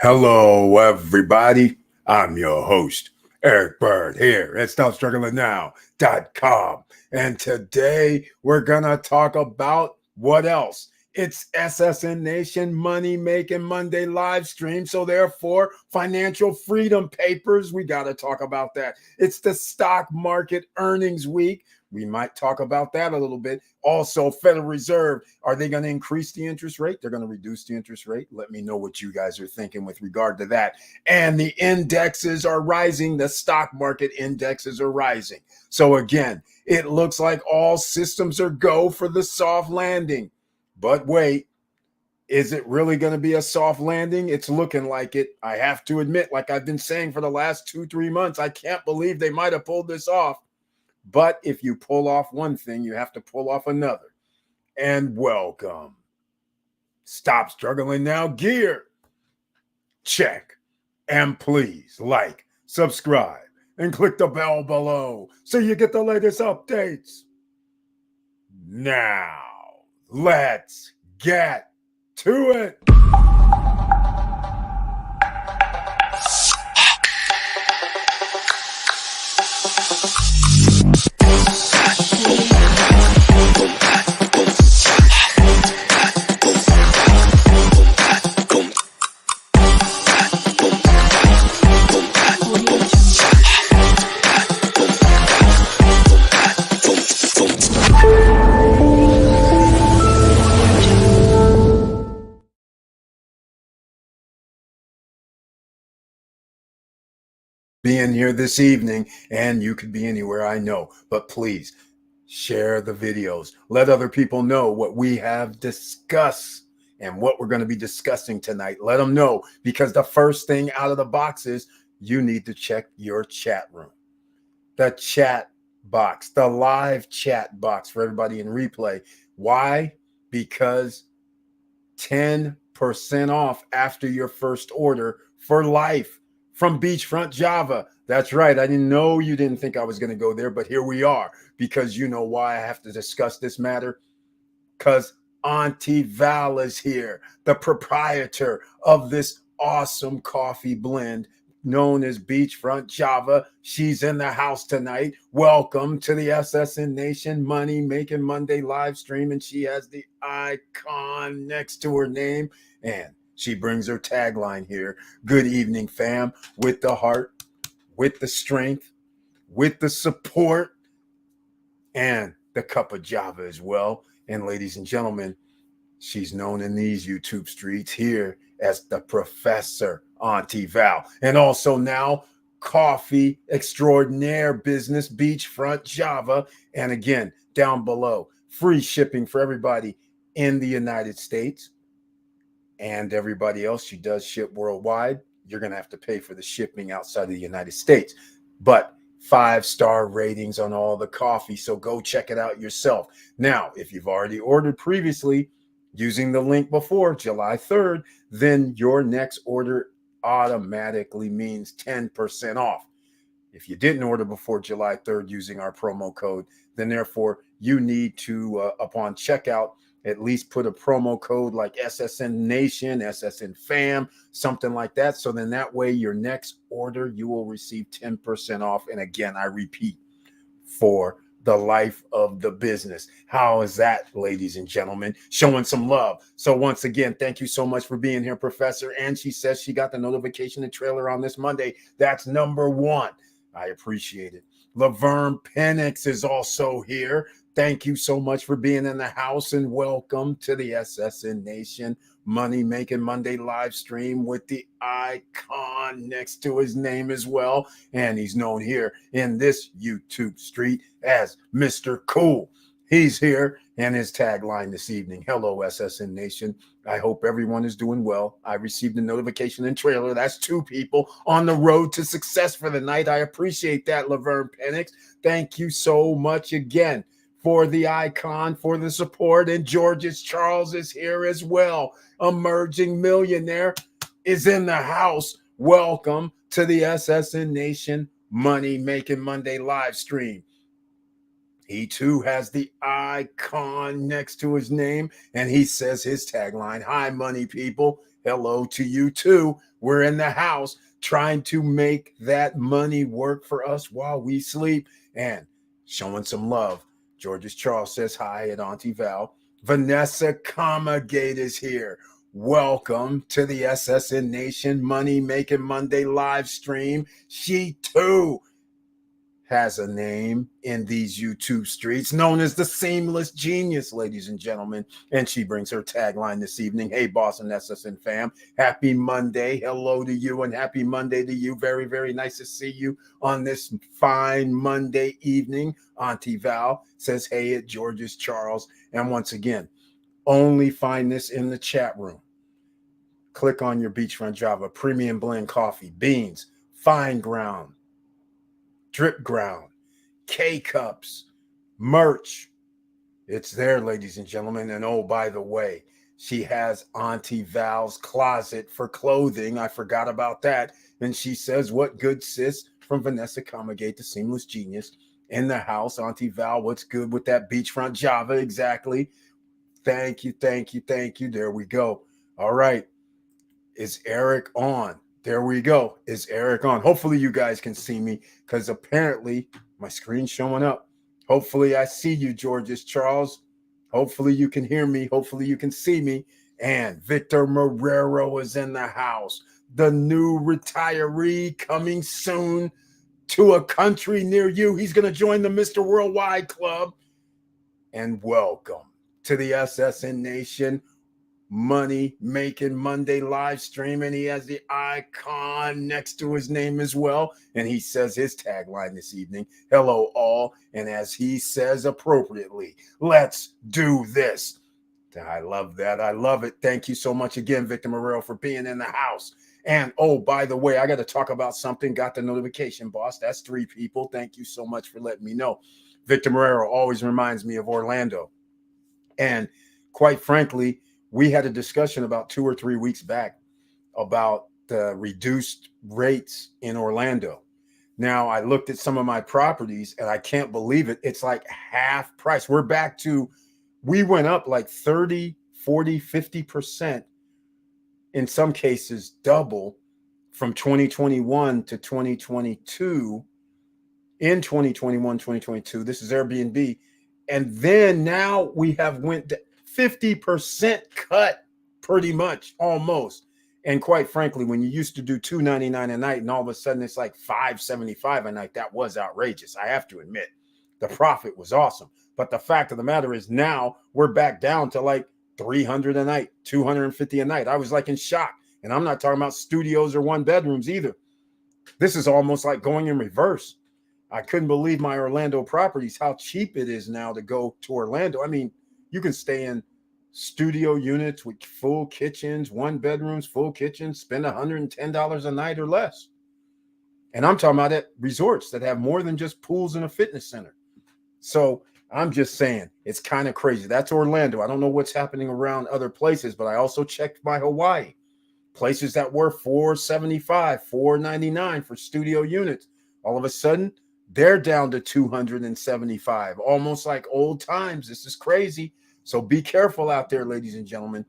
Hello, everybody. I'm your host, Eric Bird, here at StopStrugglingNow.com. And today we're going to talk about what else? It's SSN Nation Money Making Monday live stream. So, therefore, financial freedom papers. We got to talk about that. It's the stock market earnings week. We might talk about that a little bit. Also, Federal Reserve, are they going to increase the interest rate? They're going to reduce the interest rate. Let me know what you guys are thinking with regard to that. And the indexes are rising. The stock market indexes are rising. So again, it looks like all systems are go for the soft landing. But wait, is it really going to be a soft landing? It's looking like it. I have to admit, like I've been saying for the last 2-3 months, I can't believe they might have pulled this off. But if you pull off one thing, you have to pull off another. And welcome. Stop struggling now. Gear. Check. And please like, subscribe, and click the bell below so you get the latest updates. Now, let's get to it. Being here this evening, and you could be anywhere, I know, but please share the videos. Let other people know what we have discussed and what we're going to be discussing tonight. Let them know, because the first thing out of the box is you need to check your chat room. The chat box, the live chat box for everybody in replay. Why? Because 10% off after your first order for life from Beachfront Java. That's right. I didn't know you didn't think I was going to go there, but here we are, because you know why I have to discuss this matter? Because Auntie Val is here, the proprietor of this awesome coffee blend known as Beachfront Java. She's in the house tonight. Welcome to the SSN Nation Money Making Monday live stream. And she has the icon next to her name. And she brings her tagline here. Good evening, fam. With the heart, with the strength, with the support, and the cup of Java as well. And ladies and gentlemen, she's known in these YouTube streets here as the Professor Auntie Val. And also now coffee extraordinaire business, Beachfront Java. And again, down below, free shipping for everybody in the United States and everybody else. She does ship worldwide. You're going to have to pay for the shipping outside of the United States. But 5-star ratings on all the coffee. So go check it out yourself. Now, if you've already ordered previously using the link before July 3rd, then your next order automatically means 10% off. If you didn't order before July 3rd using our promo code, then therefore you need to, upon checkout, at least put a promo code like SSN Nation, SSN Fam, something like that. So then that way your next order, you will receive 10% off. And again, I repeat, for the life of the business. How is that, ladies and gentlemen? Showing some love. So once again, thank you so much for being here, Professor. And she says she got the notification and trailer on this Monday. That's number one. I appreciate it. Laverne Penix is also here. Thank you so much for being in the house, and welcome to the SSN Nation Money Making Monday live stream with the icon next to his name as well. And he's known here in this YouTube street as Mr. Cool. He's here, and his tagline this evening: hello, SSN Nation. I hope everyone is doing well. I received a notification and trailer. That's 2 people on the road to success for the night. I appreciate that, Laverne Penix. Thank you so much again for the icon, for the support. And Georges Charles is here as well. Emerging millionaire is in the house. Welcome to the SSN Nation Money Making Monday live stream. He too has the icon next to his name, and he says his tagline: hi, money people. hello to you too. We're in the house trying to make that money work for us while we sleep and showing some love. George's Charles says hi at Auntie Val. Vanessa Comagate is here. Welcome to the SSN Nation Money Making Monday live stream. She too has a name in these YouTube streets, known as the Seamless Genius, ladies and gentlemen. And she brings her tagline this evening. Hey, boss and SSN fam. Happy Monday. Hello to you and happy Monday to you. Very, very nice to see you on this fine Monday evening. Auntie Val says, hey, at George's Charles. And once again, only find this in the chat room. Click on your Beachfront Java, premium blend coffee, beans, fine ground, drip ground, K-cups, merch. It's there, ladies and gentlemen. And oh, by the way, she has Auntie Val's closet for clothing. I forgot about that. And she says, what good, sis? From Vanessa Comagate, the Seamless Genius, in the house. Auntie Val, what's good with that Beachfront Java? Exactly. Thank you, thank you, thank you. There we go. All right. Is Eric on? There we go. Is Eric on? Hopefully you guys can see me because apparently my screen's showing up. Hopefully I see you, George's Charles. Hopefully you can hear me. Hopefully you can see me. And Victor Marrero is in the house. The new retiree coming soon to a country near you. He's going to join the Mr. Worldwide Club. And welcome to the SSN Nation Money Making Monday live stream, and he has the icon next to his name as well. And he says his tagline this evening, hello all. And as he says appropriately, let's do this. I love that. I love it. Thank you so much again, Victor Morrell, for being in the house. And oh, by the way, I got to talk about something. Got the notification, boss. That's 3 people. Thank you so much for letting me know. Victor Morrell always reminds me of Orlando. And quite frankly, we had a discussion about 2 or 3 weeks back about the reduced rates in Orlando. Now, I looked at some of my properties and I can't believe it. It's like half price. We're back to, we went up like 30, 40, 50%, in some cases double from 2021 to 2022. In 2021, 2022, this is Airbnb. And then now we have went 50% cut pretty much almost. And quite frankly, when you used to do $299 a night and all of a sudden it's like $575 a night, that was outrageous. I have to admit, the profit was awesome. But the fact of the matter is now we're back down to like $300 a night, $250 a night. I was like in shock. And I'm not talking about studios or 1 bedrooms either. This is almost like going in reverse. I couldn't believe my Orlando properties, how cheap it is now to go to Orlando. I mean, you can stay in studio units with full kitchens, 1 bedrooms, full kitchens, spend $110 a night or less. And I'm talking about at resorts that have more than just pools and a fitness center. So I'm just saying, it's kind of crazy. That's Orlando. I don't know what's happening around other places, but I also checked my Hawaii. Places that were $475, $499 for studio units. All of a sudden, they're down to $275, almost like old times. This is crazy. So be careful out there, ladies and gentlemen.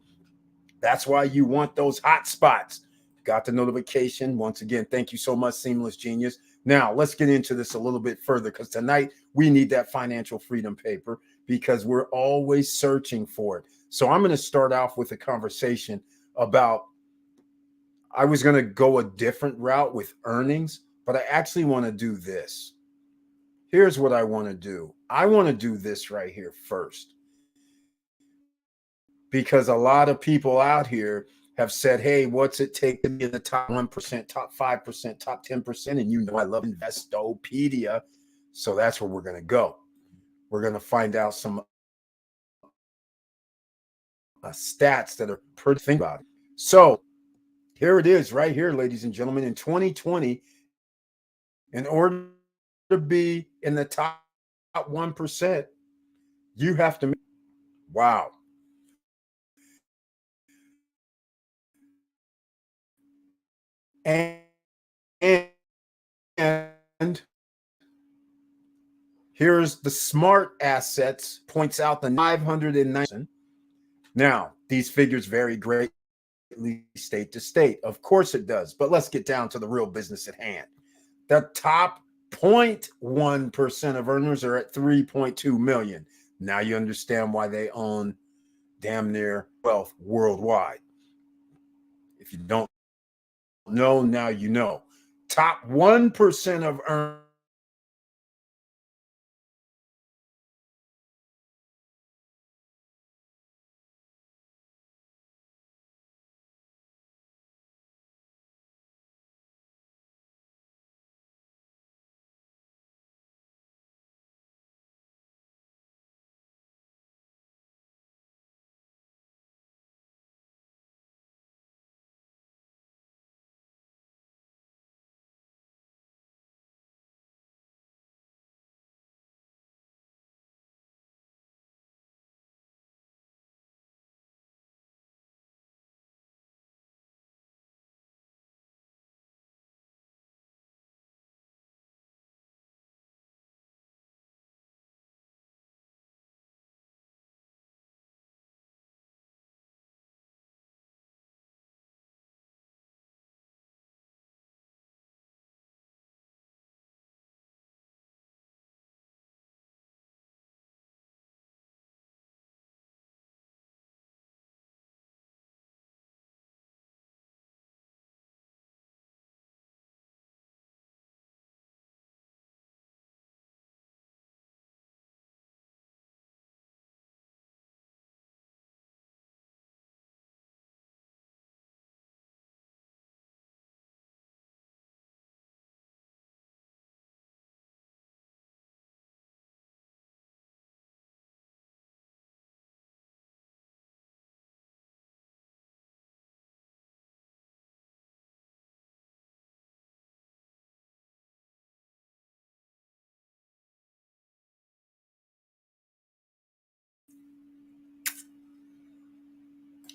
That's why you want those hot spots. Got the notification. Once again, thank you so much, Seamless Genius. Now, let's get into this a little bit further because tonight we need that financial freedom paper because we're always searching for it. So I'm going to start off with a conversation about, I was going to go a different route with earnings, but I actually want to do this. Here's what I want to do. I want to do this right here first. Because a lot of people out here have said, hey, what's it take to be in the top 1%, top 5%, top 10%? And you know I love Investopedia. So that's where we're going to go. We're going to find out some stats that are pretty think about it. So here it is right here, ladies and gentlemen. In 2020, in order to be in the top 1%, you have to, wow. And here's the smart assets, points out the 509. Now, these figures vary greatly state to state. Of course it does. But let's get down to the real business at hand. The top 0.1% of earners are at 3.2 million. Now you understand why they own damn near wealth worldwide. If you don't know, now you know. Top 1% of earners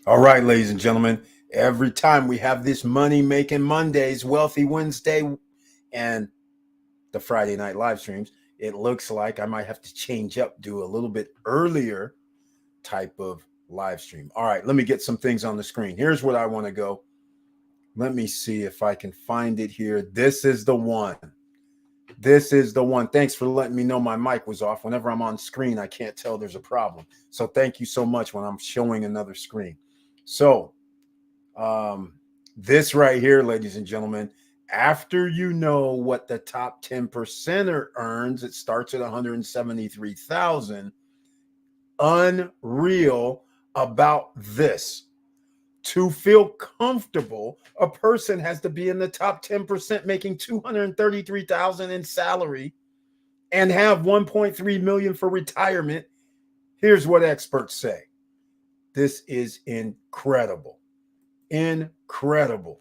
All right, ladies and gentlemen, every time we have this money making Mondays, Wealthy Wednesday, and the Friday night live streams, it looks like I might have to change up, do a little bit earlier type of live stream. All right, let me get some things on the screen. Here's what I want to go. Let me see if I can find it here. This is the one. This is the one. Thanks for letting me know my mic was off. Whenever I'm on screen, I can't tell there's a problem. So thank you so much when I'm showing another screen. So this right here, ladies and gentlemen, after you know what the top 10 percenter earns, it starts at 173,000. Unreal about this. To feel comfortable, a person has to be in the top 10% making 233,000 in salary and have 1.3 million for retirement. Here's what experts say. This is incredible. Incredible.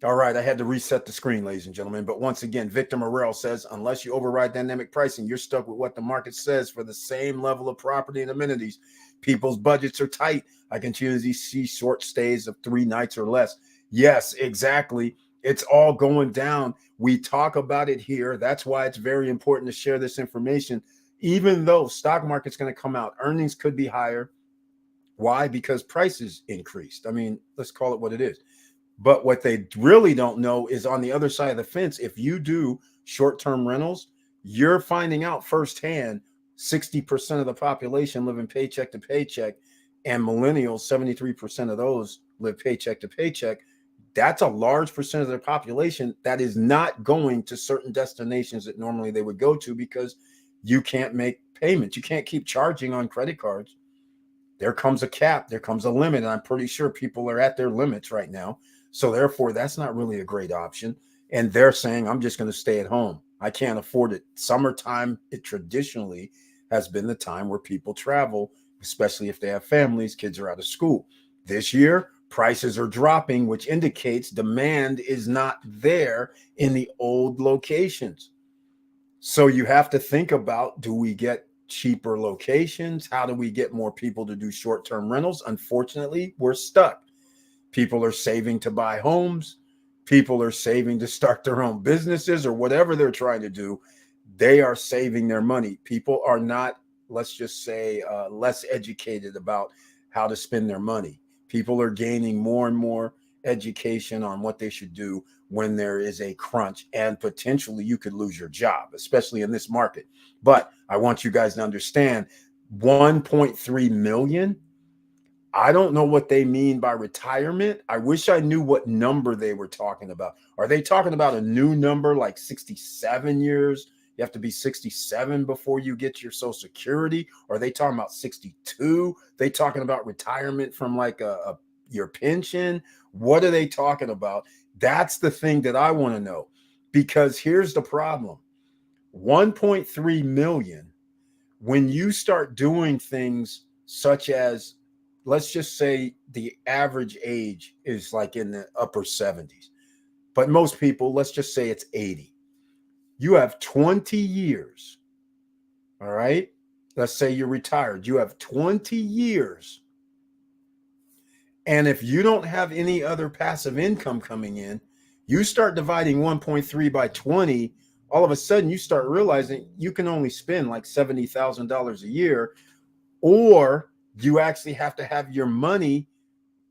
All right, I had to reset the screen, ladies and gentlemen. But once again, Victor Morrell says, unless you override dynamic pricing, you're stuck with what the market says for the same level of property and amenities. People's budgets are tight. I continue to see short stays of 3 nights or less. Yes, exactly. It's all going down. We talk about it here. That's why it's very important to share this information. Even though stock market's going to come out, earnings could be higher. Why? Because prices increased. I mean, let's call it what it is. But what they really don't know is on the other side of the fence, if you do short-term rentals, you're finding out firsthand 60% of the population living paycheck to paycheck, and millennials, 73% of those live paycheck to paycheck. That's a large percent of their population that is not going to certain destinations that normally they would go to because you can't make payments. You can't keep charging on credit cards. There comes a cap, there comes a limit, and I'm pretty sure people are at their limits right now. So therefore, that's not really a great option. And they're saying, I'm just going to stay at home. I can't afford it. Summertime, it traditionally has been the time where people travel, especially if they have families, kids are out of school. This year, prices are dropping, which indicates demand is not there in the old locations. So you have to think about, do we get cheaper locations? How do we get more people to do short-term rentals? Unfortunately, we're stuck. People are saving to buy homes. People are saving to start their own businesses or whatever they're trying to do. They are saving their money. People are not, let's just say, less educated about how to spend their money. People are gaining more and more education on what they should do when there is a crunch and potentially you could lose your job, especially in this market. But I want you guys to understand 1.3 million. I don't know what they mean by retirement. I wish I knew what number they were talking about. Are they talking about a new number like 67 years? You have to be 67 before you get your Social Security. Or are they talking about 62? They talking about retirement from like your pension? What are they talking about? That's the thing that I want to know. Because here's the problem. 1.3 million, when you start doing things such as, let's just say the average age is like in the upper 70s, but most people, let's just say it's 80. You have 20 years. All right. Let's say you're retired. You have 20 years. And if you don't have any other passive income coming in, you start dividing 1.3 by 20. All of a sudden, you start realizing you can only spend like $70,000 a year, or you actually have to have your money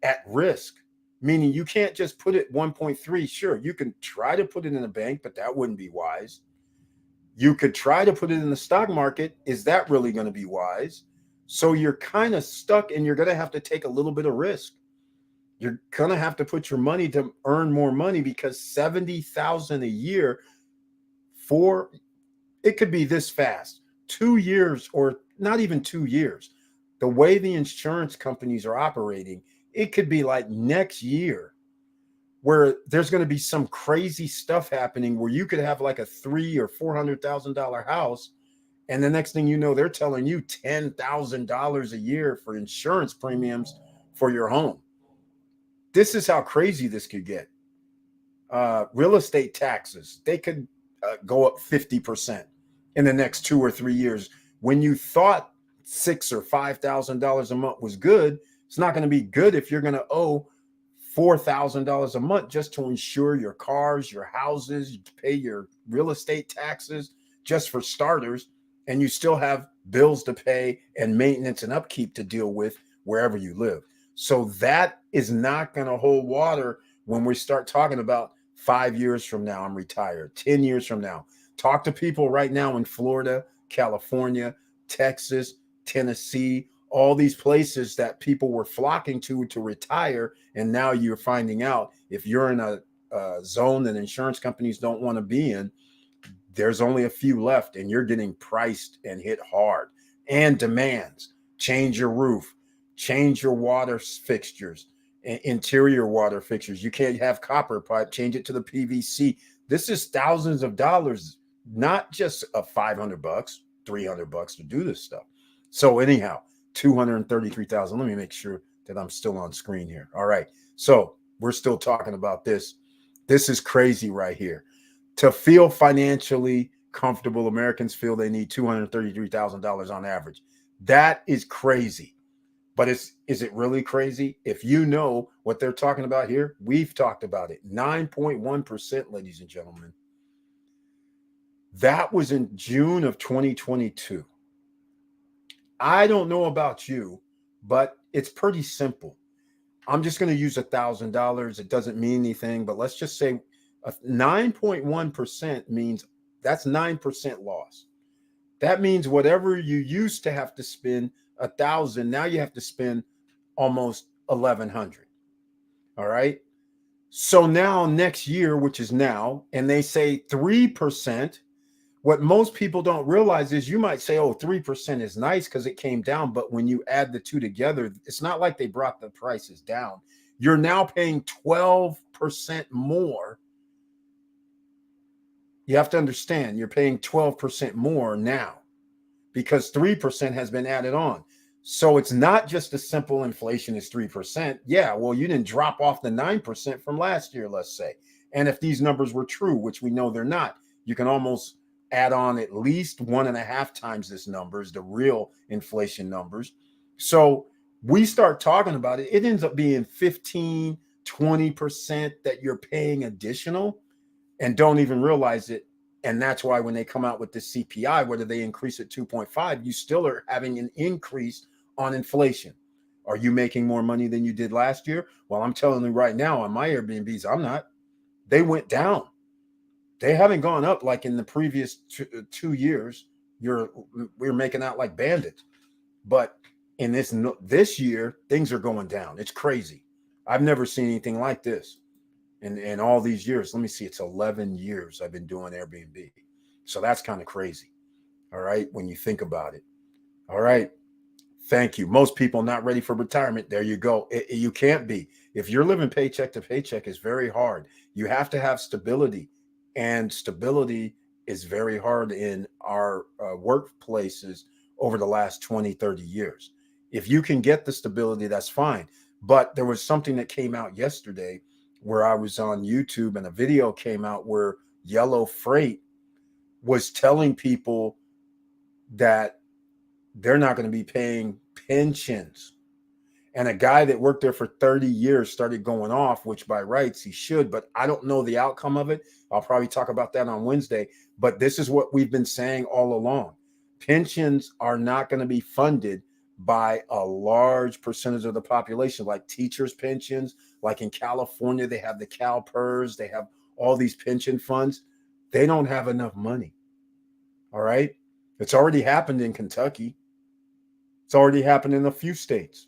at risk, meaning you can't just put it 1.3. Sure, you can try to put it in a bank, but that wouldn't be wise. You could try to put it in the stock market. Is that really going to be wise? So you're kind of stuck, and you're going to have to take a little bit of risk. You're going to have to put your money to earn more money, because 70,000 a year, for it could be this fast, 2 years, or not even 2 years. The way the insurance companies are operating, it could be like next year where there's going to be some crazy stuff happening where you could have like a $300,000 or $400,000 house, and the next thing you know, they're telling you $10,000 a year for insurance premiums for your home. This is how crazy this could get. Real estate taxes, they could go up 50% in the next 2 or 3 years. When you thought $6,000 or $5,000 a month was good, it's not going to be good if you're going to owe $4,000 a month just to insure your cars, your houses, you pay your real estate taxes just for starters, and you still have bills to pay and maintenance and upkeep to deal with wherever you live. So that is not going to hold water when we start talking about 5 years from now, I'm retired, 10 years from now. Talk to people right now in Florida, California, Texas, Tennessee, all these places that people were flocking to retire. And now you're finding out, if you're in a zone that insurance companies don't want to be in, there's only a few left, and you're getting priced and hit hard. And demands: change your roof, change your water fixtures, interior water fixtures. You can't have copper pipe, change it to the PVC. This is thousands of dollars, not just a $500, $300 to do this stuff. So anyhow, 233,000. Let me make sure that I'm still on screen here. All right. So we're still talking about this. This is crazy right here. To feel financially comfortable, Americans feel they need $233,000 on average. That is crazy. But is it really crazy? If you know what they're talking about here, we've talked about it. 9.1%, ladies and gentlemen. That was in June of 2022. I don't know about you, but it's pretty simple. I'm just going to use $1,000. It doesn't mean anything, but let's just say 9.1% means that's 9% loss. That means whatever you used to have to spend 1,000, now you have to spend almost 1,100. All right. So now next year, which is now, and they say 3%. What most people don't realize is, you might say, oh, 3% is nice because it came down. But when you add the two together, it's not like they brought the prices down. You're now paying 12% more. You have to understand, you're paying 12% more now because 3% has been added on. So it's not just a simple inflation is 3%. Yeah, well, you didn't drop off the 9% from last year, let's say. And if these numbers were true, which we know they're not, you can almost add on at least 1.5 times this numbers, the real inflation numbers. So we start talking about it, it ends up being 15, 20% that you're paying additional and don't even realize it. And that's why when they come out with the CPI, whether they increase it 2.5, you still are having an increase on inflation. Are you making more money than you did last year? Well, I'm telling you right now, on my Airbnbs, I'm not. They went down. They haven't gone up like in the previous 2 years. We're making out like bandits. But in this year, things are going down. It's crazy. I've never seen anything like this in all these years. Let me see. It's 11 years I've been doing Airbnb. So that's kind of crazy. All right. When you think about it. All right. Thank you. Most people not ready for retirement. There you go. You can't be. If you're living paycheck to paycheck, it's very hard. You have to have stability, and stability is very hard in our workplaces over the last 20, 30 years. If you can get the stability, that's fine. But there was something that came out yesterday where I was on YouTube, and a video came out where Yellow Freight was telling people that they're not going to be paying pensions. And a guy that worked there for 30 years started going off, which by rights he should, but I don't know the outcome of it. I'll probably talk about that on Wednesday. But this is what we've been saying all along. Pensions are not going to be funded by a large percentage of the population, like teachers' pensions. Like in California, they have the CalPERS, they have all these pension funds. They don't have enough money. All right. It's already happened in Kentucky. It's already happened in a few states.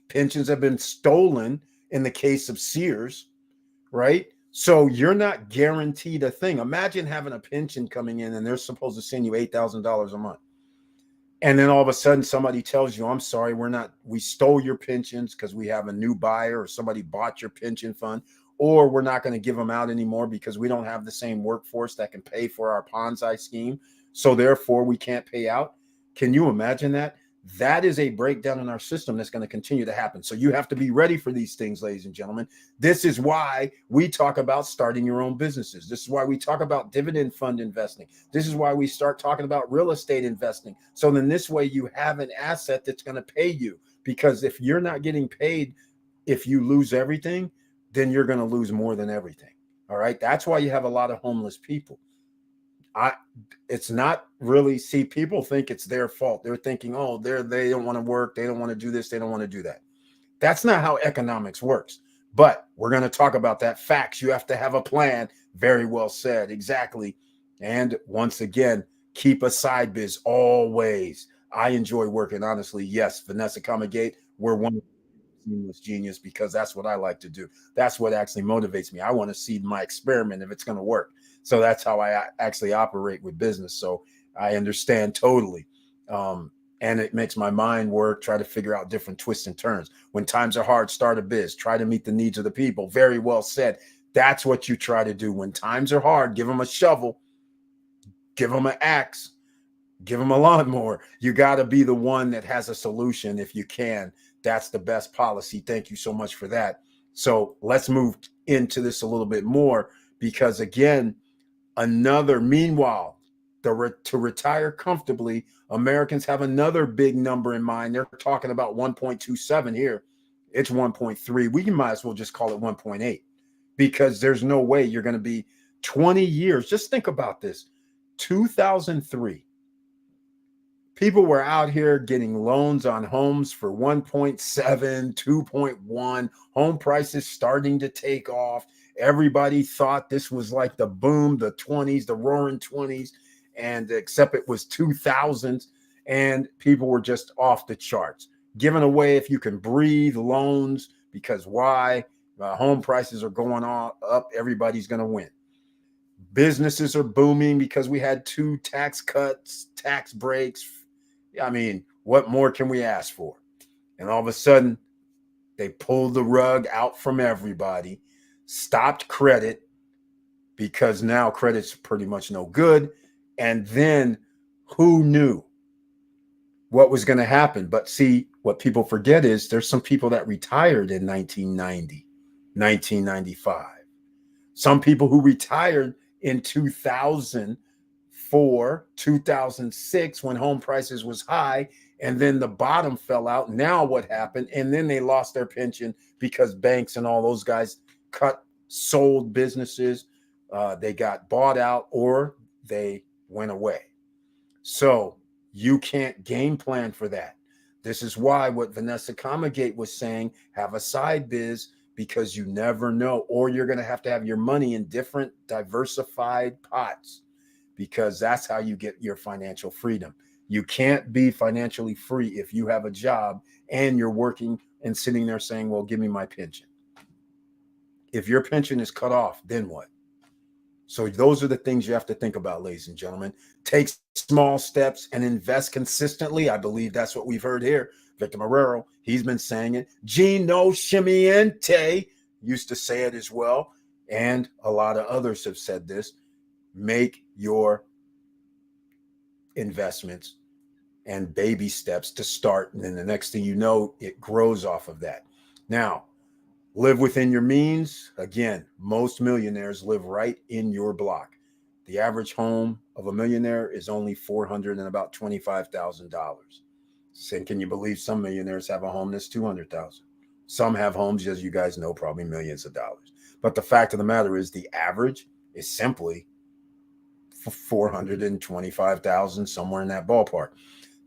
Pensions have been stolen in the case of Sears, right? So you're not guaranteed a thing. Imagine having a pension coming in and they're supposed to send you $8,000 a month. And then all of a sudden somebody tells you, I'm sorry, we stole your pensions because we have a new buyer, or somebody bought your pension fund, or we're not going to give them out anymore because we don't have the same workforce that can pay for our Ponzi scheme. So therefore we can't pay out. Can you imagine that? That is a breakdown in our system that's going to continue to happen. So you have to be ready for these things, ladies and gentlemen. This is why we talk about starting your own businesses. This is why we talk about dividend fund investing. This is why we start talking about real estate investing. So then this way you have an asset that's going to pay you. Because if you're not getting paid, if you lose everything, then you're going to lose more than everything. All right. That's why you have a lot of homeless people. It's not really, see, people think it's their fault. They're thinking, oh, they don't want to work. They don't want to do this. They don't want to do that. That's not how economics works. But we're going to talk about that. Facts. You have to have a plan. Very well said. Exactly. And once again, keep a side biz always. I enjoy working, honestly. Yes, Vanessa Comagate, we're one seamless genius, because that's what I like to do. That's what actually motivates me. I want to see my experiment if it's going to work. So that's how I actually operate with business. So I understand totally. And it makes my mind work, try to figure out different twists and turns. When times are hard, start a biz, try to meet the needs of the people. Very well said. That's what you try to do. When times are hard, give them a shovel, give them an axe, give them a lawnmower. You got to be the one that has a solution if you can. That's the best policy. Thank you so much for that. So let's move into this a little bit more, because again, meanwhile, to retire comfortably, Americans have another big number in mind. They're talking about 1.27 here. It's 1.3. We might as well just call it 1.8, because there's no way you're going to be 20 years. Just think about this. 2003. People were out here getting loans on homes for 1.7, 2.1, home prices starting to take off. Everybody thought this was like the boom, the 20s, the roaring 20s, and except it was 2000s, and people were just off the charts, giving away, if you can breathe, loans, because why? Home prices are going up. Everybody's going to win. Businesses are booming because we had 2 tax cuts, tax breaks. I mean, what more can we ask for? And all of a sudden, they pulled the rug out from everybody, stopped credit, because now credit's pretty much no good. And then who knew what was going to happen? But see, what people forget is there's some people that retired in 1990, 1995. Some people who retired in 2004, 2006, when home prices was high, and then the bottom fell out. Now what happened? And then they lost their pension because banks and all those guys sold businesses. They got bought out, or they went away. So you can't game plan for that. This is why what Vanessa Comagate was saying, have a side biz, because you never know, or you're going to have your money in different diversified pots, because that's how you get your financial freedom. You can't be financially free if you have a job and you're working and sitting there saying, well, give me my pension. If your pension is cut off, then what? So those are the things you have to think about, ladies and gentlemen. Take small steps and invest consistently. I believe that's what we've heard here. Victor Marrero, he's been saying it. Gino Chimiente used to say it as well. And a lot of others have said this. Make your investments and baby steps to start. And then the next thing you know, it grows off of that. Now, live within your means. Again, most millionaires live right in your block. The average home of a millionaire is only $425,000. And can you believe some millionaires have a home that's $200,000? Some have homes, as you guys know, probably millions of dollars. But the fact of the matter is, the average is simply 425,000, somewhere in that ballpark.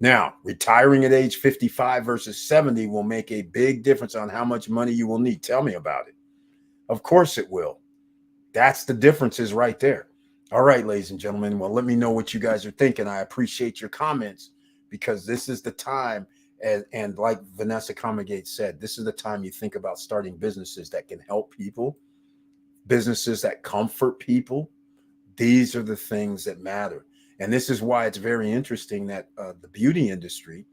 Now, retiring at age 55 versus 70 will make a big difference on how much money you will need. Tell me about it. Of course it will. That's the differences right there. All right, ladies and gentlemen. Well, let me know what you guys are thinking. I appreciate your comments, because this is the time, and like Vanessa Comagate said, this is the time you think about starting businesses that can help people, businesses that comfort people. These are the things that matter. And this is why it's very interesting that the beauty industry,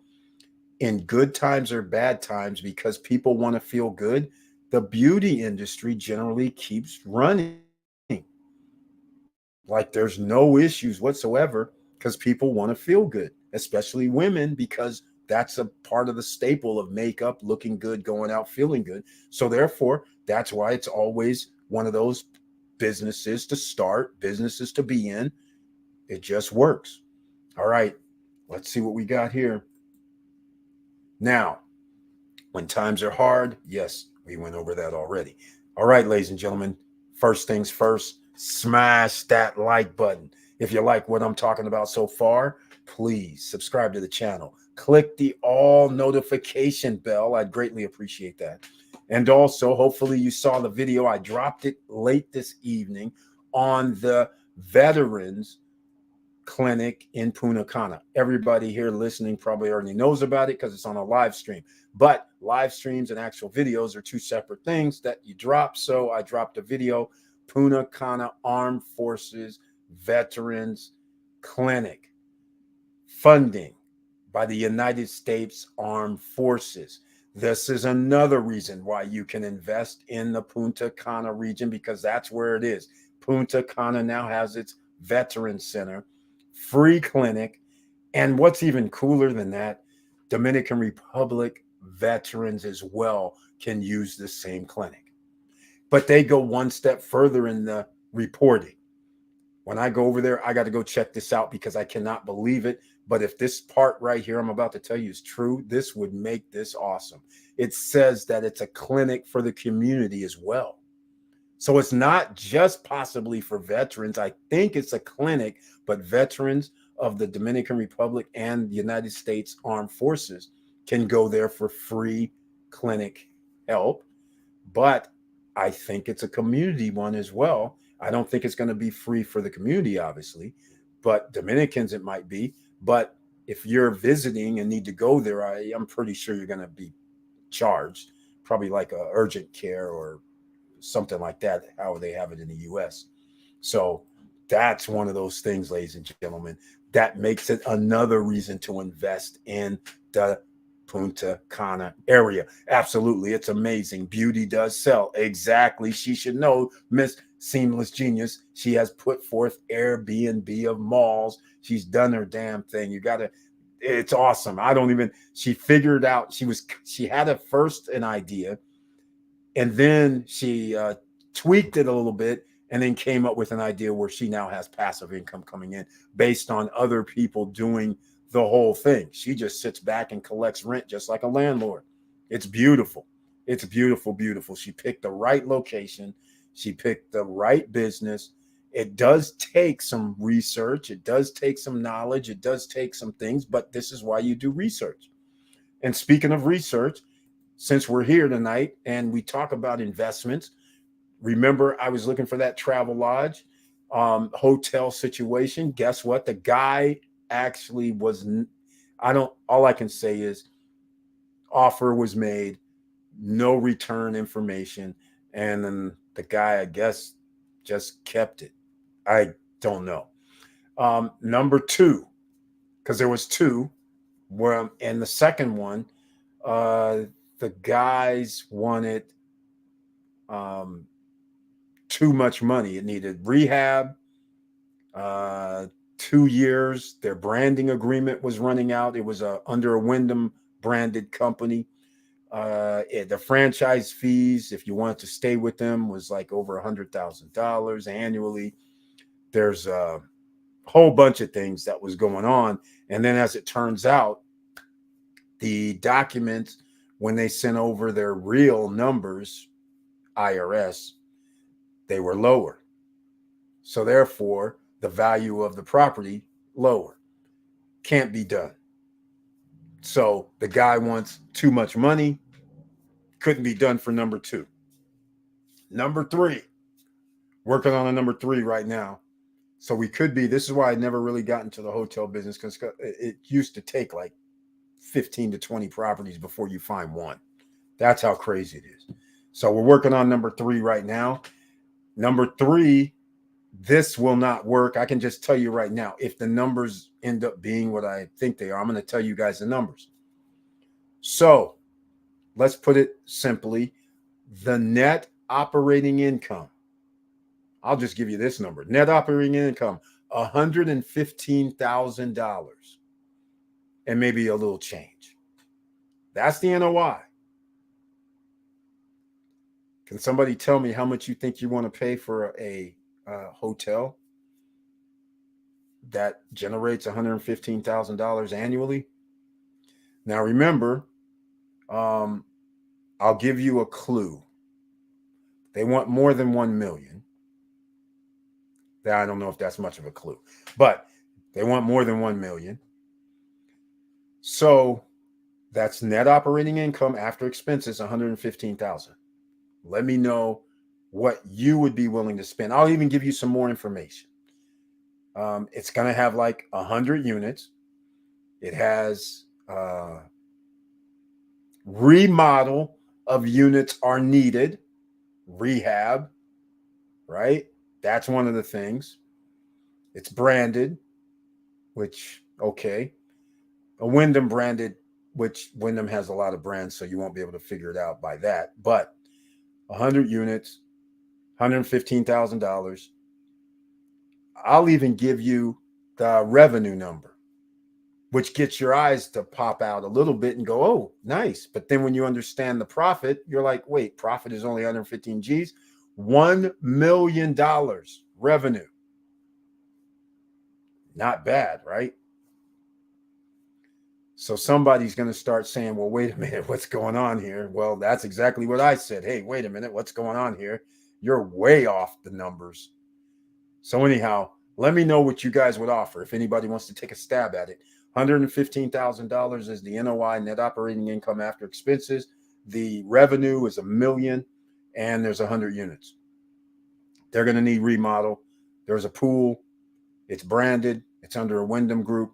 in good times or bad times, because people want to feel good, the beauty industry generally keeps running. Like there's no issues whatsoever, because people want to feel good, especially women, because that's a part of the staple of makeup, looking good, going out, feeling good. So therefore, that's why it's always one of those businesses to start, businesses to be in. It just works. All right, let's see what we got here. Now, when times are hard, yes, we went over that already. All right, ladies and gentlemen, first things first, smash that like button. If you like what I'm talking about so far, please subscribe to the channel. Click the all notification bell. I'd greatly appreciate that. And also, hopefully you saw the video. I dropped it late this evening on the veterans clinic in Punta Cana. Everybody here listening probably already knows about it because it's on a live stream. But live streams and actual videos are two separate things that you drop. So I dropped a video, Punta Cana Armed Forces Veterans Clinic, funding by the United States Armed Forces. This is another reason why you can invest in the Punta Cana region, because that's where it is. Punta Cana now has its Veterans Center, free clinic, and what's even cooler than that, Dominican Republic veterans as well can use the same clinic. But they go one step further in the reporting. When I go over there, I got to go check this out, because I cannot believe it. But if this part right here I'm about to tell you is true, this would make this awesome. It says that it's a clinic for the community as well. So it's not just possibly for veterans. I think it's a clinic, but veterans of the Dominican Republic and the United States Armed Forces can go there for free clinic help. But I think it's a community one as well. I don't think it's going to be free for the community, obviously, but Dominicans it might be. But if you're visiting and need to go there, I'm pretty sure you're going to be charged, probably like a urgent care or something like that, how they have it in the US. So that's one of those things, ladies and gentlemen, that makes it another reason to invest in the Punta Cana area. Absolutely. It's amazing. Beauty does sell. Exactly. She should know, Miss Seamless Genius. She has put forth Airbnb of malls. She's done her damn thing. You got to, it's awesome. She figured out, she had at first an idea, and then she tweaked it a little bit, and then came up with an idea where she now has passive income coming in based on other people doing the whole thing. She just sits back and collects rent just like a landlord. It's beautiful. It's beautiful, beautiful. She picked the right location. She picked the right business. It does take some research. It does take some knowledge. It does take some things, but this is why you do research. And speaking of research, since we're here tonight and we talk about investments, remember I was looking for that travel lodge, hotel situation. Guess what? The guy actually was, I don't, all I can say is offer was made, no return information. And then the guy, I guess, just kept it. I don't know. Number two, because there was two, where and the second one, uh, the guys wanted um, too much money. It needed rehab, uh, 2 years. Their branding agreement was running out. It was under a Wyndham branded company. The franchise fees, if you wanted to stay with them, was like over $100,000 annually. There's a whole bunch of things that was going on. And then as it turns out, the documents, when they sent over their real numbers, IRS, they were lower. So therefore, the value of the property lower. Can't be done. So the guy wants too much money. Couldn't be done for number two. Number three, working on a number three right now. So we could be, this is why I never really got into the hotel business, because it used to take like 15 to 20 properties before you find one. That's how crazy it is. So we're working on number three right now. Number three, this will not work. I can just tell you right now, if the numbers end up being what I think they are, I'm going to tell you guys the numbers. So let's put it simply, the net operating income. I'll just give you this number. Net operating income, $115,000 and maybe a little change. That's the NOI. Can somebody tell me how much you think you want to pay for a hotel that generates $115,000 annually? Now, remember, I'll give you a clue. They want more than 1 million. I don't know if that's much of a clue, but they want more than 1 million. So that's net operating income after expenses, 115,000. Let me know what you would be willing to spend. I'll even give you some more information. It's going to have like 100 units. It has remodel of units are needed, rehab, right? That's one of the things. It's branded, which, okay. A Wyndham branded, which Wyndham has a lot of brands, so you won't be able to figure it out by that. But 100 units, $115,000. I'll even give you the revenue number, which gets your eyes to pop out a little bit and go, oh, nice. But then when you understand the profit, you're like, wait, profit is only 115 G's. $1 million revenue. Not bad, right? So somebody's going to start saying, well, wait a minute, what's going on here? Well, that's exactly what I said. Hey, wait a minute, what's going on here? You're way off the numbers. So anyhow, let me know what you guys would offer if anybody wants to take a stab at it. $115,000 is the NOI, net operating income after expenses. The revenue is $1 million, and there's 100 units. They're going to need remodel. There's a pool. It's branded. It's under a Wyndham group.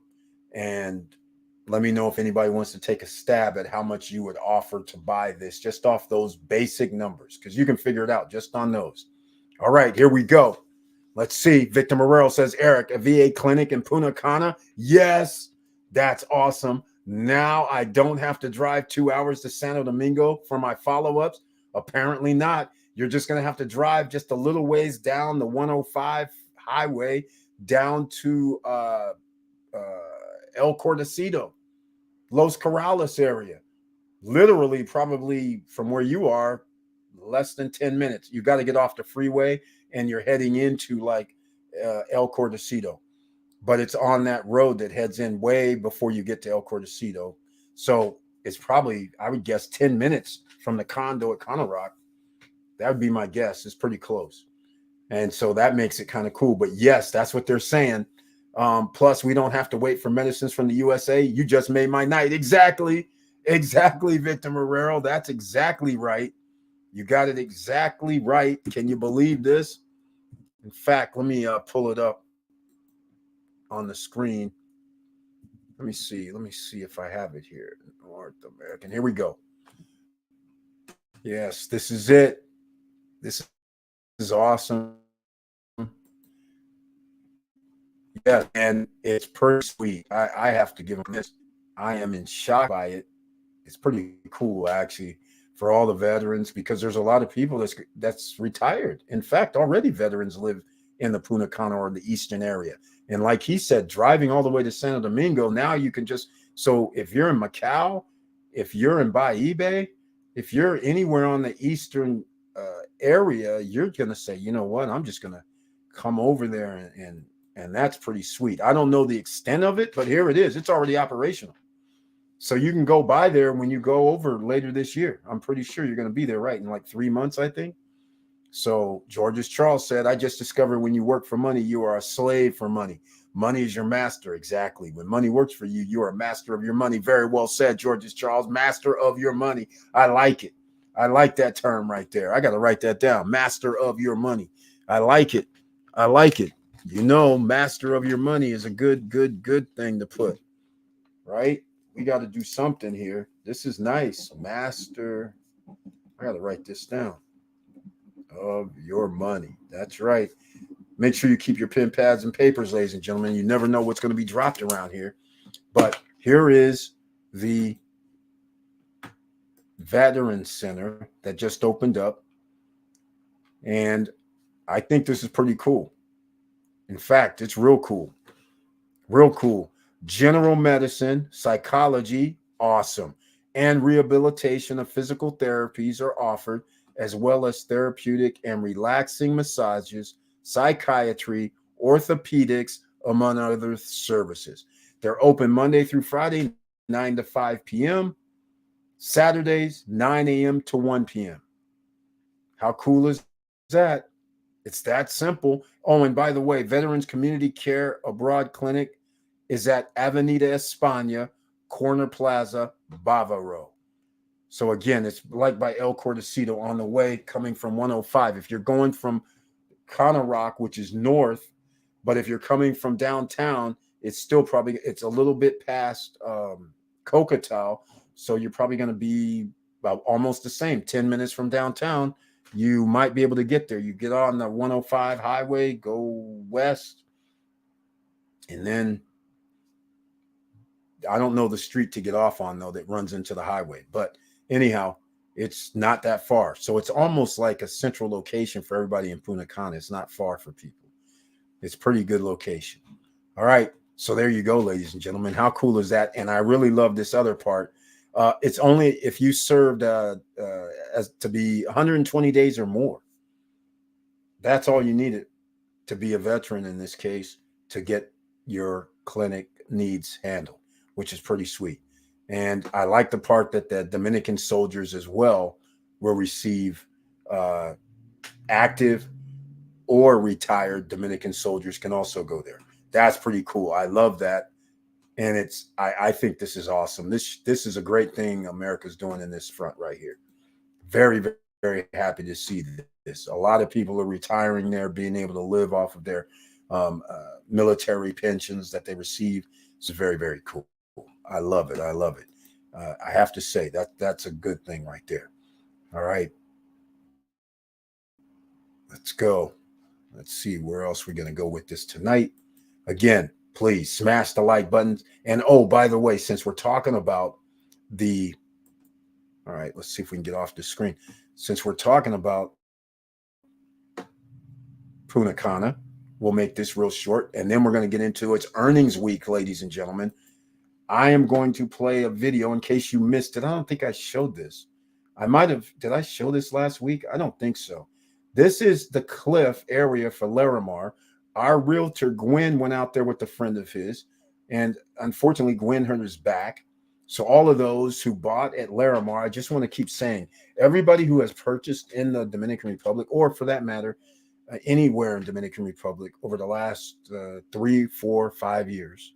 And let me know if anybody wants to take a stab at how much you would offer to buy this just off those basic numbers, because you can figure it out just on those. All right, here we go. Let's see. Victor Morrell says, Eric, a VA clinic in Punta Cana? Yes, that's awesome. Now I don't have to drive 2 hours to Santo Domingo for my follow-ups. Apparently not. You're just going to have to drive just a little ways down the 105 highway down to El Cordacito, Los Corrales area. Literally, probably from where you are, less than 10 minutes. You got to get off the freeway and you're heading into like El Cordacito. But it's on that road that heads in way before you get to El Cordacito. So it's probably, I would guess, 10 minutes from the condo at Cana Rock. That would be my guess. It's pretty close. And so that makes it kind of cool. But yes, that's what they're saying. Plus, we don't have to wait for medicines from the USA. You just made my night. Exactly. Exactly, Victor Marrero. That's exactly right. You got it exactly right. Can you believe this? In fact, let me pull it up on the screen. Let me see. Let me see if I have it here. North American. Here we go. Yes, this is it. This is awesome. Yes, and it's pretty sweet. I have to give them this. I am in shock by it. It's pretty cool actually for all the veterans because there's a lot of people that's retired. In fact, already veterans live in the Punta Cana or the eastern area. And like he said, driving all the way to Santo Domingo, now you can just so if you're in Macau, if you're in Bahibe, if you're anywhere on the eastern area, you're gonna say, you know what, I'm just gonna come over there and that's pretty sweet. I don't know the extent of it, but here it is. It's already operational. So you can go by there when you go over later this year. I'm pretty sure you're going to be there, right? In like 3 months, I think. So George's Charles said, I just discovered when you work for money, you are a slave for money. Money is your master. Exactly. When money works for you, you are a master of your money. Very well said, George's Charles. Master of your money. I like it. I like that term right there. I got to write that down. Master of your money. I like it. I like it. You know, master of your money is a good thing to put, right? We got to do something here. This is nice. Master. I got to write this down. Of your money. That's right. Make sure you keep your pen pads and papers, ladies and gentlemen. You never know what's going to be dropped around here. But here is the Veterans Center that just opened up. And I think this is pretty cool. In fact, it's real cool. Real cool. General medicine, psychology, awesome. And rehabilitation of physical therapies are offered, as well as therapeutic and relaxing massages, psychiatry, orthopedics, among other services. They're open Monday through Friday, 9 to 5 p.m., Saturdays, 9 a.m. to 1 p.m. How cool is that? It's that simple. Oh, and by the way, Veterans Community Care Abroad Clinic is at Avenida España, Corner Plaza, Bavaro. So again, it's like by El Cortecito on the way coming from 105. If you're going from Cana Rock, which is north, but if you're coming from downtown, it's still probably it's a little bit past Cocotal. So you're probably going to be about almost the same. 10 minutes from downtown, you might be able to get there. You get on the 105 highway, go west, and then I don't know the street to get off on though that runs into the highway. But anyhow, it's not that far. So it's almost like a central location for everybody in Punta Cana. It's not far for people. It's pretty good location. All right. So there you go, ladies and gentlemen. How cool is that? And I really love this other part. It's only if you served as to be 120 days or more. That's all you needed to be a veteran in this case to get your clinic needs handled, which is pretty sweet. And I like the part that the Dominican soldiers as well will receive active or retired Dominican soldiers can also go there. That's pretty cool. I love that. And I think this is awesome. This is a great thing America's doing in this front right here. Very, very happy to see this. A lot of people are retiring there, being able to live off of their military pensions that they receive. It's very, very cool. I love it. I love it. I have to say that's a good thing right there. All right, let's go. Let's see where else we're going to go with this tonight. Again, please smash the like buttons. And oh, by the way, since we're talking about the, all right, let's see if we can get off the screen. Since we're talking about Punta Cana, we'll make this real short. And then we're going to get into its earnings week, ladies and gentlemen. I am going to play a video in case you missed it. I don't think I showed this. I might have. Did I show this last week? I don't think so. This is the cliff area for Larimar. Our realtor, Gwen, went out there with a friend of his. And unfortunately, Gwen hurt his back. So all of those who bought at Larimar, I just want to keep saying, everybody who has purchased in the Dominican Republic, or for that matter, anywhere in Dominican Republic over the last 3, 4, 5 years,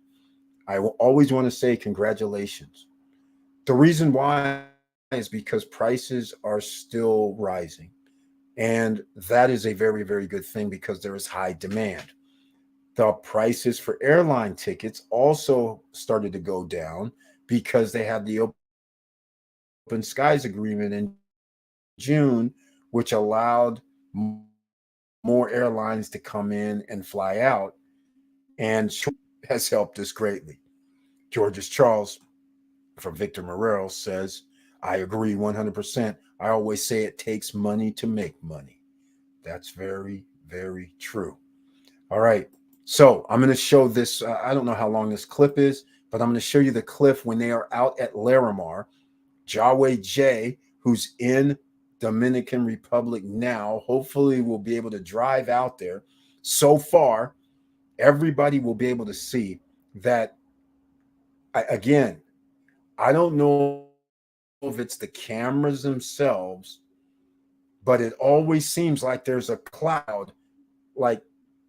I will always want to say congratulations. The reason why is because prices are still rising. And that is a very, very good thing because there is high demand. The prices for airline tickets also started to go down because they had the Open Skies Agreement in June, which allowed more airlines to come in and fly out, and has helped us greatly. George's Charles from Victor Morero says, I agree 100%. I always say it takes money to make money. That's very, very true. All right. So I'm going to show this. I don't know how long this clip is, but I'm going to show you the cliff when they are out at Larimar. Jaway J, who's in Dominican Republic now, hopefully will be able to drive out there. So far, everybody will be able to see that. Again, I don't know if it's the cameras themselves, but it always seems like there's a cloud like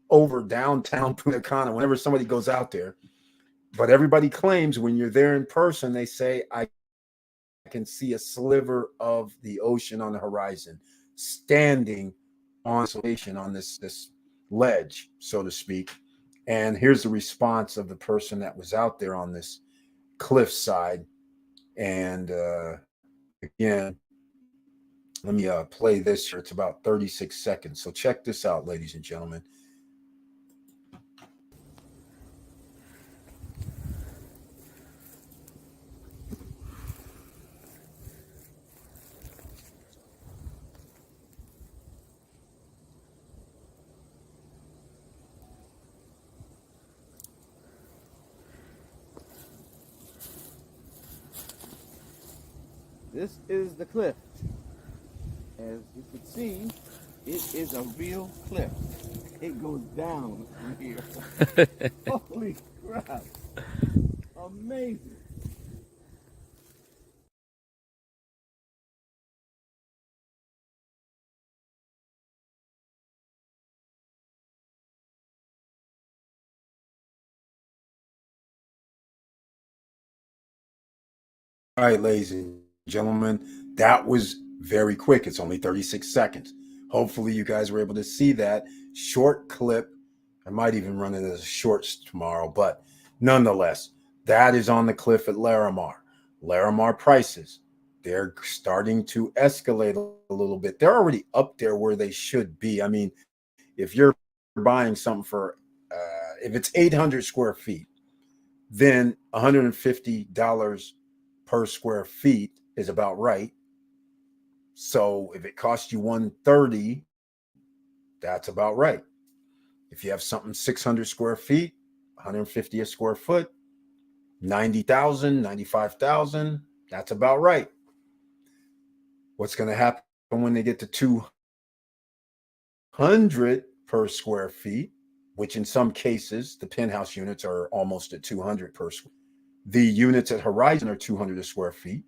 over downtown Punta Cana whenever somebody goes out there. But everybody claims when you're there in person, they say, I can see a sliver of the ocean on the horizon, standing on isolation on this ledge, so to speak. And here's the response of the person that was out there on this cliffside. And again, let me play this here. It's about 36 seconds. So check this out, ladies and gentlemen. This is the cliff. As you can see, it is a real cliff. It goes down from here. Holy crap. Amazing. All right, ladies and gentlemen, that was very quick. It's only 36 seconds. Hopefully, you guys were able to see that short clip. I might even run it as shorts tomorrow, but nonetheless, that is on the cliff at Larimar. Larimar prices, they're starting to escalate a little bit. They're already up there where they should be. I mean, if you're buying something for, if it's 800 square feet, then $150 per square feet is about right. So if it costs you 130, that's about right. If you have something 600 square feet, 150 a square foot, 90,000, 95,000, that's about right. What's going to happen when they get to 200 per square feet, which in some cases the penthouse units are almost at 200 per square. The units at Horizon are 200 a square feet,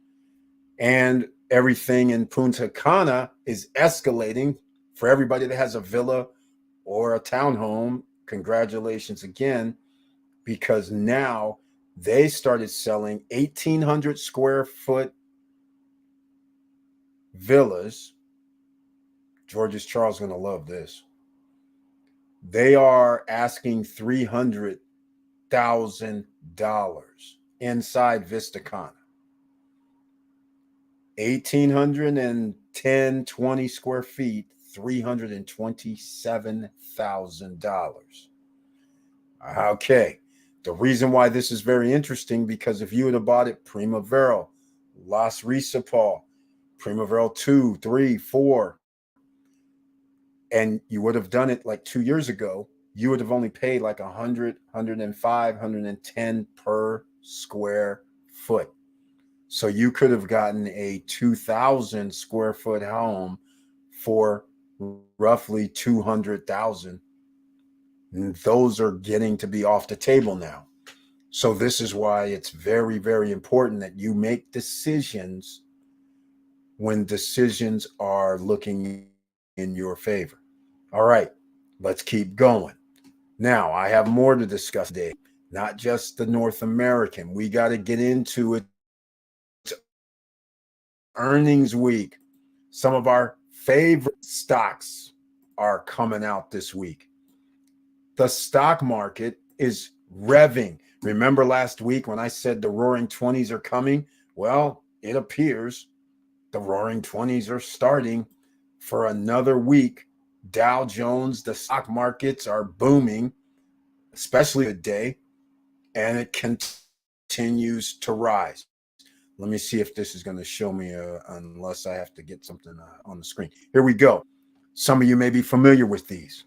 and everything in Punta Cana is escalating. For everybody that has a villa or a townhome, congratulations again, because now they started selling 1,800 square foot villas. George's Charles going to love this. They are asking $300,000 inside Vista Cana. 1,810, 20 square feet, $327,000. Okay. The reason why this is very interesting, because if you would have bought it Primavera, Las Risapal, Primavera 2, 3, 4, and you would have done it like 2 years ago, you would have only paid like 100, 105, 110 per square foot. So you could have gotten a 2,000 square foot home for roughly 200,000. Those are getting to be off the table now. So this is why it's very, very important that you make decisions when decisions are looking in your favor. All right, let's keep going. Now, I have more to discuss today, not just the North American. We got to get into its Earnings week. Some of our favorite stocks are coming out this week. The stock market is revving. Remember last week when I said the roaring 20s are coming? Well, it appears the roaring 20s are starting for another week. Dow Jones, the stock markets are booming, especially today, and it continues to rise. Let me see if this is going to show me, unless I have to get something on the screen. Here we go. Some of you may be familiar with these.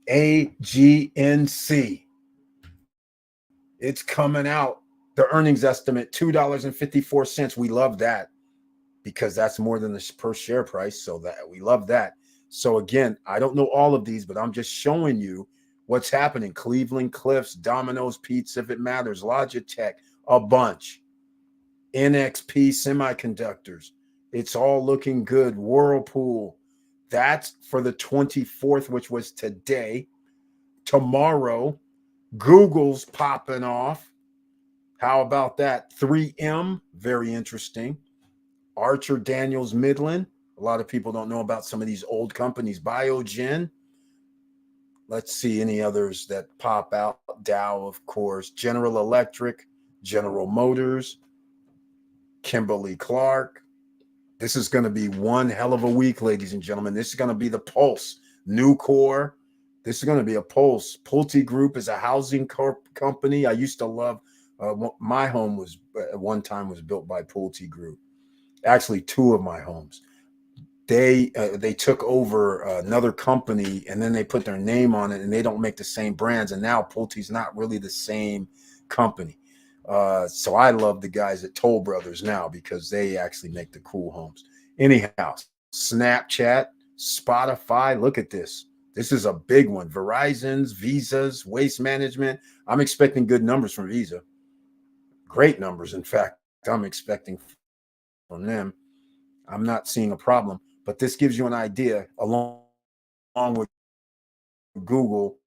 AGNC. It's coming out. The earnings estimate $2.54. We love that because that's more than the per share price. So that we love that. So again, I don't know all of these, but I'm just showing you what's happening. Cleveland Cliffs, Domino's Pizza, if it matters, Logitech, a bunch. NXP Semiconductors. It's all looking good. Whirlpool. That's for the 24th, which was today. Tomorrow, Google's popping off. How about that? 3M, very interesting. Archer Daniels Midland. A lot of people don't know about some of these old companies. Biogen. Let's see any others that pop out. Dow, of course. General Electric, General Motors, Kimberly Clark. This is going to be one hell of a week, ladies and gentlemen. This is going to be the pulse. Nucor. This is going to be a pulse. Pulte Group is a housing company. I used to love. My home was at one time was built by Pulte Group. Actually, two of my homes. They took over another company and then they put their name on it and they don't make the same brands. And now Pulte's not really the same company. So I love the guys at Toll Brothers now because they actually make the cool homes. Anyhow, Snapchat, Spotify, look at this. This is a big one. Verizon's, Visa's, Waste Management. I'm expecting good numbers from Visa. Great numbers, in fact, I'm expecting from them. I'm not seeing a problem, but this gives you an idea along with Google.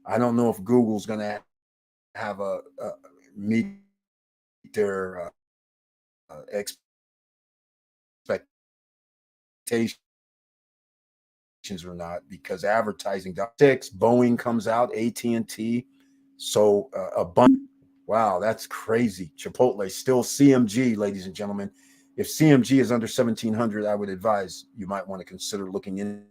I don't know if Google's going to have a meet their expectations or not because advertising six Boeing comes out, AT&T, so a bunch. Wow, that's crazy. Chipotle still CMG, ladies and gentlemen. If CMG is under 1700, I would advise you might want to consider looking into it.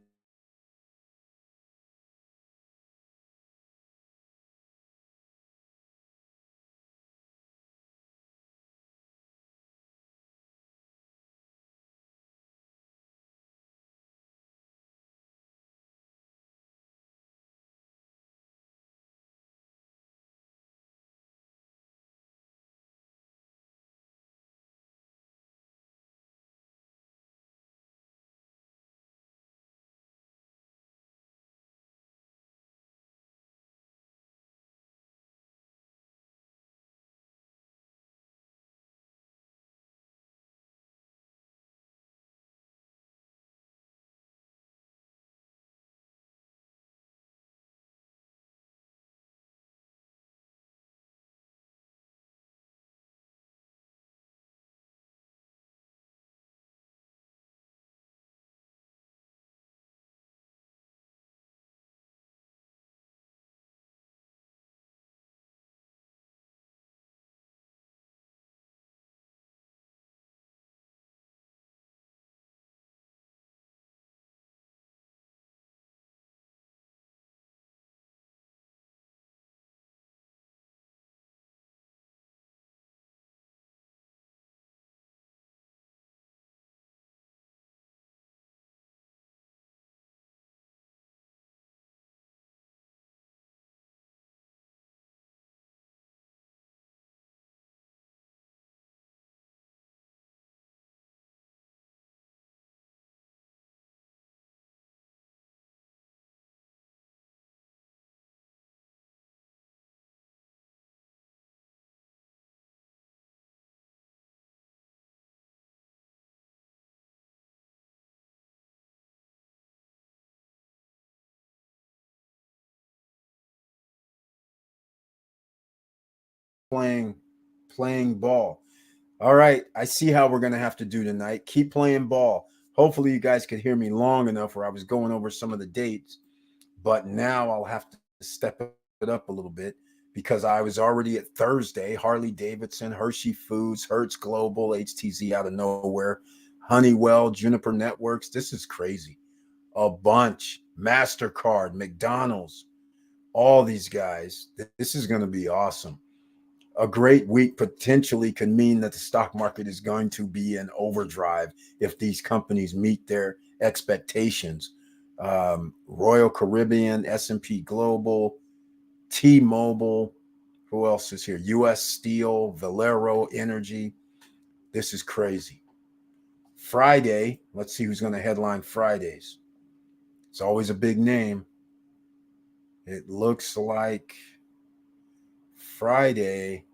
Playing ball. All right. I see how we're going to have to do tonight. Keep playing ball. Hopefully, you guys could hear me long enough where I was going over some of the dates. But now I'll have to step it up a little bit because I was already at Thursday. Harley Davidson, Hershey Foods, Hertz Global, HTZ out of nowhere, Honeywell, Juniper Networks. This is crazy. A bunch. MasterCard, McDonald's, all these guys. This is going to be awesome. A great week potentially could mean that the stock market is going to be in overdrive if these companies meet their expectations. Royal Caribbean, S&P Global, T-Mobile, who else is here? U.S. Steel, Valero Energy. This is crazy. Friday, let's see who's going to headline Fridays. It's always a big name. It looks like Friday,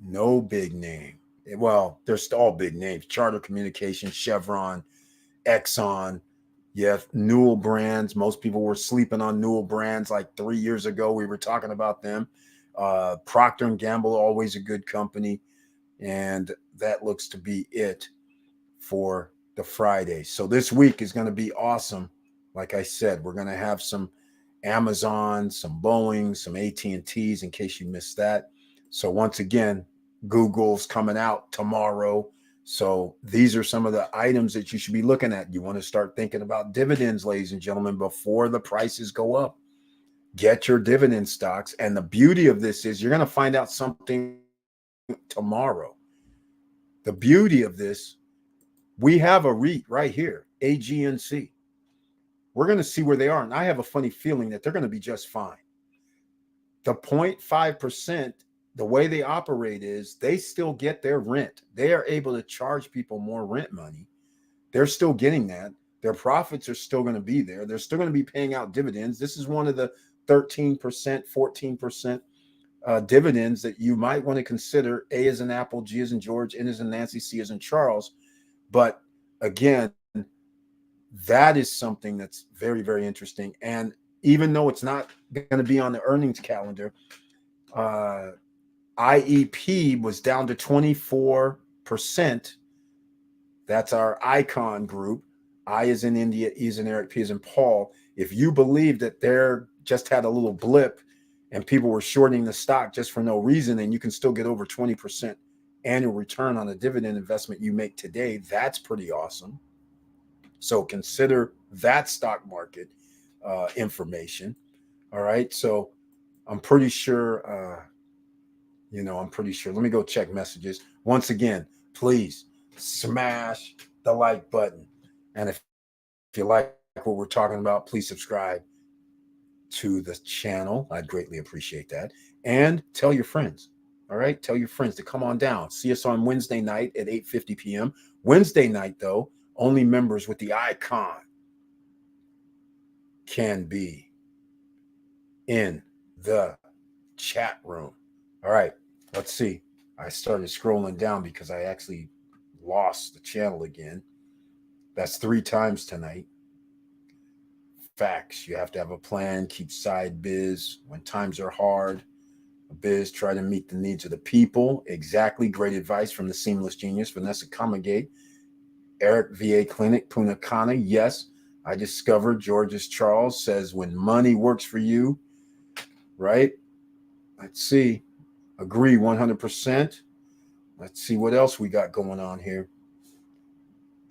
no big name. Well, there's all big names. Charter Communications, Chevron, Exxon. You have Newell Brands. Most people were sleeping on Newell Brands like 3 years ago. We were talking about them. Procter and Gamble, always a good company. And that looks to be it for the Friday. So this week is going to be awesome. Like I said, we're going to have some Amazon, some Boeing, some AT&Ts in case you missed that. So once again, Google's coming out tomorrow. So these are some of the items that you should be looking at. You want to start thinking about dividends, ladies and gentlemen, before the prices go up. Get your dividend stocks. And the beauty of this is you're going to find out something tomorrow. The beauty of this, we have a REIT right here, AGNC. We're going to see where they are. And I have a funny feeling that they're going to be just fine. The 0.5%, the way they operate is they still get their rent. They are able to charge people more rent money. They're still getting that. Their profits are still going to be there. They're still going to be paying out dividends. This is one of the 13%, 14% dividends that you might want to consider. A as in Apple, G as in George, N as in Nancy, C as in Charles. But again, that is something that's very, very interesting. And even though it's not going to be on the earnings calendar, IEP was down to 24%. That's our icon group. I is in India, E is in Eric, P is in Paul. If you believe that they're just had a little blip and people were shorting the stock just for no reason, and you can still get over 20% annual return on a dividend investment you make today, that's pretty awesome. So consider that stock market information. All right. So I'm pretty sure, I'm pretty sure. Let me go check messages. Once again, please smash the like button. And if you like what we're talking about, please subscribe to the channel. I'd greatly appreciate that. And tell your friends. All right. Tell your friends to come on down. See us on Wednesday night at 8:50 p.m. Wednesday night, though, only members with the icon can be in the chat room. All right. Let's see. I started scrolling down because I actually lost the channel again. That's 3 times tonight. Facts. You have to have a plan, keep side biz when times are hard. A biz, try to meet the needs of the people. Exactly. Great advice from the Seamless Genius, Vanessa Comagate. Eric, VA Clinic, Punta Cana. Yes, I discovered George's Charles says when money works for you, right? Let's see. Agree 100%. Let's see what else we got going on here.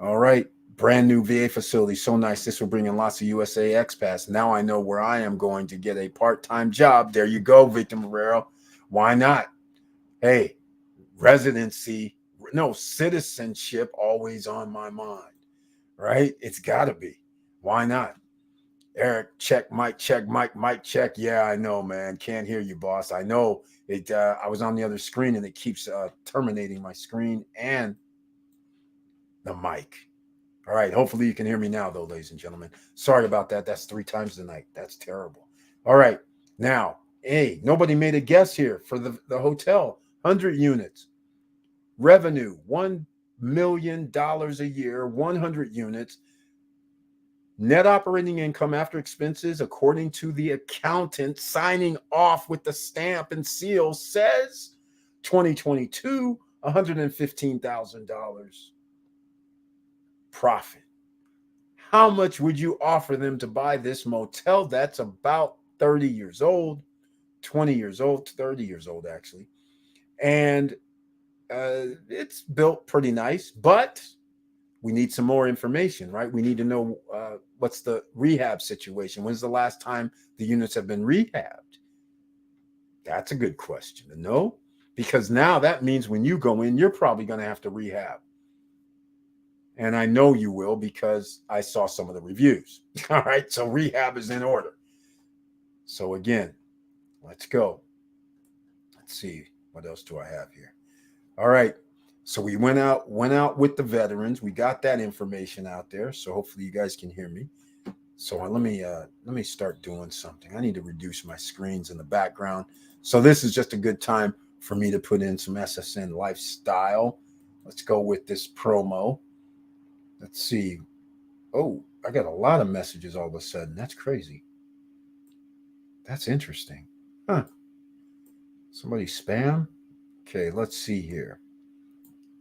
All right. Brand new VA facility. So nice. This will bring in lots of USA expats. Now I know where I am going to get a part-time job. There you go, Victor Morero. Why not? Hey, residency, no, citizenship always on my mind, right? It's got to be. Why not? Eric, check, Mike, check, Mike, check. Yeah, I know, man. Can't hear you, boss. I know it. I was on the other screen and it keeps terminating my screen and the mic. All right. Hopefully you can hear me now, though, ladies and gentlemen. Sorry about that. That's 3 times tonight. That's terrible. All right. Now, hey, nobody made a guess here for the hotel. 100 units. Revenue, $1 million a year, 100 units. Net operating income after expenses, according to the accountant signing off with the stamp and seal, says 2022 $115,000 profit. How much would you offer them to buy this motel that's about 30 years old, 20 years old, 30 years old, actually? And it's built pretty nice, but we need some more information, right? We need to know what's the rehab situation. When's the last time the units have been rehabbed? That's a good question to know, because now that means when you go in, you're probably going to have to rehab. And I know you will because I saw some of the reviews. All right. So rehab is in order. So again, let's go. Let's see. What else do I have here? All right. So we went out with the veterans. We got that information out there. So hopefully you guys can hear me. So let me start doing something. I need to reduce my screens in the background. So this is just a good time for me to put in some SSN lifestyle. Let's go with this promo. Let's see. Oh, I got a lot of messages all of a sudden. That's crazy. That's interesting. Huh. Somebody spam? Okay, let's see here.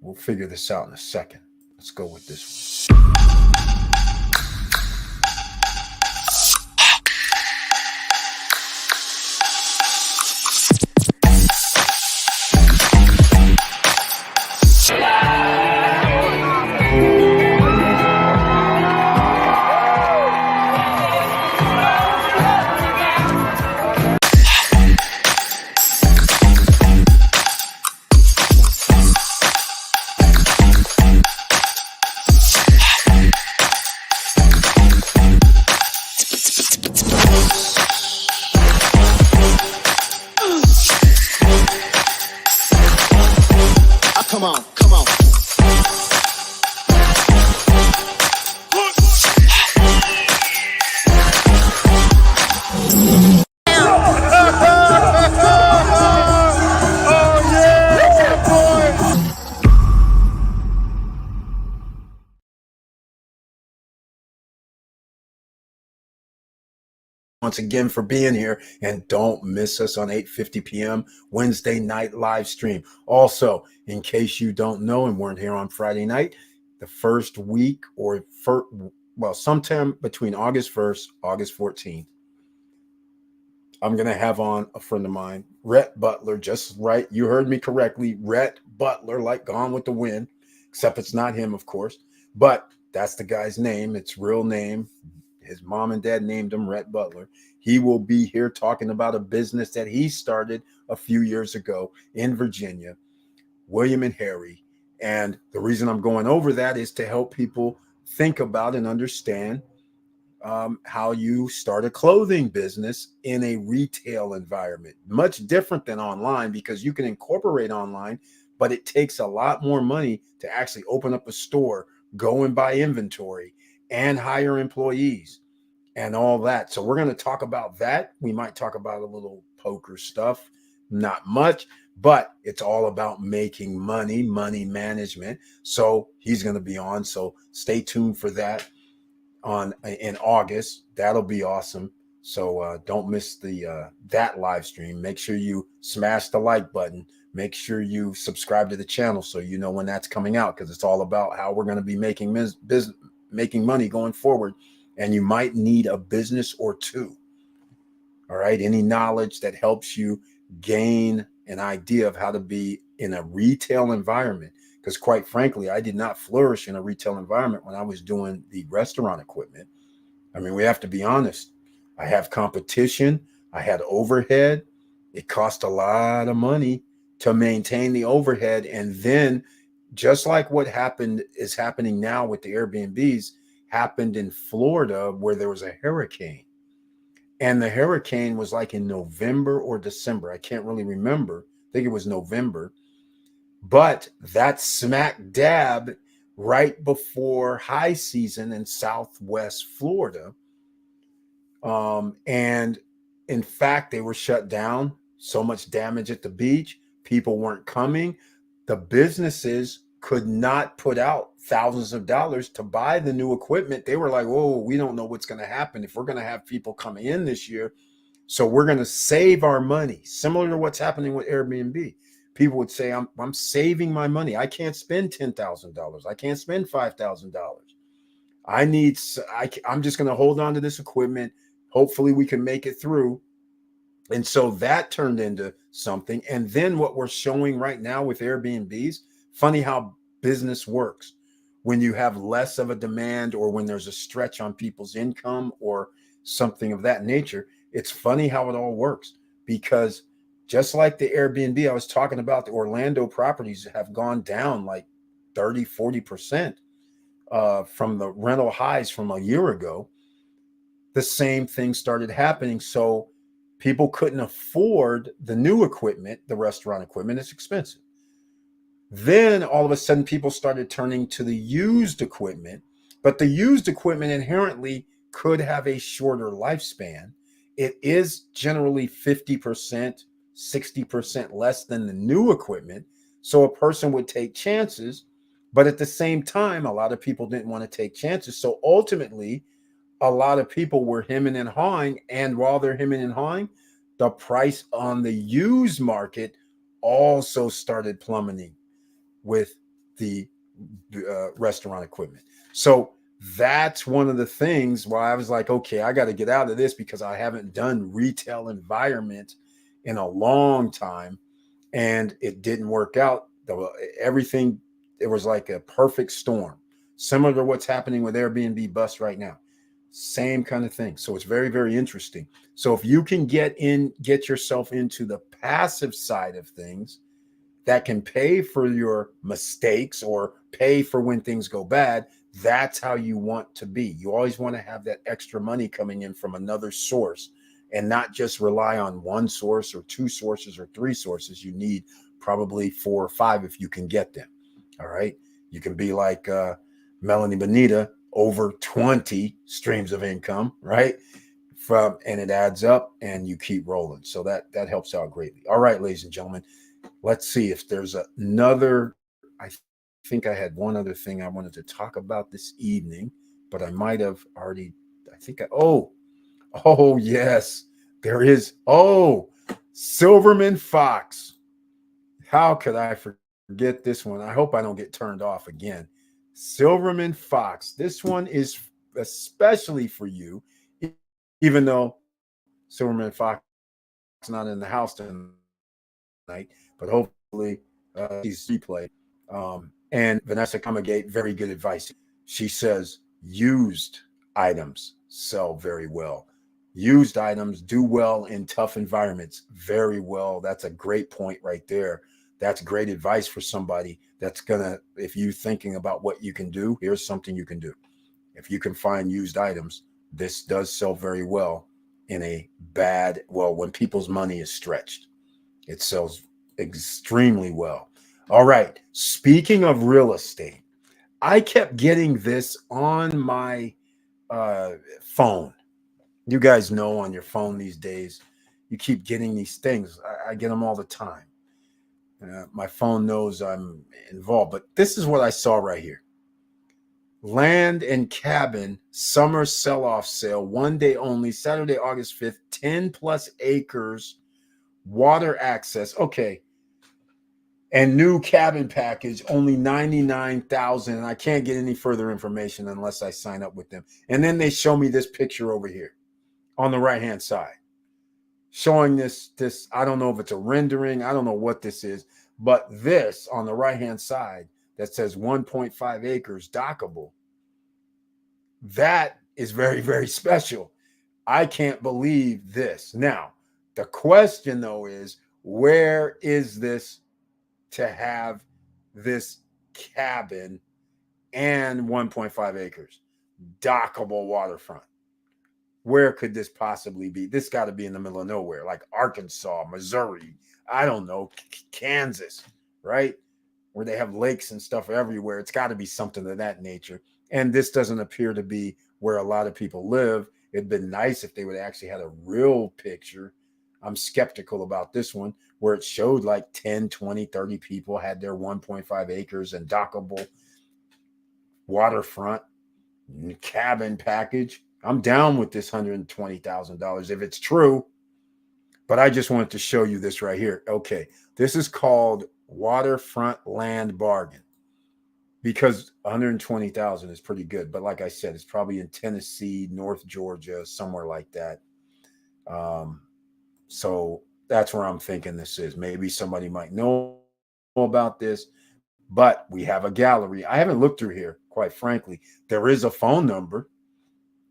We'll figure this out in a second. Let's go with this one. Come on, come on. Once again for being here, and don't miss us on 8:50 p.m. Wednesday night live stream. Also, in case you don't know and weren't here on Friday night, the first week sometime between August 1st, August 14th, I'm going to have on a friend of mine, Rhett Butler, just right. You heard me correctly. Rhett Butler, like Gone with the Wind, except it's not him, of course, but that's the guy's name. It's real name. His mom and dad named him Rhett Butler. He will be here talking about a business that he started a few years ago in Virginia, William and Harry. And the reason I'm going over that is to help people think about and understand how you start a clothing business in a retail environment. Much different than online, because you can incorporate online, but it takes a lot more money to actually open up a store, go and buy inventory, and hire employees and all that. So we're going to talk about that. We might talk about a little poker stuff, not much, but it's all about making money, money management. So he's going to be on. So stay tuned for that in August. That'll be awesome. So don't miss that live stream. Make sure you smash the like button. Make sure you subscribe to the channel so you know when that's coming out, because it's all about how we're going to be making money going forward. And you might need a business or two. All right. Any knowledge that helps you gain an idea of how to be in a retail environment. Because quite frankly, I did not flourish in a retail environment when I was doing the restaurant equipment. I mean, we have to be honest. I have competition. I had overhead. It cost a lot of money to maintain the overhead. And then just like what is happening now with the Airbnbs, happened in Florida, where there was a hurricane. And the hurricane was like in November or December. I can't really remember. I think it was November. But that's smack dab right before high season in Southwest Florida. And in fact, they were shut down. So much damage at the beach. People weren't coming. The businesses could not put out thousands of dollars to buy the new equipment. They were like, whoa, we don't know what's going to happen if we're going to have people coming in this year. So we're going to save our money, similar to what's happening with Airbnb. people would say, I'm saving my money. I can't spend $10,000. I can't spend $5,000. I need, I'm just going to hold on to this equipment. Hopefully we can make it through. And so that turned into something. And then what we're showing right now with Airbnbs, funny how business works. When you have less of a demand or when there's a stretch on people's income or something of that nature, it's funny how it all works. Because just like the Airbnb I was talking about, the Orlando properties have gone down like 30, 40% from the rental highs from a year ago. The same thing started happening. So people couldn't afford the new equipment, the restaurant equipment. It's expensive. Then all of a sudden, people started turning to the used equipment, but the used equipment inherently could have a shorter lifespan. It is generally 50%, 60% less than the new equipment. So a person would take chances, but at the same time, a lot of people didn't want to take chances. So ultimately, a lot of people were hemming and hawing. And while they're hemming and hawing, the price on the used market also started plummeting with the restaurant equipment. So that's one of the things why I was like, okay, I got to get out of this because I haven't done retail environment in a long time. And it didn't work out. Everything, it was like a perfect storm, similar to what's happening with Airbnb bust right now. Same kind of thing. So it's very, very interesting. So if you can get yourself into the passive side of things, that can pay for your mistakes or pay for when things go bad, that's how you want to be. You always want to have that extra money coming in from another source and not just rely on one source or two sources or three sources. You need probably 4 or 5 if you can get them. All right. You can be like Melanie Bonita, over 20 streams of income, right? From, and it adds up and you keep rolling. So that helps out greatly. All right, ladies and gentlemen, let's see if there's another. I think I had one other thing I wanted to talk about this evening, but I might have already. I think oh yes, there is. Oh, Silverman Fox. How could I forget this one? I hope I don't get turned off again. Silverman Fox. This one is especially for you, even though Silverman Fox is not in the house tonight, but hopefully he's replay. And Vanessa Comagate, very good advice. She says used items sell very well. Used items do well in tough environments very well. That's a great point right there. That's great advice for somebody that's gonna, if you're thinking about what you can do, here's something you can do. If you can find used items, this does sell very well in a bad, well, when people's money is stretched, it sells extremely well. All right. Speaking of real estate, I kept getting this on my uh, phone. You guys know on your phone these days, you keep getting these things. I get them all the time. My phone knows I'm involved, but this is what I saw right here. Land and cabin summer sell off sale, 1 day only, Saturday, August 5th, 10 plus acres, water access. Okay. And new cabin package, only 99,000. And I can't get any further information unless I sign up with them. And then they show me this picture over here on the right hand side, showing this. I don't know if it's a rendering. I don't know what this is, but this on the right hand side that says 1.5 acres dockable. That is very, very special. I can't believe this. Now, the question though is, where is this to have this cabin and 1.5 acres, dockable waterfront? Where could this possibly be? This got to be in the middle of nowhere, like Arkansas, Missouri, I don't know, Kansas, right? Where they have lakes and stuff everywhere. It's got to be something of that nature. And this doesn't appear to be where a lot of people live. It'd been nice if they would actually had a real picture. I'm skeptical about this one where it showed like 10, 20, 30 people had their 1.5 acres and dockable waterfront cabin package. I'm down with this $120,000 if it's true. But I just wanted to show you this right here. Okay, this is called waterfront land bargain because 120,000 is pretty good. But like I said, it's probably in Tennessee, North Georgia, somewhere like that. Um, so that's where I'm thinking this is. Maybe somebody might know about this, but we have a gallery. I haven't looked through here, quite frankly. There is a phone number.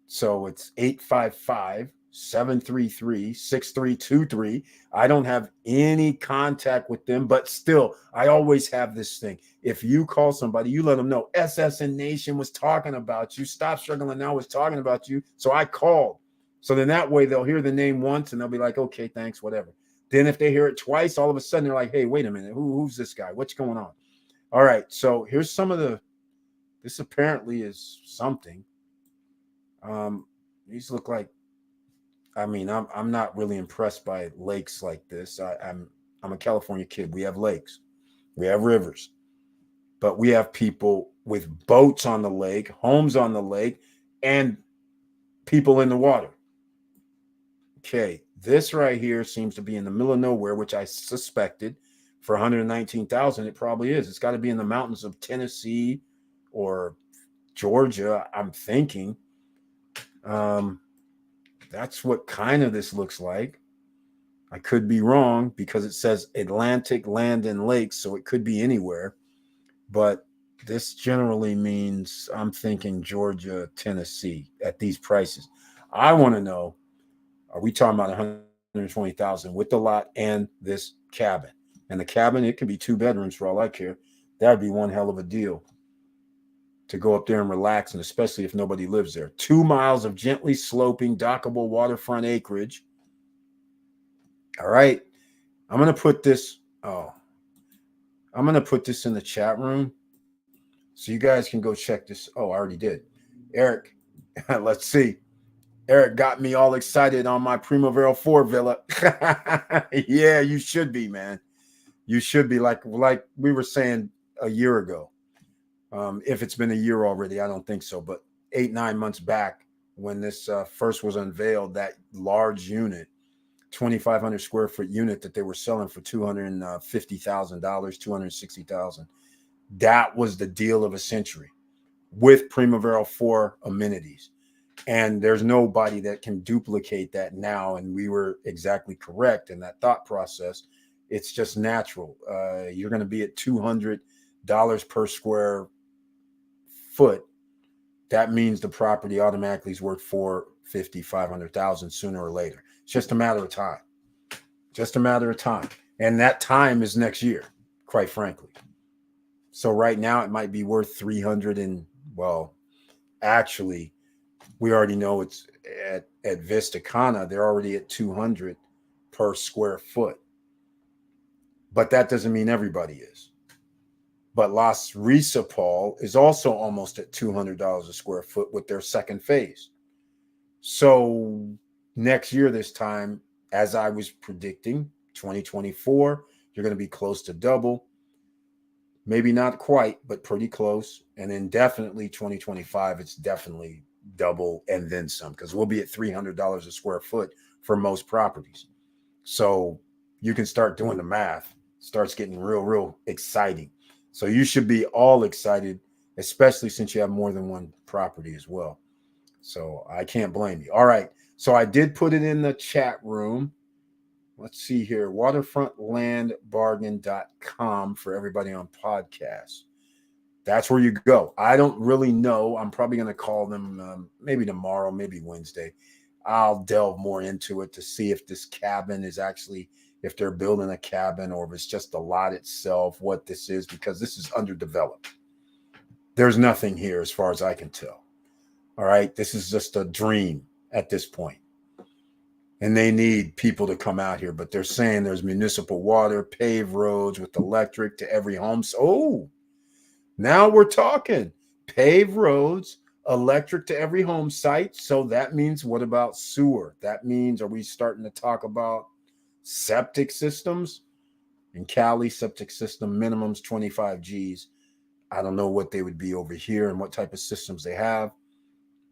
So it's 855-733-6323. I don't have any contact with them, but still, I always have this thing. If you call somebody, you let them know SSN Nation was talking about you. Stop Struggling Now was talking about you. So I called. So then that way they'll hear the name once and they'll be like, okay, thanks, whatever. Then if they hear it twice, all of a sudden they're like, hey, wait a minute. Who's this guy? What's going on? All right. So here's some of this apparently is something. Um, these look like, I mean, I'm not really impressed by lakes like this. I'm a California kid. We have lakes, we have rivers, but we have people with boats on the lake, homes on the lake, and people in the water. Okay, this right here seems to be in the middle of nowhere, which I suspected for 119,000. It probably is. It's got to be in the mountains of Tennessee or Georgia, I'm thinking. Um, that's what kind of this looks like. I could be wrong because it says Atlantic land and lakes, so it could be anywhere. But this generally means I'm thinking Georgia, Tennessee at these prices. I want to know, are we talking about 120,000 with the lot and this cabin? And the cabin, it can be 2 bedrooms for all I care. That'd be one hell of a deal to go up there and relax, and especially if nobody lives there. 2 miles of gently sloping, dockable waterfront acreage. All right. I'm going to put this. Oh, I'm going to put this in the chat room so you guys can go check this. Oh, I already did. Eric, let's see. Eric got me all excited on my Primavera 4 villa. Yeah, you should be, man. You should be like we were saying a year ago. If it's been a year already, I don't think so. But 8-9 months back, when this first was unveiled, that large unit, 2,500 square foot unit that they were selling for $250,000, 260,000. That was the deal of a century with Primavera 4 amenities. And there's nobody that can duplicate that now. And we were exactly correct in that thought process. It's just natural. You're going to be at $200 per square foot. That means the property automatically is worth 450, 500,000 sooner or later. It's just a matter of time. Just a matter of time. And that time is next year, quite frankly. So right now it might be worth 300 and, well, actually, we already know it's at Vista Cana, they're already at 200 per square foot. But that doesn't mean everybody is. But Las Risapol is also almost at $200 a square foot with their second phase. So next year, this time, as I was predicting, 2024, you're going to be close to double. Maybe not quite, but pretty close. And then definitely 2025, it's definitely double and then some, because we'll be at $300 a square foot for most properties. So you can start doing the math. Starts getting real exciting. So you should be all excited, especially since you have more than one property as well. So I can't blame you. All right. So I did put it in the chat room. Let's see here. Waterfrontlandbargain.com for everybody on podcasts. That's where you go. I don't really know. I'm probably going to call them maybe tomorrow, maybe Wednesday. I'll delve more into it to see if this cabin is actually, if they're building a cabin or if it's just the lot itself, what this is, because this is underdeveloped. There's nothing here as far as I can tell. All right. This is just a dream at this point. And they need people to come out here, but they're saying there's municipal water, paved roads with electric to every home. So, now we're talking paved roads, electric to every home site. So that means, what about sewer? That means, are we starting to talk about septic systems? In Cali, septic system minimums 25 G's. I don't know what they would be over here and what type of systems they have,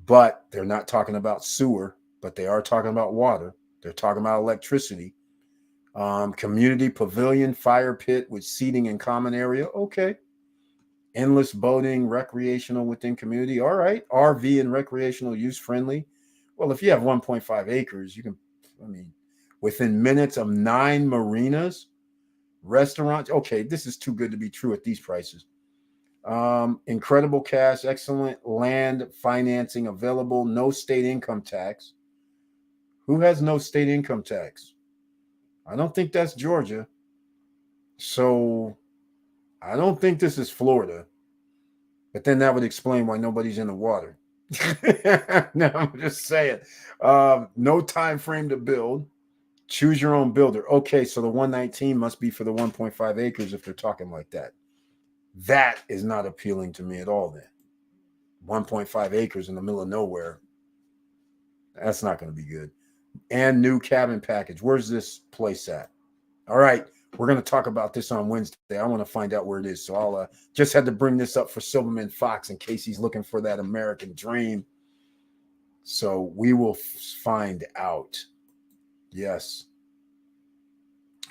but they're not talking about sewer, but they are talking about water. They're talking about electricity. Community pavilion, fire pit with seating and common area. Okay. Endless boating, recreational within community. All right. RV and recreational use friendly. Well, if you have 1.5 acres, you can, I mean, within minutes of 9 marinas, restaurants. Okay, this is too good to be true at these prices. Incredible cash, excellent land financing available, no state income tax. Who has no state income tax? I don't think that's Georgia. So I don't think this is Florida. But then that would explain why nobody's in the water. No, I'm just saying. No time frame to build. Choose your own builder. Okay, so the 119 must be for the 1.5 acres if they're talking like that. That is not appealing to me at all then. 1.5 acres in the middle of nowhere. That's not going to be good. And new cabin package. Where's this place at? All right. We're going to talk about this on Wednesday. I want to find out where it is. So I'll just had to bring this up for Silverman Fox in case he's looking for that American dream. So we will find out. Yes.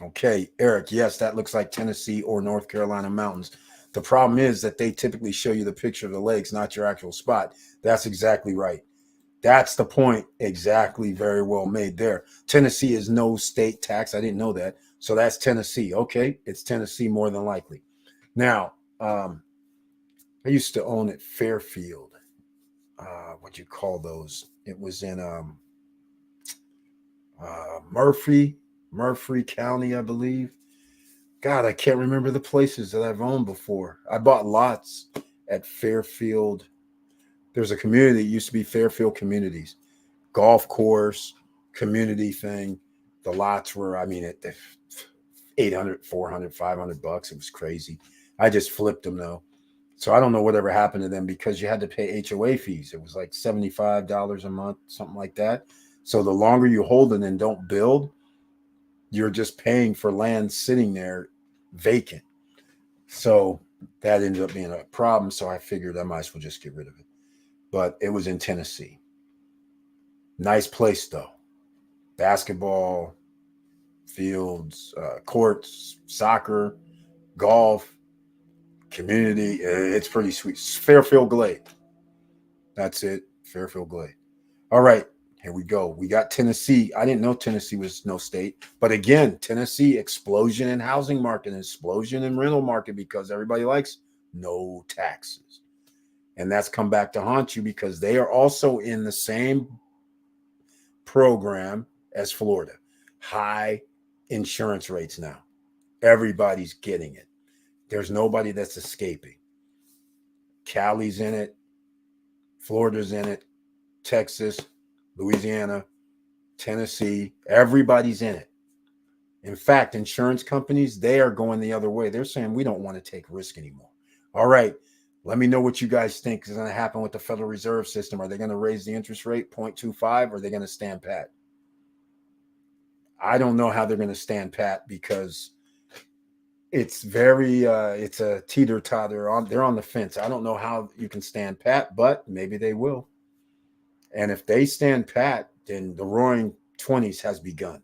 Okay, Eric. Yes, that looks like Tennessee or North Carolina mountains. The problem is that they typically show you the picture of the lakes, not your actual spot. That's exactly right. That's the point. Exactly. Very well made there. Tennessee is no state tax. I didn't know that. So that's Tennessee. Okay. It's Tennessee more than likely. Now, I used to own at Fairfield. What do you call those? It was in Murphy County, I believe. God, I can't remember the places that I've owned before. I bought lots at Fairfield. There's a community that used to be Fairfield Communities, golf course, community thing. The lots were, I mean, at 800, 400, $500. It was crazy. I just flipped them though. So I don't know whatever happened to them because you had to pay HOA fees. It was like $75 a month, something like that. So the longer you hold it and don't build, you're just paying for land sitting there vacant. So that ended up being a problem. So I figured I might as well just get rid of it. But it was in Tennessee. Nice place though. Basketball fields, courts, soccer, golf, community. It's pretty sweet. Fairfield Glade. That's it. Fairfield Glade. All right. Here we go. We got Tennessee. I didn't know Tennessee was no state. But again, Tennessee, explosion in housing market, explosion in rental market because everybody likes no taxes. And that's come back to haunt you because they are also in the same program as Florida. High insurance rates now. Everybody's getting it. There's nobody that's escaping. Cali's in it. Florida's in it. Texas, Louisiana, Tennessee. Everybody's in it. In fact, insurance companies, they are going the other way. They're saying we don't want to take risk anymore. All right. Let me know what you guys think is going to happen with the Federal Reserve System. Are they going to raise the interest rate 0.25 or are they going to stand pat? I don't know how they're going to stand pat because it's it's a teeter-totter. They're on the fence. I don't know how you can stand pat, but maybe they will. And if they stand pat, then the roaring 20s has begun.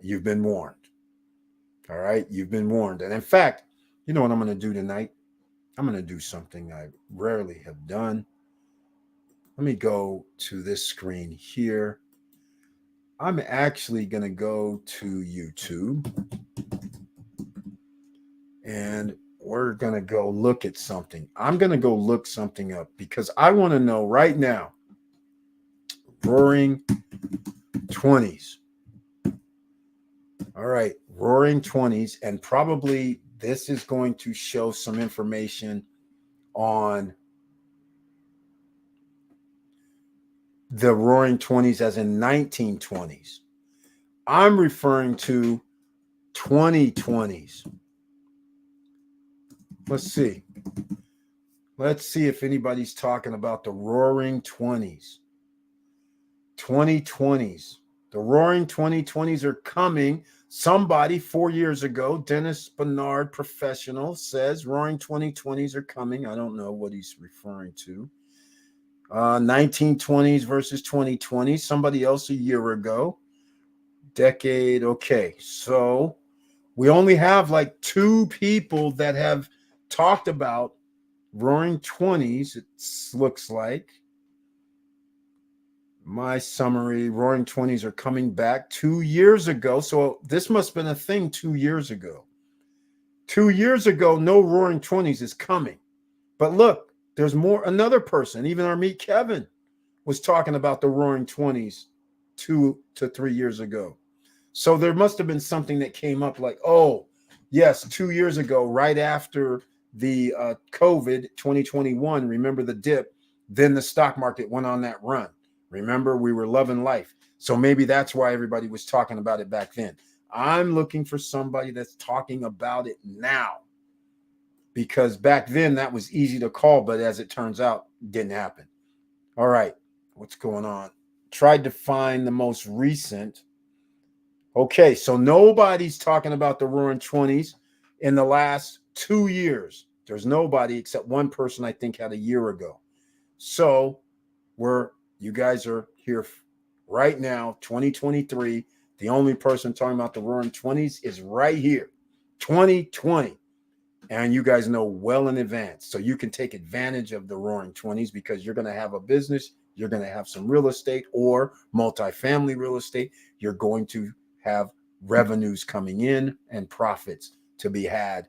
You've been warned. All right? You've been warned. And in fact, you know what I'm going to do tonight? I'm going to do something I rarely have done. Let me go to this screen here. I'm actually going to go to YouTube and we're going to go look at something. I'm going to go look something up because I want to know right now, roaring 20s. All right, roaring 20s. And probably this is going to show some information on the roaring 20s as in 1920s. I'm referring to 2020s. Let's see. Let's see if anybody's talking about the roaring 20s. 2020s. The roaring 2020s are coming. Somebody 4 years ago, Dennis Bernard, professional, says roaring 2020s are coming. I don't know what he's referring to. 1920s versus 2020. Somebody else a year ago. decade. Okay, so we only have like 2 people that have talked about Roaring Twenties. It looks like my summary. Roaring Twenties are coming back 2 years ago. So this must have been a thing 2 years ago. 2 years ago, no Roaring Twenties is coming. But look, there's more. Another person, even our meet Kevin, was talking about the Roaring Twenties 2 to 3 years ago. So there must have been something that came up like, oh, yes, 2 years ago, right after the COVID 2021, remember the dip, then the stock market went on that run. Remember, we were loving life. So maybe that's why everybody was talking about it back then. I'm looking for somebody that's talking about it now, because back then that was easy to call, but as it turns out, didn't happen. All right, what's going on? Tried to find the most recent. Okay, so nobody's talking about the Roaring Twenties in the last 2 years. There's nobody except one person I think had a year ago. So you guys are here right now, 2023. The only person talking about the Roaring Twenties is right here, 2020. And you guys know well in advance. So you can take advantage of the Roaring Twenties because you're going to have a business, you're going to have some real estate or multifamily real estate. You're going to have revenues coming in and profits to be had,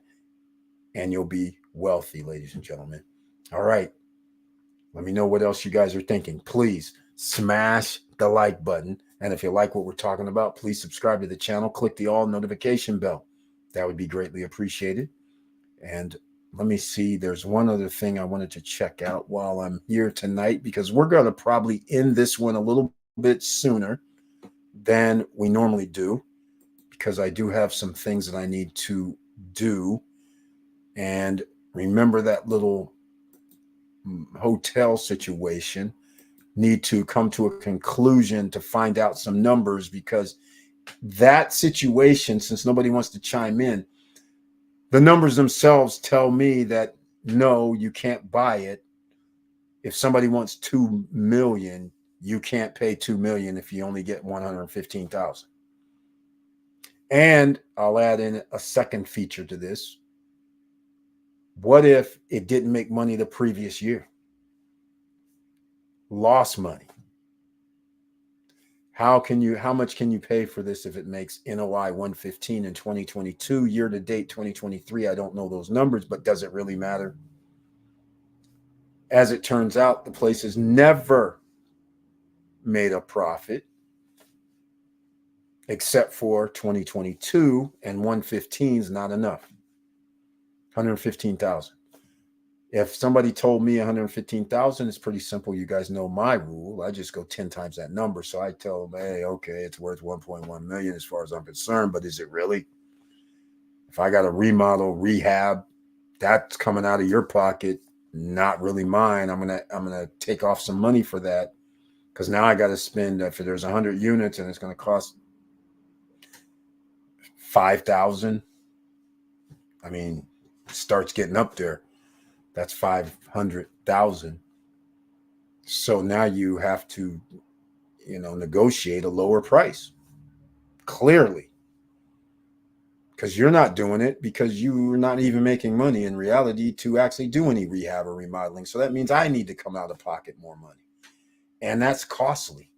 and you'll be wealthy, ladies and gentlemen. All right. Let me know what else you guys are thinking. Please smash the like button. And if you like what we're talking about, please subscribe to the channel. Click the all notification bell. That would be greatly appreciated. And let me see, there's one other thing I wanted to check out while I'm here tonight, because we're going to probably end this one a little bit sooner than we normally do, because I do have some things that I need to do. And remember that little hotel situation. Need to come to a conclusion to find out some numbers, because that situation, since nobody wants to chime in, the numbers themselves tell me that no, you can't buy it. If somebody wants 2 million, you can't pay 2 million if you only get 115,000. And I'll add in a second feature to this. What if it didn't make money the previous year? Lost money. How much can you pay for this if it makes NOI 115 in 2022, year to date 2023? I don't know those numbers, but does it really matter? As it turns out, the place has never made a profit except for 2022, and 115 is not enough. 115,000. If somebody told me 115,000, it's pretty simple. You guys know my rule. I just go 10 times that number. So I tell them, hey, okay, it's worth 1.1 million as far as I'm concerned, but is it really? If I got to remodel, rehab, that's coming out of your pocket, not really mine. I'm gonna take off some money for that, because now I got to spend, if there's 100 units and it's going to cost 5,000. I mean, it starts getting up there. That's 500,000. So now you have to, negotiate a lower price. Clearly. Because you're not doing it, because you're not even making money in reality to actually do any rehab or remodeling. So that means I need to come out of pocket more money. And that's costly.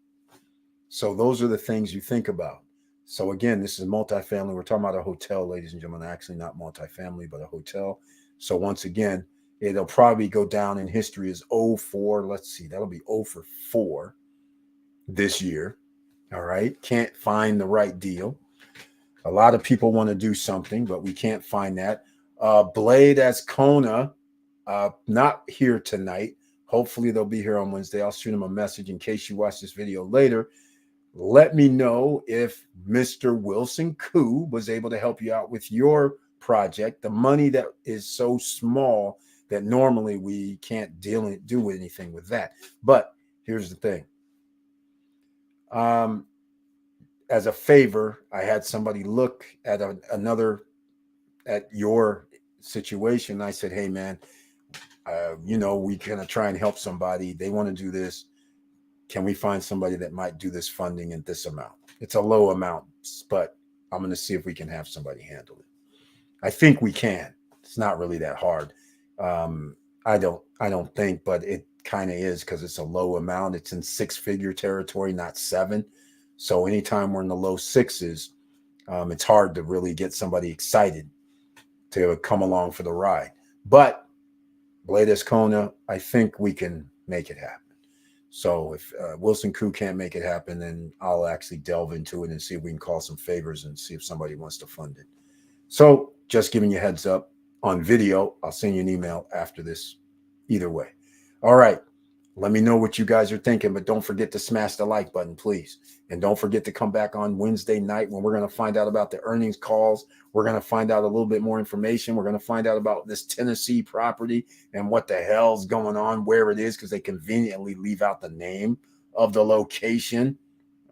So those are the things you think about. So again, this is multifamily. We're talking about a hotel, ladies and gentlemen. Actually, not multifamily, but a hotel. So once again, it'll probably go down in history as 04. Let's see, that'll be 0 for 4 this year. All right. Can't find the right deal. A lot of people want to do something, but we can't find that. Blade as Cana, not here tonight. Hopefully they'll be here on Wednesday. I'll shoot them a message in case you watch this video later. Let me know if Mr. Wilson Koo was able to help you out with your project. The money that is so small that normally we can't do anything with that. But here's the thing. As a favor, I had somebody look at at your situation. I said, hey, man, we gonna try and help somebody. They want to do this. Can we find somebody that might do this funding at this amount? It's a low amount, but I'm going to see if we can have somebody handle it. I think we can. It's not really that hard. Um, I don't think, but it kind of is because it's a low amount. It's in six-figure territory, not seven. So anytime we're in the low sixes, it's hard to really get somebody excited to come along for the ride. But Blades Kona, I think we can make it happen. So if Wilson Crew can't make it happen, then I'll actually delve into it and see if we can call some favors and see if somebody wants to fund it. So just giving you a heads up on video. I'll send you an email after this either way. All right. Let me know what you guys are thinking, but don't forget to smash the like button, please. And don't forget to come back on Wednesday night when we're going to find out about the earnings calls. We're going to find out a little bit more information. We're going to find out about this Tennessee property and what the hell's going on, where it is, because they conveniently leave out the name of the location.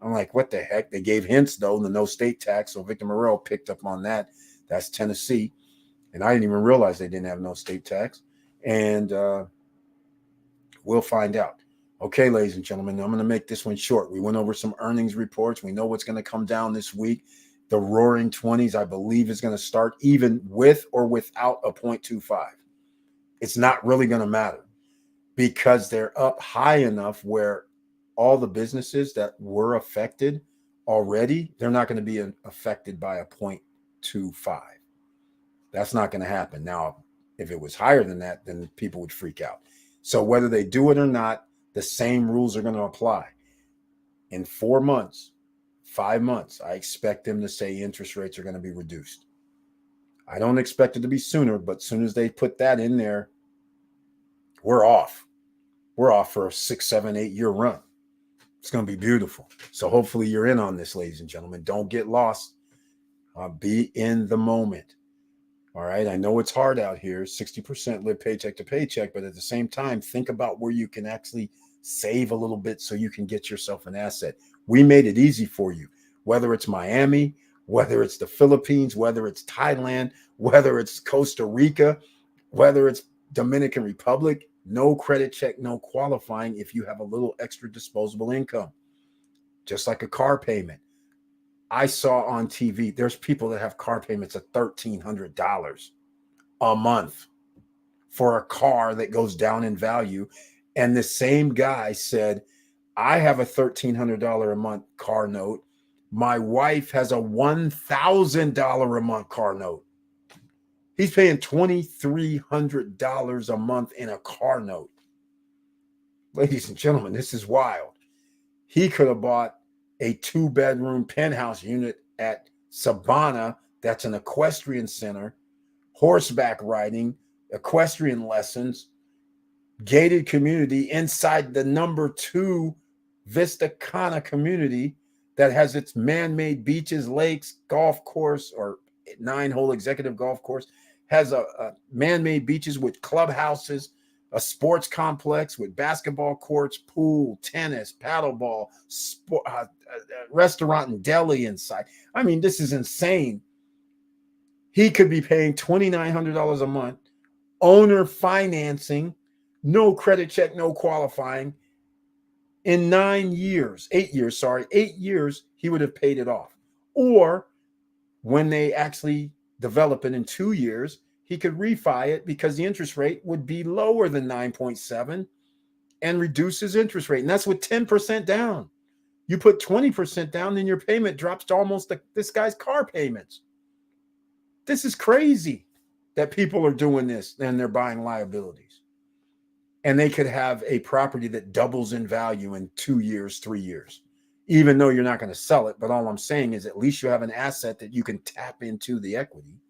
I'm like, what the heck? They gave hints, though, the no state tax. So Victor Morrell picked up on that. That's Tennessee. And I didn't even realize they didn't have no state tax. And we'll find out. Okay, ladies and gentlemen, I'm going to make this one short. We went over some earnings reports. We know what's going to come down this week. The roaring 20s, I believe, is going to start even with or without a 0.25. It's not really going to matter because they're up high enough where all the businesses that were affected already, they're not going to be affected by a 0.25. That's not going to happen. Now, if it was higher than that, then people would freak out. So whether they do it or not, the same rules are going to apply. In 4 months, 5 months, I expect them to say interest rates are going to be reduced. I don't expect it to be sooner, but as soon as they put that in there, we're off. We're off for a 6, 7, 8 year run. It's going to be beautiful. So hopefully you're in on this, ladies and gentlemen. Don't get lost. Be in the moment. All right. I know it's hard out here. 60% live paycheck to paycheck, but at the same time, think about where you can actually save a little bit so you can get yourself an asset. We made it easy for you, whether it's Miami, whether it's the Philippines, whether it's Thailand, whether it's Costa Rica, whether it's Dominican Republic. No credit check, no qualifying if you have a little extra disposable income, just like a car payment. I saw on TV, there's people that have car payments of $1,300 a month for a car that goes down in value. And the same guy said, I have a $1,300 a month car note. My wife has a $1,000 a month car note. He's paying $2,300 a month in a car note. Ladies and gentlemen, this is wild. He could have bought a 2-bedroom penthouse unit at Sabana. That's an equestrian center, horseback riding, equestrian lessons, gated community inside the number 2 Vista Cana community that has its man-made beaches, lakes, golf course, or 9-hole executive golf course, has a man-made beaches with clubhouses, a sports complex with basketball courts, pool, tennis, paddleball, restaurant and deli inside. I mean, this is insane. He could be paying $2,900 a month, owner financing, no credit check, no qualifying. In 8 years, he would have paid it off. Or when they actually develop it in 2 years, he could refi it because the interest rate would be lower than 9.7 and reduce his interest rate. And that's with 10% down. You put 20% down, then your payment drops to almost like this guy's car payments. This is crazy that people are doing this and they're buying liabilities. And they could have a property that doubles in value in 2 years, 3 years, even though you're not going to sell it. But all I'm saying is at least you have an asset that you can tap into the equity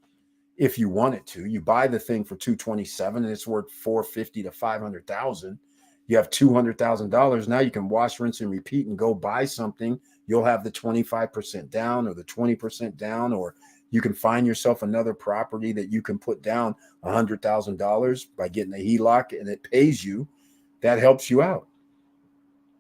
if you wanted to. You buy the thing for $227 and it's worth $450 to $500,000. You have $200,000. Now you can wash, rinse, and repeat and go buy something. You'll have the 25% down or the 20% down, or you can find yourself another property that you can put down $100,000 by getting a HELOC and it pays you. That helps you out.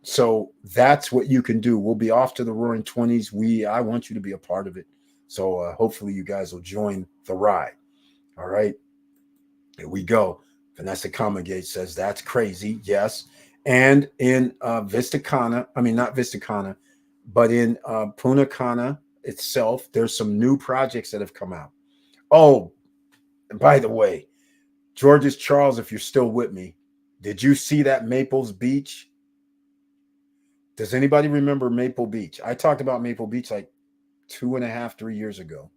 So that's what you can do. We'll be off to the roaring 20s. I want you to be a part of it. So hopefully you guys will join the ride. All right. Here we go. Vanessa Comagate says that's crazy. Yes. And in not Vista Cana, But in Punta Cana itself, there's some new projects that have come out. Oh, and by the way, George's Charles, if you're still with me, did you see that Maples Beach? Does anybody remember Maple Beach? I talked about Maple Beach like 2.5, 3 years ago.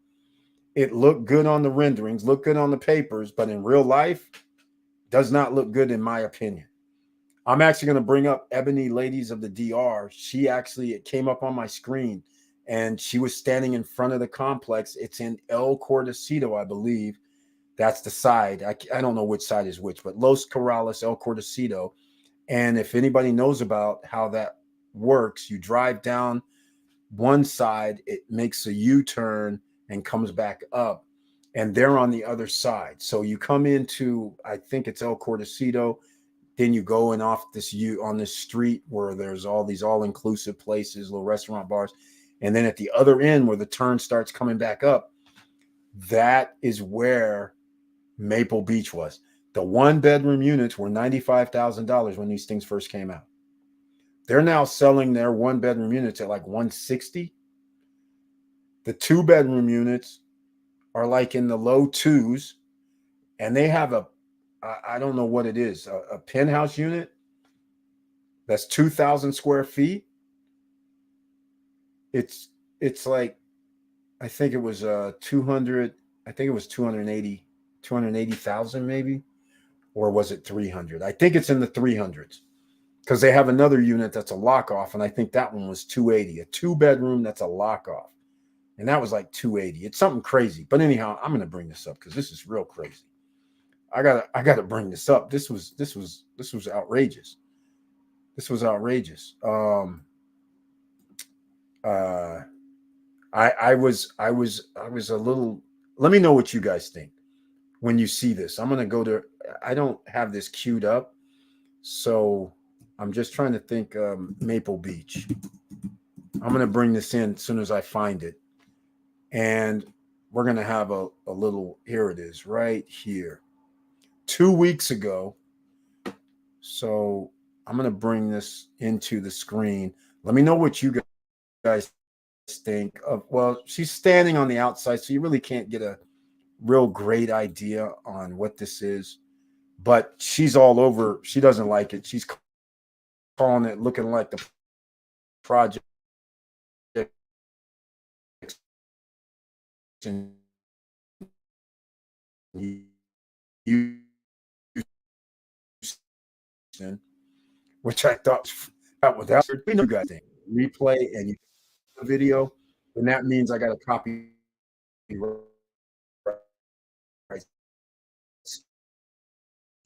It looked good on the renderings, looked good on the papers, but in real life, does not look good in my opinion. I'm actually going to bring up Ebony Ladies of the DR. She actually, it came up on my screen and she was standing in front of the complex. It's in El Cordacito, I believe. That's the side. I don't know which side is which, but Los Corrales, El Cordacito. And if anybody knows about how that works, you drive down one side, it makes a U-turn and comes back up, and they're on the other side. So you come into, I think it's El Cordacito, then you go in off this U on this street where there's all these all-inclusive places, little restaurant bars, and then at the other end where the turn starts coming back up, that is where Maple Beach was. The one-bedroom units were $95,000 when these things first came out. They're now selling their one-bedroom units at like 160. The two-bedroom units are like in the low twos, and they have I don't know what it is, a penthouse unit that's 2,000 square feet. It's it's like, I think it was 200. I think it was 280,000 maybe, or was it 300? I think it's in the 300s because they have another unit that's a lock off, and I think that one was 280. A two-bedroom that's a lock off, and that was like 280. It's something crazy. But anyhow, I'm going to bring this up because this is real crazy. I gotta bring this up. This was outrageous. This was outrageous. Uh, I was a little. Let me know what you guys think when you see this. I'm gonna go to. I don't have this queued up, so I'm just trying to think. Maple Beach. I'm gonna bring this in as soon as I find it, and we're gonna have a little. Here it is, right here. 2 weeks ago. So I'm gonna bring this into the screen. Let me know what you guys think of. Well, she's standing on the outside, so you really can't get a real great idea on what this is. But she's all over. She doesn't like it. She's calling it looking like the project in Houston, which I thought that was that. We know you guys think replay and you the video, and that means I got to copy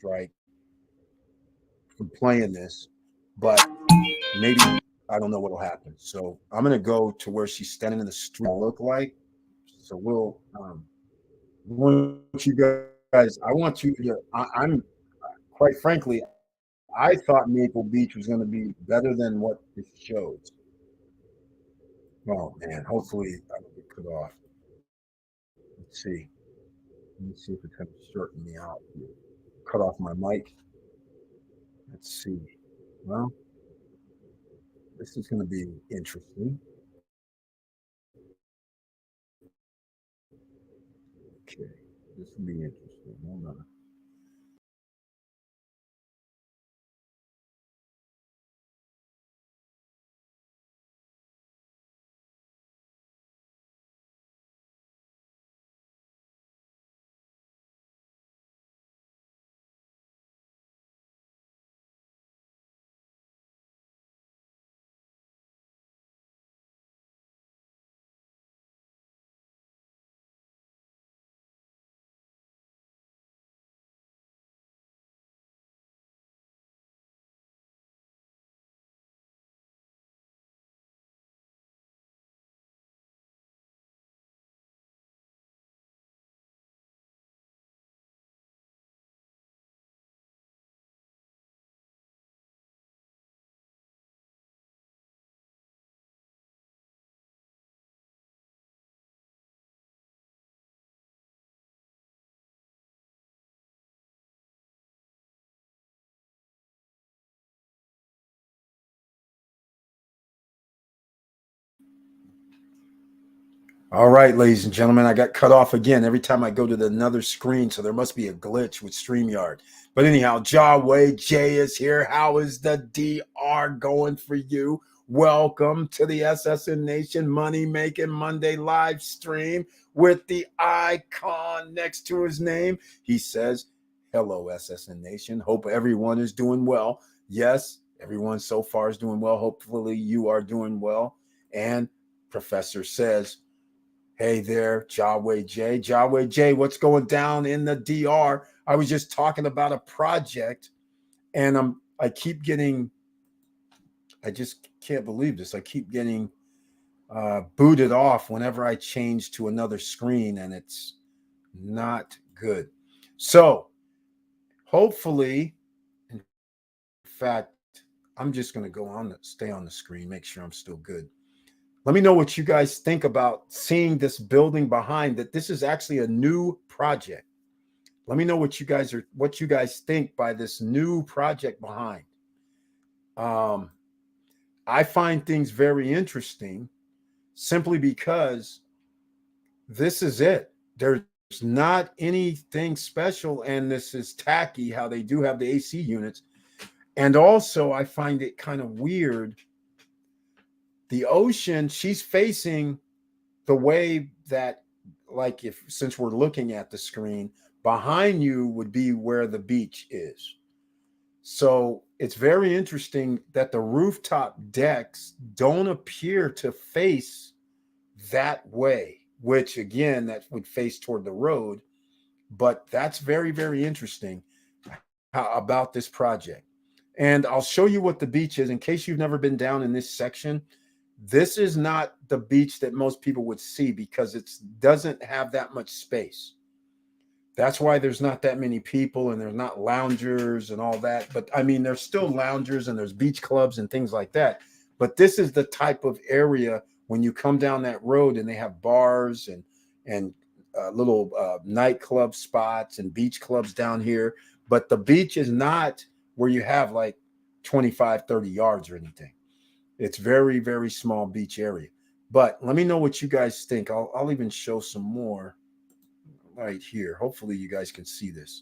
right from playing this, but maybe I don't know what'll happen. So I'm gonna go to where she's standing in the street. Look like so. Want you guys. I want you to. I'm quite frankly, I thought Maple Beach was going to be better than what it shows. Oh man, hopefully I don't get cut off. Let's see. Let me see if it's going to shorten me out here. Cut off my mic. Let's see. Well, this is going to be interesting. Okay, this will be interesting. Hold on. All right, ladies and gentlemen, I got cut off again every time I go to another screen, so there must be a glitch with StreamYard. But anyhow, Jawway Jay is here. How is the DR going for you? Welcome to the SSN Nation Money Making Monday live stream with the icon next to his name. He says, "Hello, SSN Nation. Hope everyone is doing well." Yes, everyone so far is doing well. Hopefully, you are doing well. And Professor says, "Hey there, Jawway J. Jawway J, what's going down in the DR? I was just talking about a project, and I keep getting, I just can't believe this. I keep getting booted off whenever I change to another screen, and it's not good. So hopefully, in fact, I'm just going to go on, stay on the screen, make sure I'm still good. Let me know what you guys think about seeing this building behind that. This is actually a new project. Let me know what you guys think by this new project behind. Um, I find things very interesting simply because this is it. There's not anything special, and this is tacky how they do have the AC units. And also, I find it kind of weird. The ocean, she's facing the way that, like, if since we're looking at the screen, behind you would be where the beach is. So it's very interesting that the rooftop decks don't appear to face that way, which again, that would face toward the road. But that's very, very interesting about this project. And I'll show you what the beach is in case you've never been down in this section. This is not the beach that most people would see because it doesn't have that much space. That's why there's not that many people and there's not loungers and all that. But I mean, there's still loungers and there's beach clubs and things like that. But this is the type of area when you come down that road and they have bars and little nightclub spots and beach clubs down here. But the beach is not where you have like 25, 30 yards or anything. It's very, very small beach area. But let me know what you guys think. I'll even show some more right here. Hopefully you guys can see this.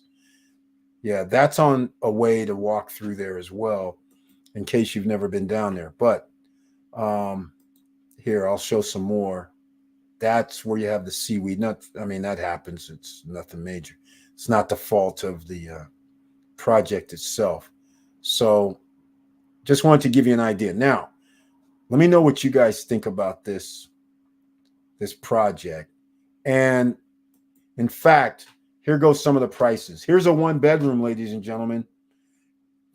Yeah, that's on a way to walk through there as well, in case you've never been down there. But um, here, I'll show some more. That's where you have the seaweed. Not, I mean, that happens. It's nothing major. It's not the fault of the project itself. So, just wanted to give you an idea. Now, let me know what you guys think about this project. And in fact, here goes some of the prices. Here's a one bedroom, ladies and gentlemen,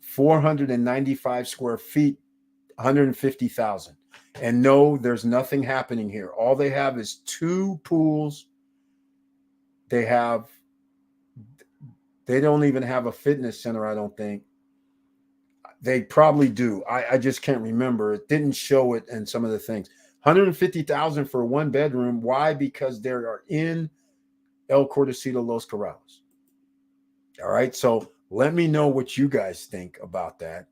495 square feet, 150,000. And no, there's nothing happening here. All they have is two pools. They have, they don't even have a fitness center, I don't think. They probably do. I just can't remember. It didn't show it in some of the things. 150,000 for one bedroom. Why? Because they are in El Cordacito, Los Corrales. All right. So let me know what you guys think about that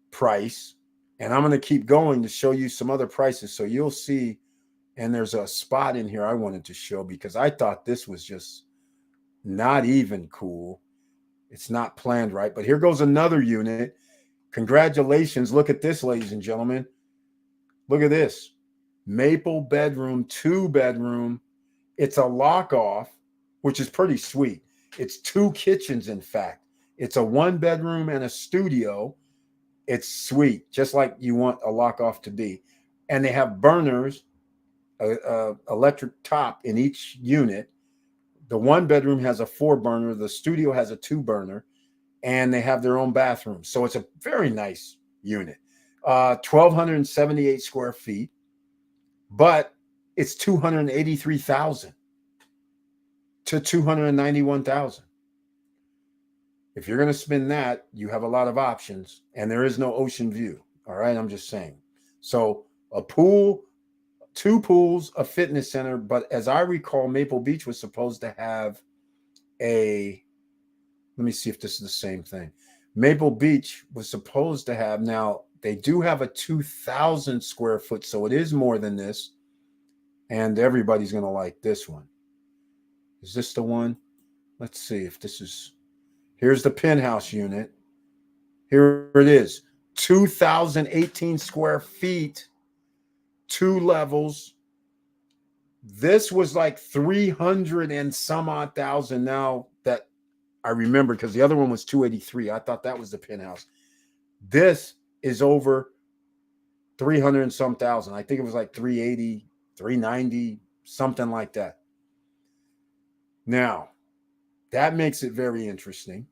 price. And I'm going to keep going to show you some other prices. So you'll see. And there's a spot in here I wanted to show because I thought this was just not even cool. It's not planned right. But here goes another unit. Congratulations. Look at this, ladies and gentlemen. Look at this. Maple bedroom, two bedroom. It's a lock off, which is pretty sweet. It's two kitchens, in fact. It's a one bedroom and a studio. It's sweet, just like you want a lock off to be. And they have burners, electric top in each unit. The one bedroom has a four burner, the studio has a two burner, and they have their own bathroom. So it's a very nice unit. 1,278 square feet, but it's 283,000 to 291,000. If you're going to spend that, you have a lot of options, and there is no ocean view. All right, I'm just saying. So a pool, two pools, a fitness center. But as I recall, Maple Beach was supposed to have a. Let me see if this is the same thing. Maple Beach was supposed to have. Now they do have a 2,000 square foot, so it is more than this. And everybody's going to like this one. Is this the one? Let's see if this is. Here's the penthouse unit. Here it is, 2,018 square feet, 2 levels. This was like 300 and some odd thousand. Now that I remember, because the other one was 283. I thought that was the penthouse. This is over 300 and some thousand. I think it was like 380, 390, something like that. Now, that makes it very interesting.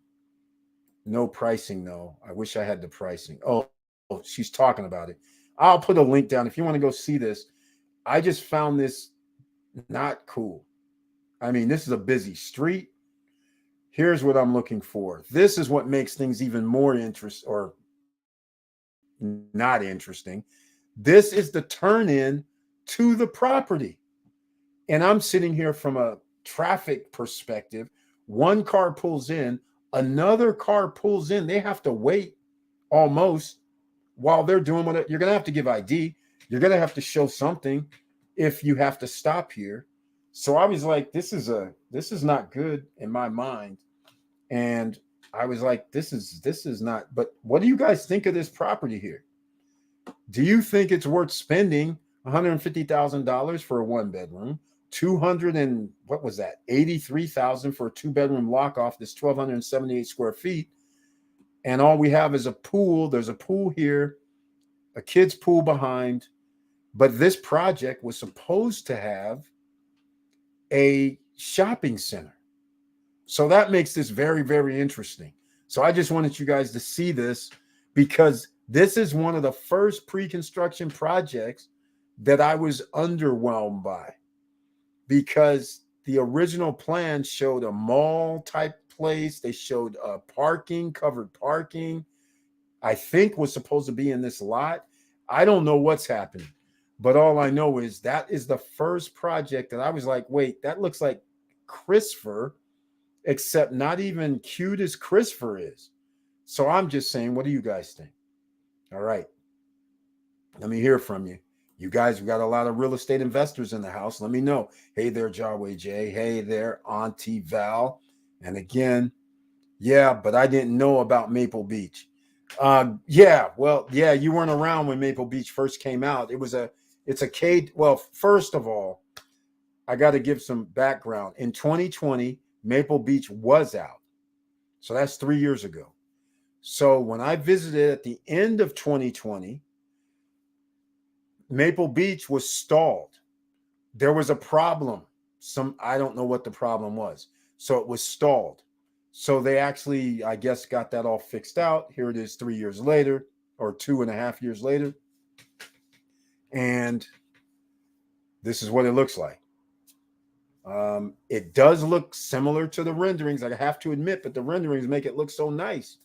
No pricing though. I wish I had the pricing. Oh, she's talking about it. I'll put a link down if you want to go see this. I just found this not cool. I mean, this is a busy street. Here's what I'm looking for. This is what makes things even more interest or not interesting. This is the turn in to the property. And I'm sitting here from a traffic perspective. One car pulls in, another car pulls in. They have to wait almost while they're doing what you're going to have to give ID. You're going to have to show something if you have to stop here. So I was like, this is not good in my mind. And I was like, this is not. But what do you guys think of this property here? Do you think it's worth spending $150,000 for a 1 bedroom, 200 and what was that, 83,000 for a 2 bedroom lock off this 1,278 square feet, and all we have is a pool? There's a pool here, a kid's pool behind, but this project was supposed to have a shopping center. So that makes this very, very interesting. So I just wanted you guys to see this because this is one of the first pre-construction projects that I was underwhelmed by, because the original plan showed a mall type place. They showed parking, covered parking. I think was supposed to be in this lot. I don't know what's happening, but all I know is that is the first project that I was like, wait, that looks like Christopher, except not even cute as Christopher is. So I'm just saying, what do you guys think? All right. Let me hear from you. You guys, we got a lot of real estate investors in the house. Let me know. Hey there, Jarway J. Hey there, Auntie Val. And again, yeah, but I didn't know about Maple Beach. Yeah, you weren't around when Maple Beach first came out. It's a K. Well, first of all, I got to give some background. In 2020, Maple Beach was out. So that's 3 years ago. So when I visited at the end of 2020, Maple Beach was stalled. There was a problem. I don't know what the problem was. So it was stalled. So they actually, I guess, got that all fixed out. Here it is 3 years later, or 2.5 years later. And this is what it looks like. It does look similar to the renderings, I have to admit, but the renderings make it look so nice.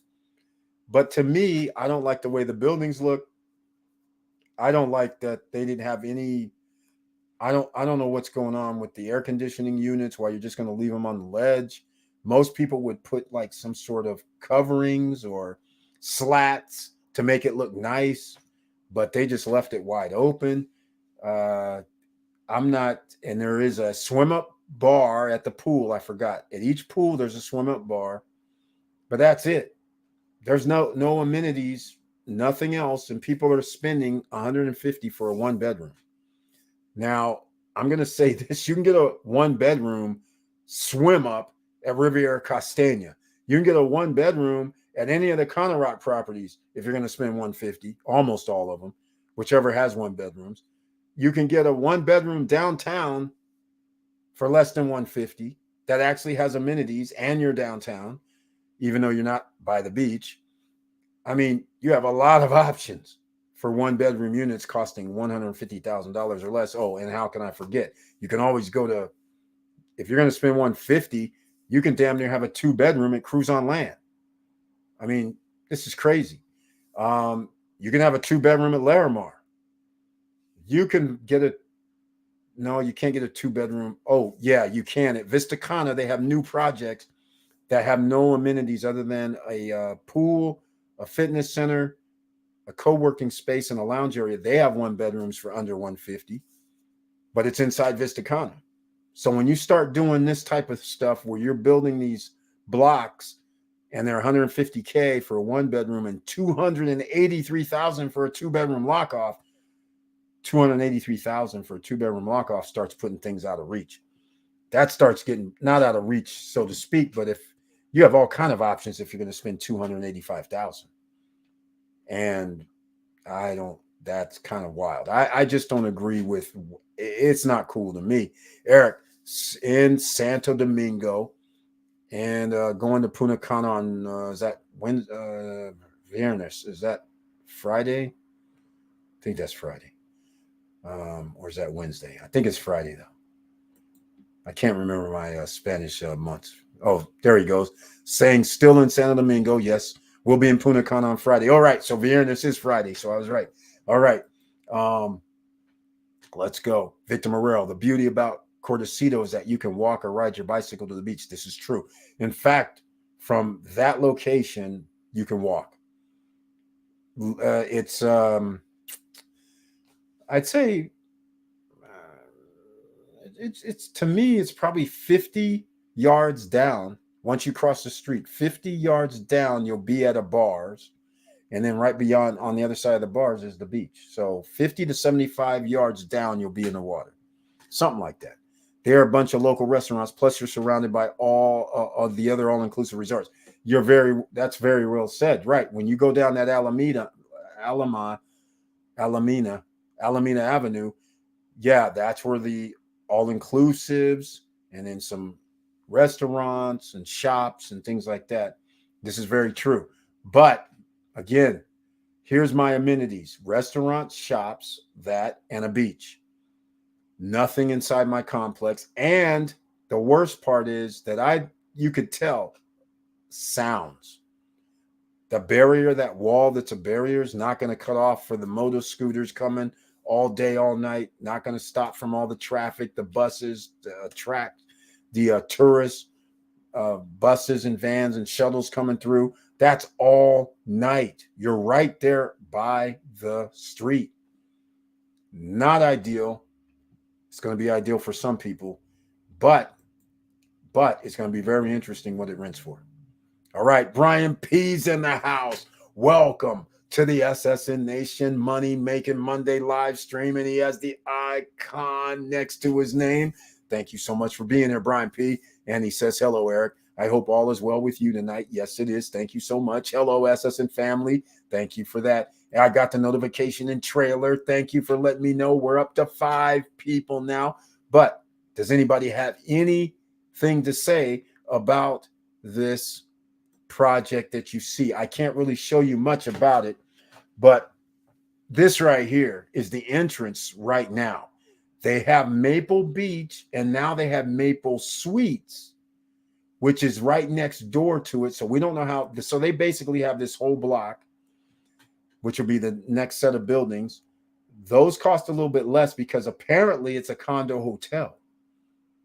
But to me, I don't like the way the buildings look. I don't like that they didn't have any. I don't know what's going on with the air conditioning units, why you're just going to leave them on the ledge. Most people would put like some sort of coverings or slats to make it look nice, but they just left it wide open. I'm not, and there is a swim up bar at the pool. I forgot. At each pool, there's a swim up bar, but that's it. There's no amenities, nothing else, and people are spending 150 for a 1 bedroom. Now, I'm going to say this. You can get a 1 bedroom swim up at Riviera Castania. You can get a 1 bedroom at any of the Cana Rock properties if you're going to spend 150, almost all of them, whichever has 1 bedrooms. You can get a 1 bedroom downtown for less than 150 that actually has amenities and you're downtown, even though you're not by the beach. I mean, you have a lot of options for 1 bedroom units costing $150,000 or less. Oh, and how can I forget? You can always go to, if you're going to spend 150, you can damn near have a 2 bedroom at Cruise on Land. I mean, this is crazy. You can have a 2 bedroom at Larimar. You can get no, you can't get a 2 bedroom. Oh, yeah, you can. At Vista Cana, they have new projects that have no amenities other than a pool, a fitness center, a co-working space, and a lounge area. They have 1 bedrooms for under 150. but it's inside Vista Cana. So when you start doing this type of stuff where you're building these blocks and they're 150K for a 1-bedroom and 283,000 for a 2-bedroom lock off, 283,000 for a 2-bedroom lock off starts putting things out of reach. That starts getting not out of reach, so to speak, but if you have all kind of options if you're going to spend 285,000. And I don't, that's kind of wild. I just don't agree with, it's not cool to me. Eric, in Santo Domingo and going to Punta Cana on, is that when, Viernes, is that Friday? I think that's Friday. Or is that Wednesday? I think it's Friday though. I can't remember my Spanish months. Oh, there he goes. Saying still in Santo Domingo. Yes, we'll be in Punta Cana on Friday. All right. So Viernes is Friday. So I was right. All right. Let's go. Victor Morel. The beauty about Cordacito is that you can walk or ride your bicycle to the beach. This is true. In fact, from that location, you can walk. It's, I'd say, it's to me, it's probably 50 yards down. Once you cross the street, 50 yards down, you'll be at a bars. And then right beyond on the other side of the bars is the beach. So 50 to 75 yards down, you'll be in the water. Something like that. There are a bunch of local restaurants. Plus, you're surrounded by all of the other all-inclusive resorts. That's very well said. Right. When you go down that Alameda Avenue, yeah, that's where the all-inclusives and then some restaurants and shops and things like that. This is very true. But again, here's my amenities: restaurants, shops, that, and a beach. Nothing inside my complex. And the worst part is that you could tell sounds. The barrier, that wall that's a barrier, is not going to cut off for the motor scooters coming all day, all night. Not going to stop from all the traffic, the buses, the tourists, buses and vans and shuttles coming through. That's all night. You're right there by the street. Not ideal. It's going to be ideal for some people, but it's going to be very interesting what it rents for. All right, Brian P's in the house. Welcome to the SSN Nation Money Making Monday live stream, and he has the icon next to his name. Thank you so much for being here, Brian P. And he says, hello, Eric. I hope all is well with you tonight. Yes, it is. Thank you so much. Hello, SSN family. Thank you for that. I got the notification and trailer. Thank you for letting me know. We're up to 5 people now. But does anybody have anything to say about this project that you see? I can't really show you much about it, but this right here is the entrance right now. They have Maple Beach, and now they have Maple Suites, which is right next door to it. So we don't know how. So they basically have this whole block, which will be the next set of buildings. Those cost a little bit less because apparently it's a condo hotel,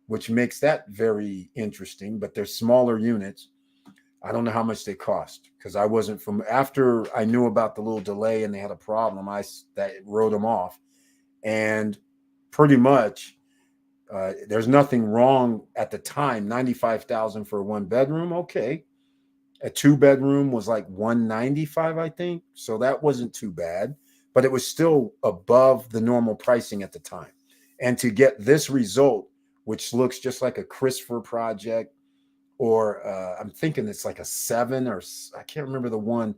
which makes that very interesting. But they're smaller units. I don't know how much they cost because I wasn't from after I knew about the little delay and they had a problem. That wrote them off, and pretty much there's nothing wrong at the time. 95,000 for a 1-bedroom, okay. A 2-bedroom was like 195, I think. So that wasn't too bad, but it was still above the normal pricing at the time. And to get this result, which looks just like a Christopher project, or I'm thinking it's like a 7, or I can't remember the one.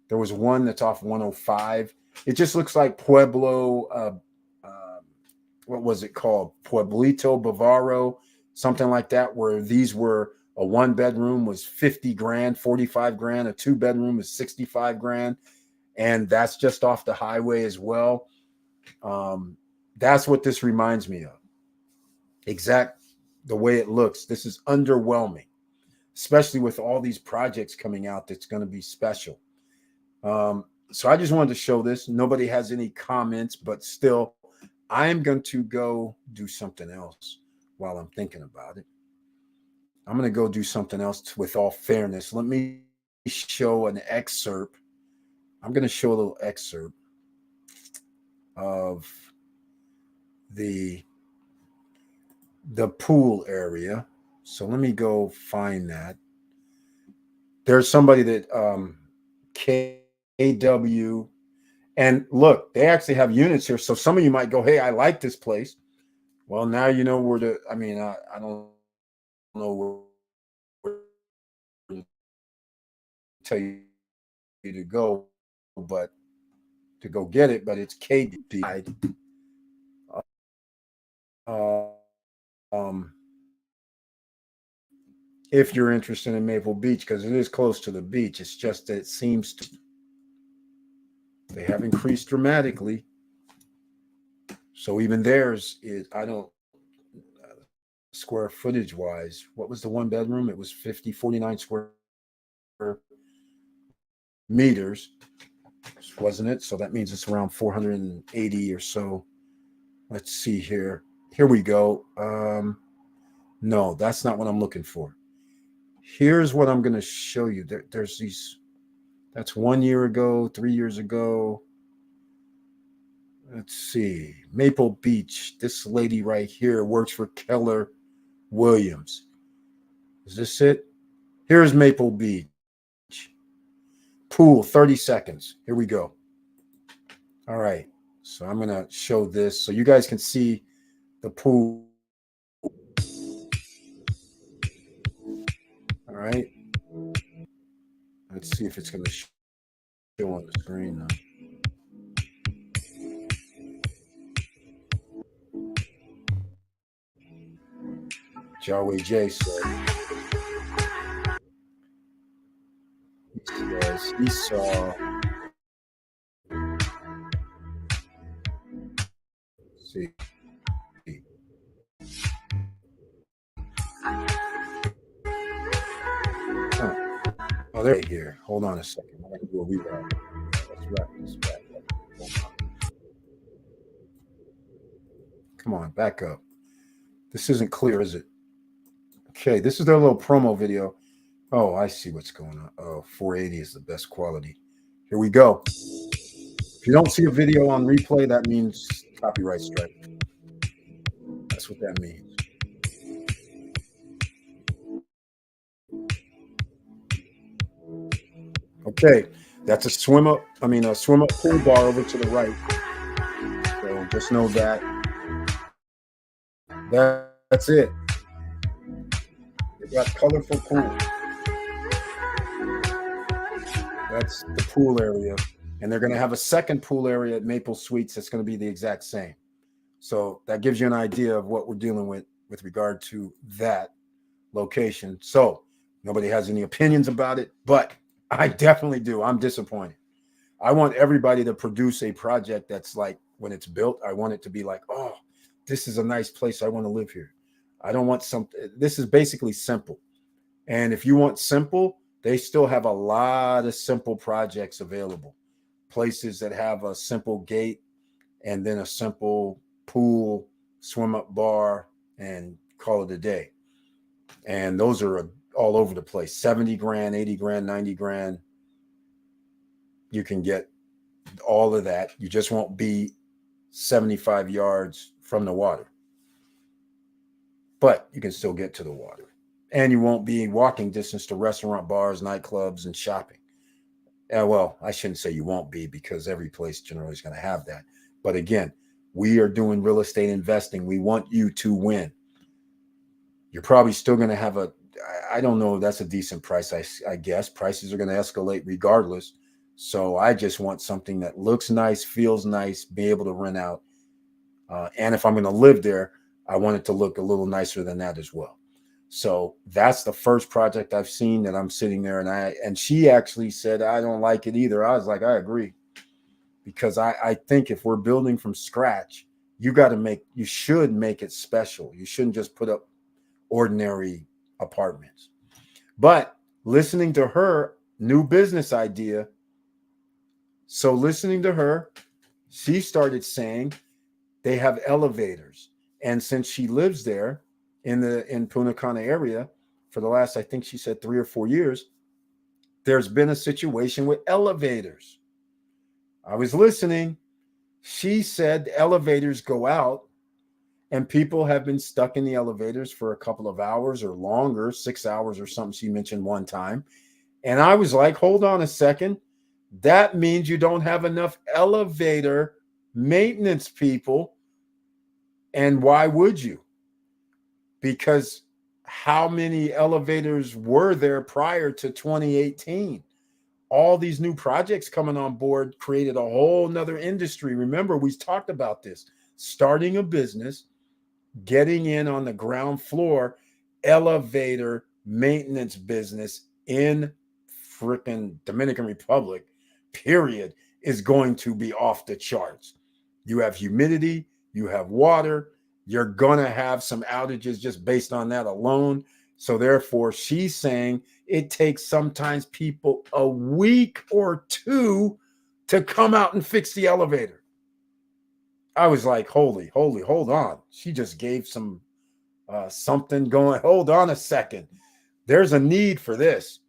There was one that's off 105. It just looks like Pueblo. What was it called? Pueblito Bavaro, something like that, where these were a 1-bedroom was 50 grand, 45 grand. A 2-bedroom is 65 grand. And that's just off the highway as well. That's what this reminds me of. Exact the way it looks. This is underwhelming, especially with all these projects coming out. That's going to be special. So I just wanted to show this. Nobody has any comments, but still, I am going to go do something else while I'm thinking about it. I'm going to go do something else with all fairness. Let me show an excerpt. I'm going to show a little excerpt of the the pool area. So let me go find that. There's somebody that KW, and look, they actually have units here. So some of you might go, "Hey, I like this place." Well, now you know where to. I mean, I don't know where to tell you to go, but to go get it. But it's KDP. If you're interested in Maple Beach, because it is close to the beach, it's just that it seems to they have increased dramatically. So even theirs is I don't square footage wise. What was the one bedroom? It was 50, 49 square meters, wasn't it? So that means it's around 480 or so. Let's see here. Here we go. No, that's not what I'm looking for. Here's what I'm going to show you. There's these. That's 1 year ago, 3 years ago. Let's see. Maple Beach. This lady right here works for Keller Williams. Is this it? Here's Maple Beach. Pool, 30 seconds. Here we go. All right. So I'm going to show this so you guys can see the pool. All right. Let's see if it's going to show on the screen now. Jawway J says he saw. See. Huh. Oh, there here. Hold on a second. I got to do a reroute. Let's wrap this back up. Come on, back up. This isn't clear, is it? Okay, this is their little promo video. Oh, I see what's going on. Oh, 480 is the best quality. Here we go. If you don't see a video on replay, that means copyright strike. That's what that means. Okay, that's a swim up pool bar over to the right. So just know that. That's it. They got colorful pool. That's the pool area. And they're going to have a second pool area at Maple Suites that's going to be the exact same. So that gives you an idea of what we're dealing with regard to that location. So nobody has any opinions about it, but I definitely do. I'm disappointed. I want everybody to produce a project that's like when it's built, I want it to be like, oh, this is a nice place. I want to live here. I don't want something. This is basically simple. And if you want simple, they still have a lot of simple projects available. Places that have a simple gate and then a simple pool, swim up bar, and call it a day. And those are all over the place. 70 grand, 80 grand, 90 grand. You can get all of that. You just won't be 75 yards from the water. But you can still get to the water. And you won't be walking distance to restaurant, bars, nightclubs, and shopping. Well, I shouldn't say you won't be because every place generally is going to have that. But again, we are doing real estate investing. We want you to win. You're probably still going to have I don't know, that's a decent price. I guess prices are going to escalate regardless. So I just want something that looks nice, feels nice, be able to rent out. And if I'm going to live there, I want it to look a little nicer than that as well. So that's the first project I've seen that I'm sitting there and she actually said, I don't like it either. I was like, I agree. Because I think if we're building from scratch, you should make it special. You shouldn't just put up ordinary apartments. But listening to her new business idea, so listening to her, she started saying they have elevators. And since she lives there in Punta Cana area for the last, I think she said 3 or 4 years, there's been a situation with elevators. I was listening. She said the elevators go out And people have been stuck in the elevators for a couple of hours or longer, 6 hours or something she mentioned one time. And I was like, hold on a second. That means you don't have enough elevator maintenance people. And why would you? Because how many elevators were there prior to 2018? All these new projects coming on board created a whole nother industry. Remember, we talked about this: starting a business, getting in on the ground floor, elevator maintenance business in freaking Dominican Republic, period, is going to be off the charts. You have humidity, you have water, you're going to have some outages just based on that alone. So, therefore, she's saying it takes sometimes people a week or two to come out and fix the elevator. I was like, holy, hold on. She just gave some something going. Hold on a second. There's a need for this.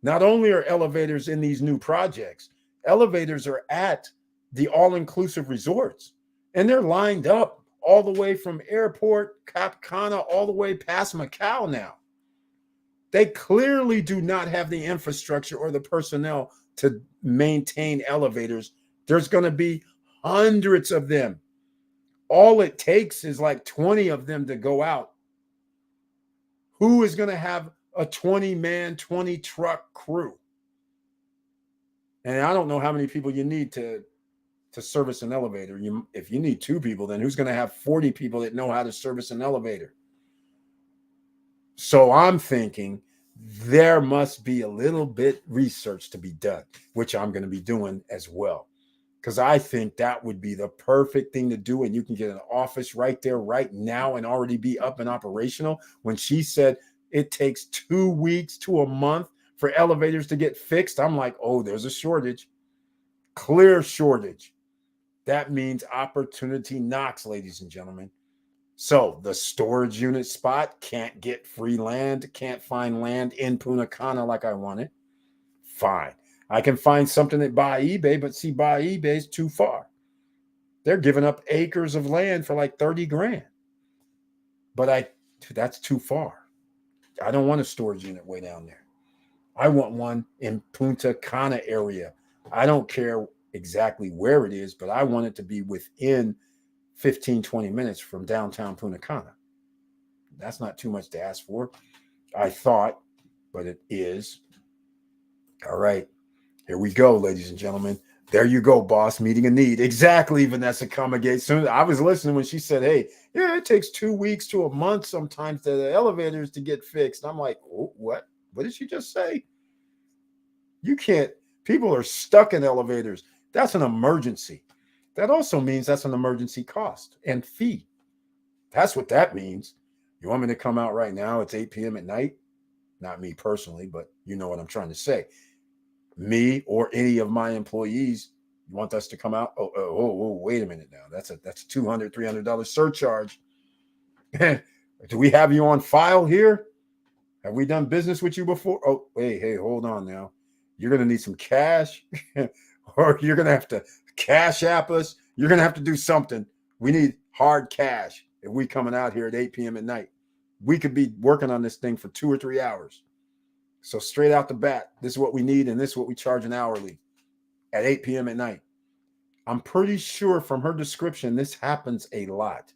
Not only are elevators in these new projects, elevators are at the all inclusive resorts, and they're lined up all the way from airport, Cana, all the way past Macau now. They clearly do not have the infrastructure or the personnel to maintain elevators. There's going to be hundreds of them. All it takes is like 20 of them to go out. Who is going to have a 20-man, 20-truck crew? And I don't know how many people you need to service an elevator. If you need 2 people, then who's going to have 40 people that know how to service an elevator? So I'm thinking there must be a little bit research to be done, which I'm going to be doing as well, because I think that would be the perfect thing to do. And you can get an office right there right now and already be up and operational. When she said it takes 2 weeks to a month for elevators to get fixed, I'm like, oh, there's a shortage, clear shortage. That means opportunity knocks, ladies and gentlemen. So the storage unit spot can't get free land, can't find land in Punta Cana like I want it. Fine. I can find something at Buy eBay, but see, Buy eBay is too far. They're giving up acres of land for like 30 grand. But that's too far. I don't want a storage unit way down there. I want one in Punta Cana area. I don't care exactly where it is, but I want it to be within 15, 20 minutes from downtown Punta Cana. That's not too much to ask for, I thought, but it is. All right. Here we go, ladies and gentlemen. There you go, boss, meeting a need. Exactly, Vanessa Comagate. Soon I was listening when she said, hey, yeah, it takes 2 weeks to a month sometimes to the elevators to get fixed. I'm like, oh, what? What did she just say? You can't, people are stuck in elevators. That's an emergency. That also means that's an emergency cost and fee. That's what that means. You want me to come out right now? It's 8 p.m. at night. Not me personally, but you know what I'm trying to say. Me or any of my employees, you want us to come out? Oh, wait a minute now. That's a $200, $300 surcharge. Do we have you on file here? Have we done business with you before? Oh, hey, hold on now. You're going to need some cash or you're going to have to cash app us. You're going to have to do something. We need hard cash if we coming out here at 8 p.m. at night. We could be working on this thing for 2 or 3 hours. So straight out the bat, this is what we need and this is what we charge an hourly at 8 p.m. at night. I'm pretty sure from her description, this happens a lot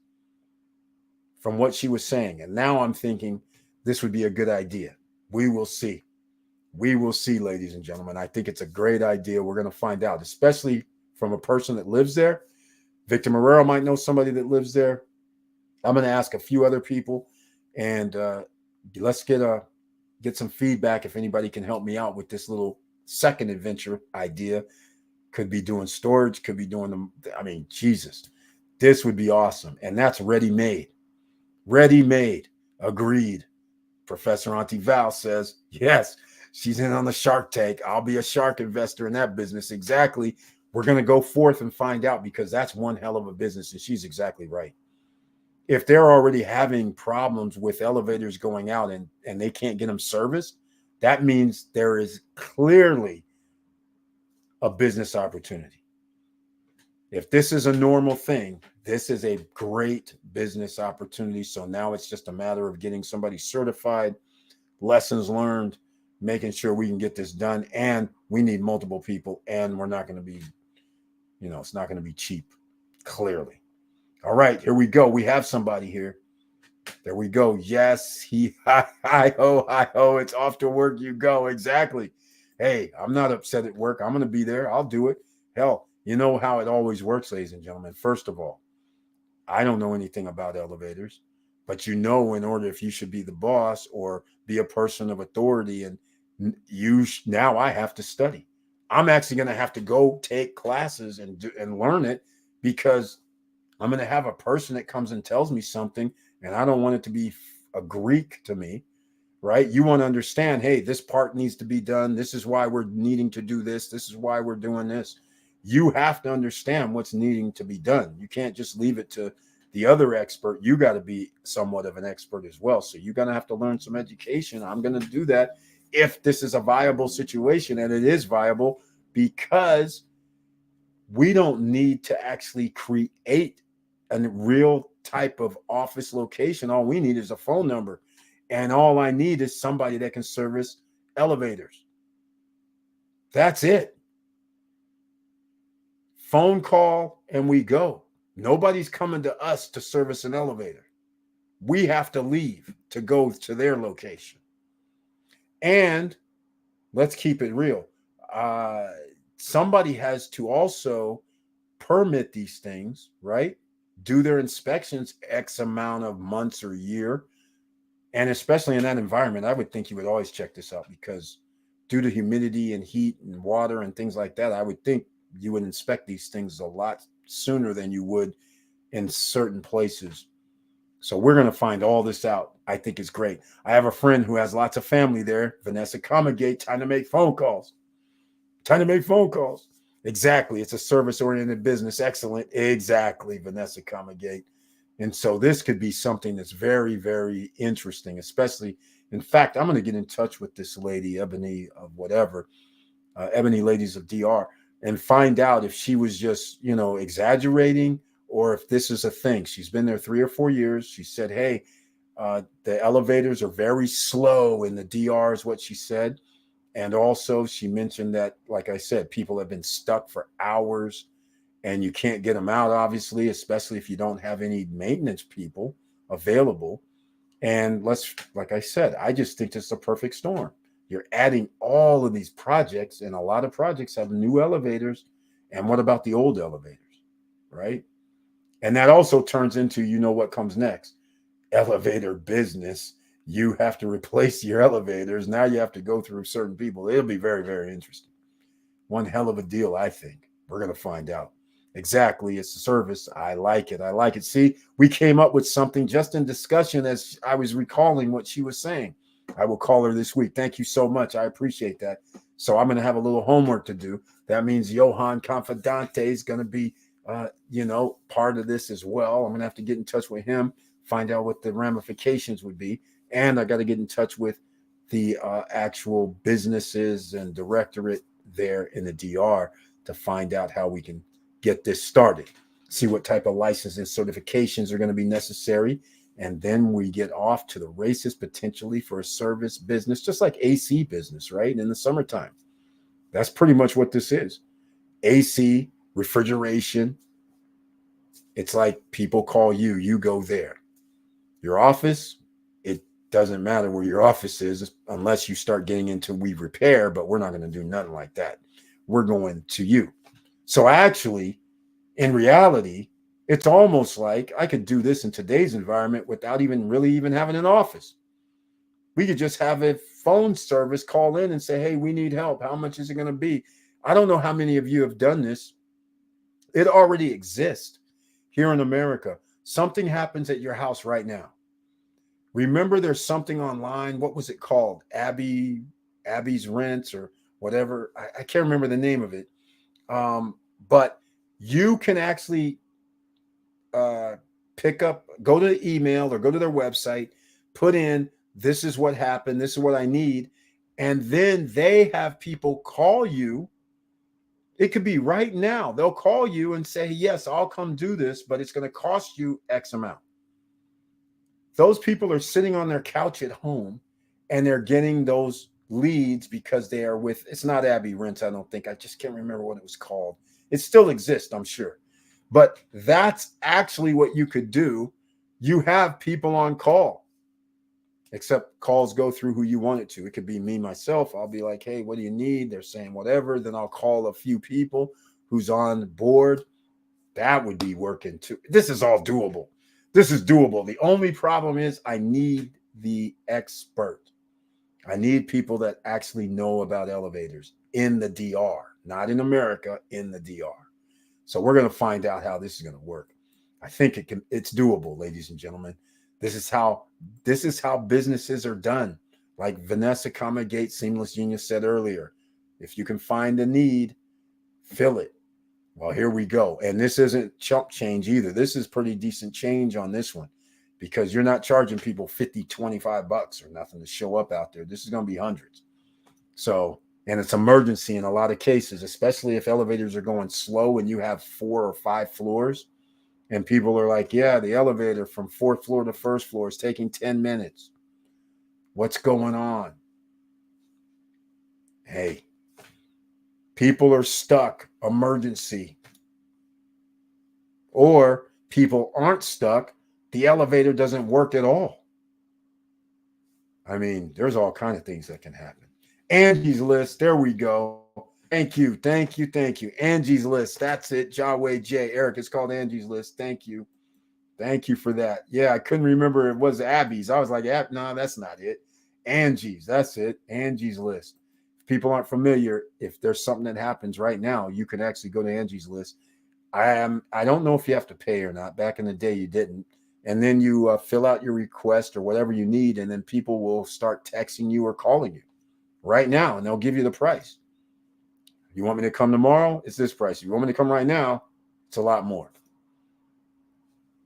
from what she was saying. And now I'm thinking this would be a good idea. We will see. We will see, ladies and gentlemen. I think it's a great idea. We're going to find out, especially from a person that lives there. Victor Marrero might know somebody that lives there. I'm going to ask a few other people, and let's get some feedback if anybody can help me out with this little second adventure idea. Could be doing storage, could be doing them. I mean, Jesus, this would be awesome. And that's ready-made. Ready-made. Agreed. Professor Auntie Val says, yes, she's in on the Shark Tank. I'll be a shark investor in that business. Exactly. We're going to go forth and find out, because that's one hell of a business. And she's exactly right. If they're already having problems with elevators going out and they can't get them serviced, that means there is clearly a business opportunity. If this is a normal thing, this is a great business opportunity. So now it's just a matter of getting somebody certified, lessons learned, making sure we can get this done. And we need multiple people, and we're not going to be, it's not going to be cheap, clearly. All right, here we go. We have somebody here. There we go. Yes, hi ho, hi ho. It's off to work you go. Exactly. Hey, I'm not upset at work. I'm going to be there. I'll do it. Hell, you know how it always works, ladies and gentlemen. First of all, I don't know anything about elevators, but in order if you should be the boss or be a person of authority, and now I have to study. I'm actually going to have to go take classes and learn it, because I'm going to have a person that comes and tells me something, and I don't want it to be a Greek to me, right? You want to understand, hey, this part needs to be done. This is why we're needing to do this. This is why we're doing this. You have to understand what's needing to be done. You can't just leave it to the other expert. You got to be somewhat of an expert as well. So you're going to have to learn some education. I'm going to do that if this is a viable situation, and it is viable, because we don't need to actually create a real type of office location. All we need is a phone number, and all I need is somebody that can service elevators. That's it. Phone call and we go. Nobody's coming to us to service an elevator. We have to leave to go to their location. And let's keep it real. Somebody has to also permit these things, right? Do their inspections X amount of months or year. And especially in that environment, I would think you would always check this out, because due to humidity and heat and water and things like that, I would think you would inspect these things a lot sooner than you would in certain places. So we're going to find all this out. I think it's great. I have a friend who has lots of family there. Vanessa Comagate, time to make phone calls. Time to make phone calls. Exactly. It's a service-oriented business. Excellent. Exactly, Vanessa Comagate. And so this could be something that's very, very interesting, especially, in fact, I'm going to get in touch with this lady, Ebony of whatever, Ebony Ladies of DR, and find out if she was just, exaggerating, or if this is a thing. She's been there 3 or 4 years. She said, hey, the elevators are very slow in the DR is what she said. And also she mentioned that, like I said, people have been stuck for hours, and you can't get them out, obviously, especially if you don't have any maintenance people available. And like I said, I just think it's a perfect storm. You're adding all of these projects, and a lot of projects have new elevators. And what about the old elevators, right? And that also turns into, what comes next? Elevator business. You have to replace your elevators. Now you have to go through certain people. It'll be very, very interesting. One hell of a deal, I think. We're going to find out. Exactly. It's a service. I like it. I like it. See, we came up with something just in discussion as I was recalling what she was saying. I will call her this week. Thank you so much. I appreciate that. So I'm going to have a little homework to do. That means Johan Confidante is going to be, part of this as well. I'm going to have to get in touch with him, find out what the ramifications would be. And I got to get in touch with the actual businesses and directorate there in the DR to find out how we can get this started, see what type of license and certifications are going to be necessary. And then we get off to the races, potentially, for a service business, just like AC business, right? In the summertime. That's pretty much what this is. AC, refrigeration. It's like people call you, you go there. Your office, it doesn't matter where your office is unless you start getting into we repair, but we're not going to do nothing like that. We're going to you. So actually, in reality, it's almost like I could do this in today's environment without even having an office. We could just have a phone service call in and say, hey, we need help. How much is it going to be? I don't know how many of you have done this. It already exists here in America. Something happens at your house right now. Remember, there's something online. What was it called? Abby's Rents or whatever. I can't remember the name of it. But you can actually go to the email or go to their website, put in, this is what happened, this is what I need. And then they have people call you It could be right now. They'll call you and say, yes, I'll come do this, but it's going to cost you X amount. Those people are sitting on their couch at home and they're getting those leads because they are with, it's not Abby Rents, I don't think. I just can't remember what it was called. It still exists, I'm sure. But that's actually what you could do. You have people on call, except calls go through who you want it to. It could be me, myself. I'll be like, hey, what do you need? They're saying whatever. Then I'll call a few people who's on board. That would be working too. This is all doable. This is doable. The only problem is I need the expert. I need people that actually know about elevators in the DR, not in America, in the DR. So we're going to find out how this is going to work. I think it's doable, ladies and gentlemen. This is how businesses are done. Like Vanessa Gate Seamless Union said earlier, if you can find a need, fill it. Well, here we go. And this isn't chump change either. This is pretty decent change on this one, because you're not charging people 50, 25 bucks or nothing to show up out there. This is going to be hundreds. So, and it's emergency in a lot of cases, especially if elevators are going slow and you have 4 or 5 floors and people are like, yeah, the elevator from 4th floor to 1st floor is taking 10 minutes. What's going on? Hey, people are stuck, emergency. Or people aren't stuck, the elevator doesn't work at all. I mean, there's all kinds of things that can happen. Angie's List, there we go. Thank you. Angie's List, that's it. Jaway J. Eric, it's called Angie's List. Thank you. Thank you for that. Yeah, I couldn't remember it was Abby's. I was like, no, that's not it. Angie's, that's it. Angie's List. If people aren't familiar, if there's something that happens right now, you can actually go to Angie's List. I don't know if you have to pay or not. Back in the day, you didn't. And then you fill out your request or whatever you need, and then people will start texting you or calling you right now, and they'll give you the price. You want me to come tomorrow? It's this price. You want me to come right now? It's a lot more.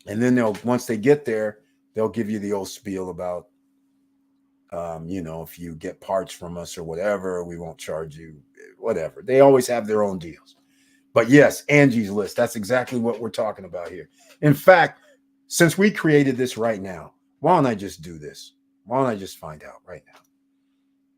And then once they get there, they'll give you the old spiel about, if you get parts from us or whatever, we won't charge you, whatever. They always have their own deals. But yes, Angie's List, that's exactly what we're talking about here. In fact, since we created this right now, why don't I just do this? Why don't I just find out right now?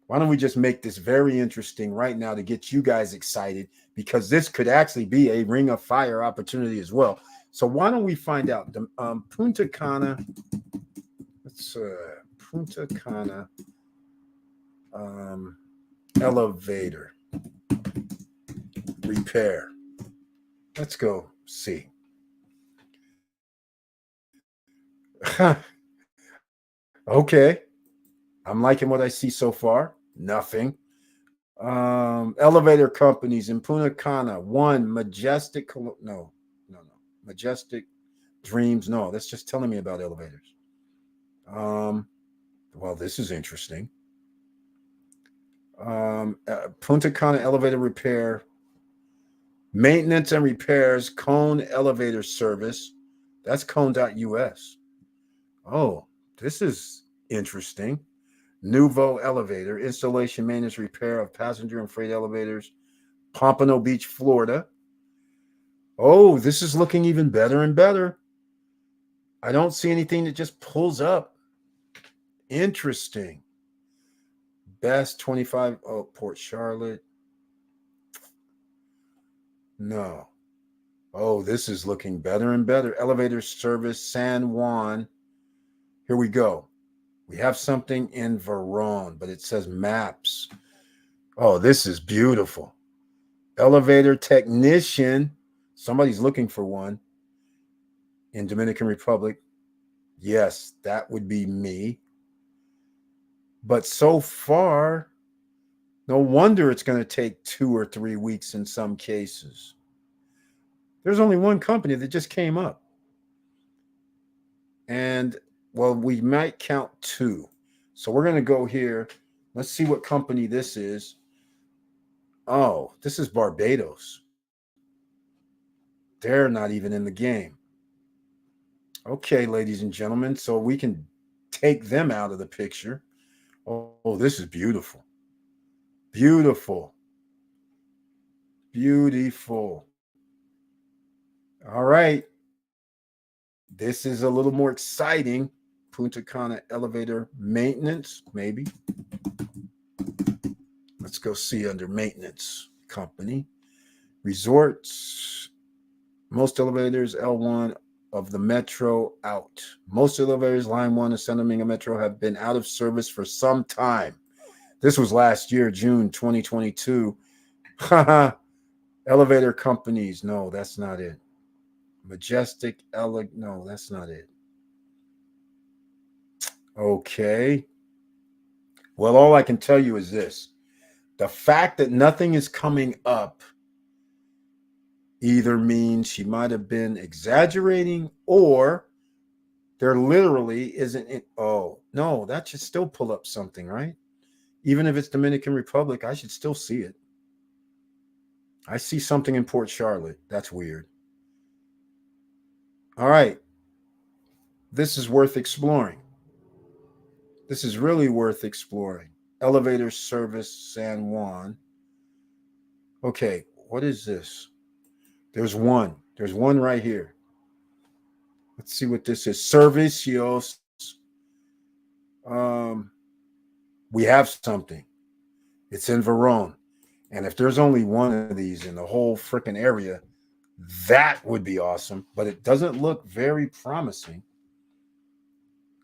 Why don't we just make this very interesting right now to get you guys excited, because this could actually be a ring of fire opportunity as well. So why don't we find out? The Punta Cana, Punta Cana elevator repair. Let's go see. Okay. I'm liking what I see so far. Nothing. Elevator companies in Punta Cana. One, Majestic. No. Majestic Dreams. No, that's just telling me about elevators. Well, this is interesting. Punta Cana elevator repair. Maintenance and repairs, Cone Elevator Service. That's cone.us. Oh, this is interesting. Nouveau Elevator, installation, maintenance, repair of passenger and freight elevators, Pompano Beach, Florida. Oh, this is looking even better and better. I don't see anything that just pulls up. Interesting. Best 25. Oh, Port Charlotte. No. Oh, this is looking better and better. Elevator service, San Juan. Here we go. We have something in Verone, but it says maps. Oh, this is beautiful. Elevator technician. Somebody's looking for one in Dominican Republic. Yes, that would be me. But so far, no wonder it's going to take 2 or 3 weeks in some cases. There's only one company that just came up. And, well, we might count 2. So we're going to go here. Let's see what company this is. Oh, this is Barbados. They're not even in the game. Okay, ladies and gentlemen. So we can take them out of the picture. Oh, this is beautiful. Beautiful. Beautiful. All right. This is a little more exciting. Punta Cana elevator maintenance, maybe. Let's go see under maintenance company. Resorts, most elevators, L1 of the Metro out. Most elevators, Line 1 of San Domingo Metro, have been out of service for some time. This was last year, June 2022. Elevator companies. No, that's not it. Majestic, no, that's not it. Okay. Well, all I can tell you is this: the fact that nothing is coming up either means she might have been exaggerating or there literally isn't it. Oh, no, that should still pull up something, right? Even if it's Dominican Republic, I should still see it. I see something in Port Charlotte. That's weird. All right. This is worth exploring. This is really worth exploring. Elevator service San Juan. Okay, what is this? There's one. There's one right here. Let's see what this is. Servicios. Um, we have something. It's in Verone. And if there's only one of these in the whole freaking area, that would be awesome. But it doesn't look very promising.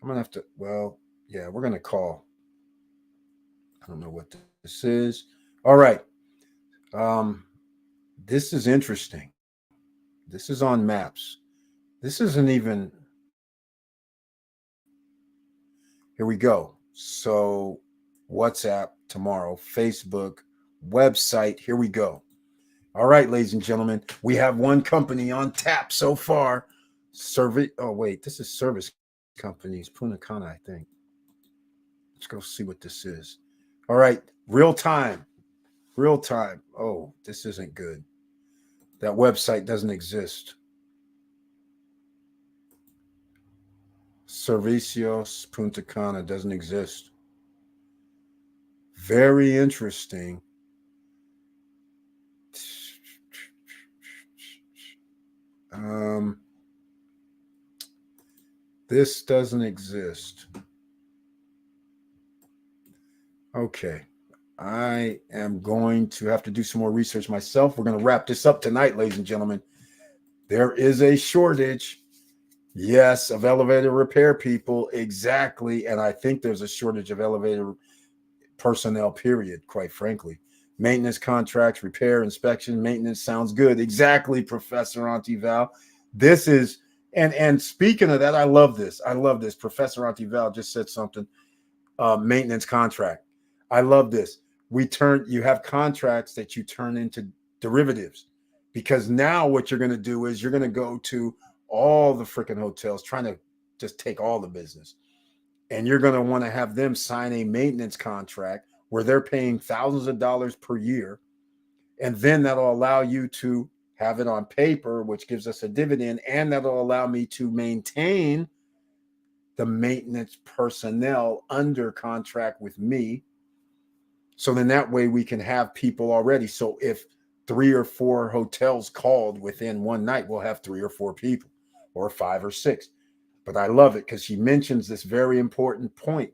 I'm going to have to, well, yeah, we're going to call. I don't know what this is. All right. Um, this is interesting. This is on maps. This isn't even. Here we go. So, WhatsApp tomorrow, Facebook, website. Here we go. All right, ladies and gentlemen, we have one company on tap so far. Service. Oh wait, this is service companies. Punta Cana, I think. Let's go see what this is. All right, real time. Real time. Oh, this isn't good. That website doesn't exist. Servicios Punta Cana doesn't exist. Very interesting. Um, this doesn't exist. Okay. I am going to have to do some more research myself. We're going to wrap this up tonight, ladies and gentlemen. There is a shortage, yes, of elevator repair people. Exactly. And I think there's a shortage of elevator personnel, period, quite frankly. Maintenance contracts, repair, inspection, maintenance sounds good. Exactly, Professor Antival. This is, and speaking of that, I love this. I love this. Professor Antival just said something. Maintenance contract. I love this. You have contracts that you turn into derivatives, because now what you're going to do is you're going to go to all the freaking hotels trying to just take all the business. And you're going to want to have them sign a maintenance contract where they're paying thousands of dollars per year. And then that'll allow you to have it on paper, which gives us a dividend. And that'll allow me to maintain the maintenance personnel under contract with me. So then that way we can have people already. So if 3 or 4 hotels called within one night, we'll have 3 or 4 people, or 5 or 6. But I love it because she mentions this very important point.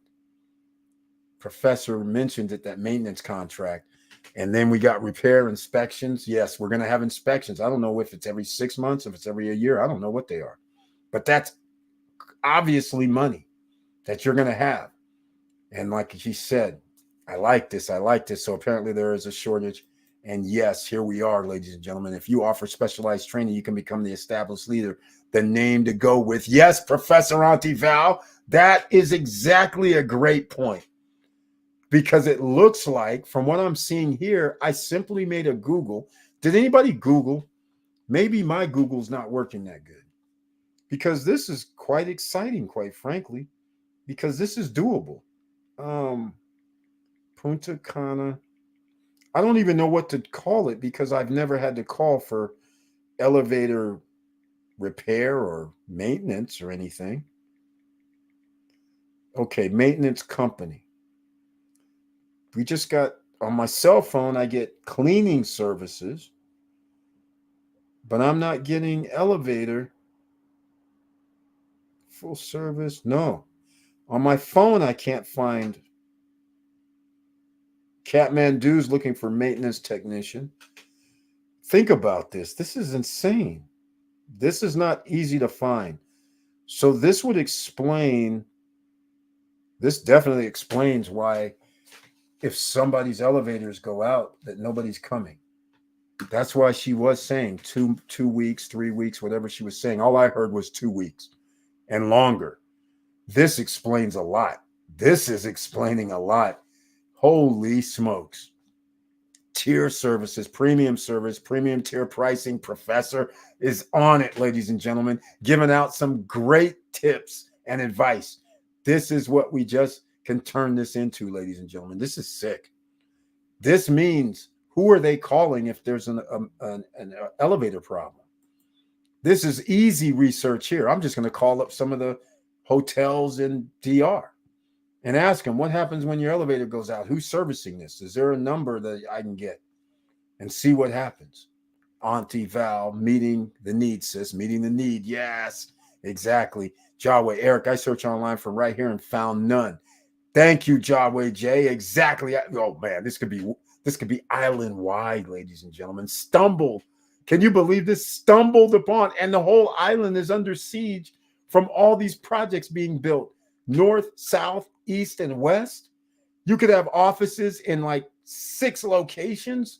Professor mentioned it, that maintenance contract. And then we got repair inspections. Yes, we're going to have inspections. I don't know if it's every 6 months, if it's every a year. I don't know what they are. But that's obviously money that you're going to have. And like he said, I like this. I like this. So apparently there is a shortage. And yes, here we are, ladies and gentlemen. If you offer specialized training, you can become the established leader, the name to go with. Yes, Professor Antival, that is exactly a great point. Because it looks like, from what I'm seeing here, I simply made a Google. Did anybody Google? Maybe my Google's not working that good. Because this is quite exciting, quite frankly. Because this is doable. Punta Cana. I don't even know what to call it because I've never had to call for elevator repair or maintenance or anything. Okay, maintenance company. We just got on my cell phone, I get cleaning services. but I'm not getting elevator full service. No. On my phone, I can't find Catmandu's looking for maintenance technician. Think about this. This is insane. This is not easy to find. So this would explain, this definitely explains why if somebody's elevators go out, that nobody's coming. That's why she was saying 2 weeks, 3 weeks, whatever she was saying. All I heard was 2 weeks and longer. This explains a lot. This is explaining a lot. Holy smokes. Tier services, premium service, premium tier pricing. Professor is on it, ladies and gentlemen, giving out some great tips and advice. This is what we just can turn this into, ladies and gentlemen. This is sick. This means who are they calling if there's an elevator problem? This is easy research here. I'm just going to call up some of the hotels in DR and ask them what happens when your elevator goes out. Who's servicing this? Is there a number that I can get? And see what happens. Auntie Val meeting the need, sis, meeting the need. Yes, exactly. Jawway, Eric, I searched online for right here and found none. Thank you, Jawway J. Exactly. Oh man, this could be island wide, ladies and gentlemen. Stumbled. Can you believe this? Stumbled upon, and the whole island is under siege from all these projects being built, north, south, east, and west. You could have offices in like 6 locations.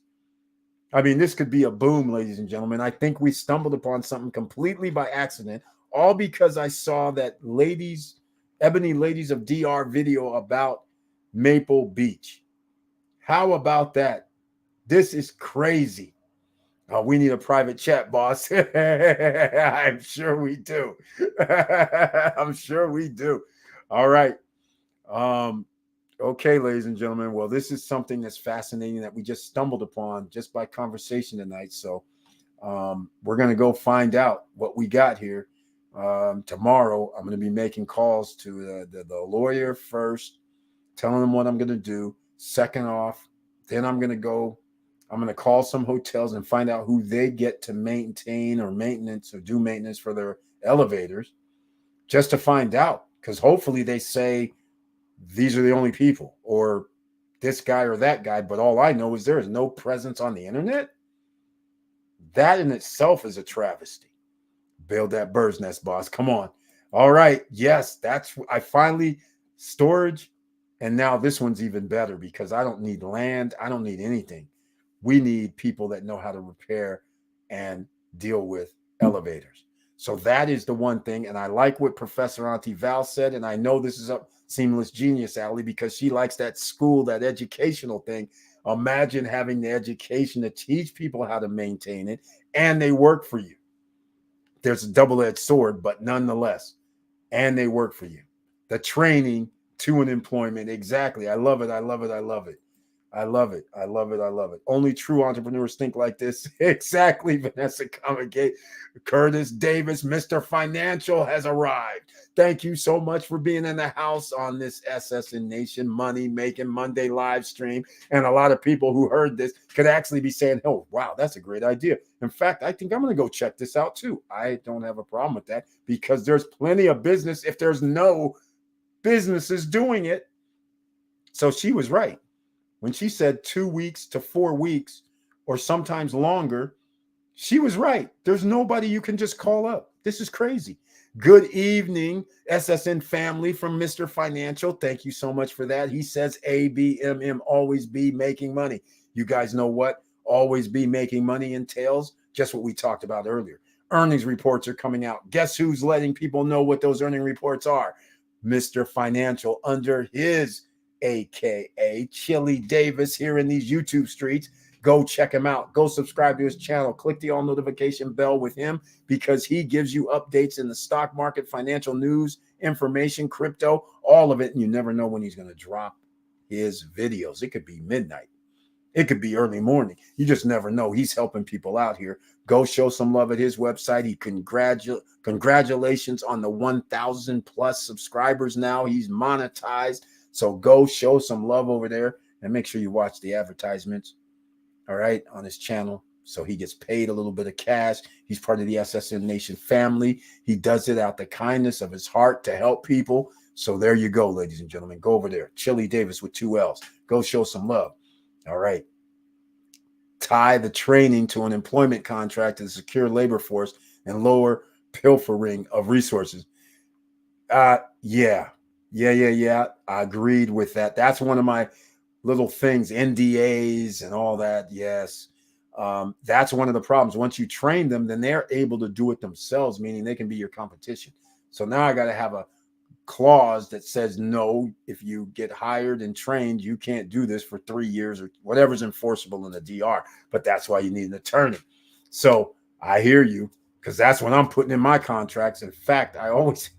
I mean, this could be a boom, ladies and gentlemen. I think we stumbled upon something completely by accident, all because I saw that Ebony Ladies of DR video about Maple Beach. How about that? This is crazy. Oh, we need a private chat, boss. I'm sure we do. I'm sure we do. All right. Okay, ladies and gentlemen. Well, this is something that's fascinating that we just stumbled upon just by conversation tonight. So we're going to go find out what we got here. Tomorrow, I'm going to be making calls to the lawyer first, telling them what I'm going to do. Second off, then I'm going to call some hotels and find out who they get to maintain or do maintenance for their elevators, just to find out. Because hopefully they say these are the only people, or this guy or that guy. But all I know is there is no presence on the internet. That in itself is a travesty. Build that bird's nest, boss. Come on. All right. Yes, I finally storage. And now this one's even better because I don't need land. I don't need anything. We need people that know how to repair and deal with elevators. So that is the one thing. And I like what Professor Auntie Val said. And I know this is up Seamless Genius Alley because she likes that school, that educational thing. Imagine having the education to teach people how to maintain it and they work for you. There's a double-edged sword, but nonetheless, and they work for you. The training to an employment. Exactly. I love it. I love it. I love it. I love it. I love it. I love it. Only true entrepreneurs think like this. Exactly. Vanessa Comagate, Curtis Davis, Mr. Financial has arrived. Thank you so much for being in the house on this SSN Nation Money Making Monday live stream. And a lot of people who heard this could actually be saying, oh, wow, that's a great idea. In fact, I think I'm going to go check this out too. I don't have a problem with that because there's plenty of business if there's no businesses doing it. So she was right. When she said 2 weeks to 4 weeks or sometimes longer, she was right. There's nobody you can just call up. This is crazy. Good evening, SSN family from Mr. Financial. Thank you so much for that. He says ABMM, always be making money. You guys know what always be making money entails? Just what we talked about earlier. Earnings reports are coming out. Guess who's letting people know what those earning reports are? Mr. Financial under his AKA Chili Davis here in these YouTube streets. Go check him out. Go subscribe to his channel. Click the all notification bell with him because he gives you updates in the stock market, financial news, information, crypto, all of it. And you never know when he's going to drop his videos. It could be midnight. It could be early morning. You just never know. He's helping people out here. Go show some love at his website. He congratulations on the 1,000 plus subscribers now. He's monetized. So go show some love over there and make sure you watch the advertisements, all right, on his channel. So he gets paid a little bit of cash. He's part of the SSN Nation family. He does it out the kindness of his heart to help people. So there you go, ladies and gentlemen. Go over there. Chili Davis with 2 L's. Go show some love. All right. Tie the training to an employment contract to the secure labor force and lower pilfering of resources. Yeah. I agreed with that. That's one of my little things, NDAs and all that. Yes. That's one of the problems. Once you train them, then they're able to do it themselves, meaning they can be your competition. So now I got to have a clause that says, no, if you get hired and trained, you can't do this for 3 years or whatever's enforceable in the DR. But that's why you need an attorney. So I hear you, because that's what I'm putting in my contracts. In fact, I always,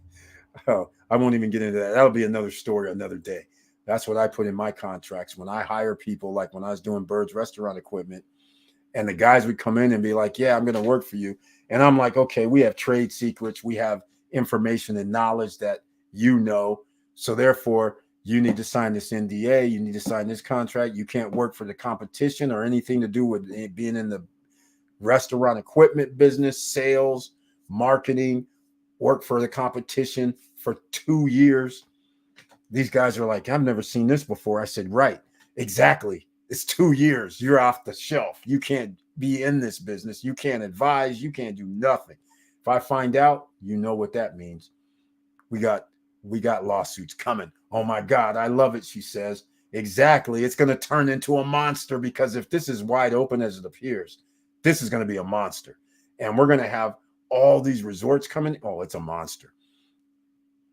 oh, I won't even get into that. That'll be another story another day. That's what I put in my contracts when I hire people, like when I was doing Bird's restaurant equipment, and the guys would come in and be like, yeah, I'm going to work for you. And I'm like, okay, we have trade secrets. We have information and knowledge that you know. So therefore, you need to sign this NDA. You need to sign this contract. You can't work for the competition or anything to do with being in the restaurant equipment business, sales, marketing, work for the competition for 2 years. These guys are like, I've never seen this before. I said, right, exactly. It's 2 years. You're off the shelf. You can't be in this business. You can't advise. You can't do nothing. If I find out, you know what that means. We got lawsuits coming. Oh my God, I love it, she says. Exactly. It's going to turn into a monster, because if this is wide open as it appears, this is going to be a monster. And we're going to have all these resorts coming. Oh, it's a monster.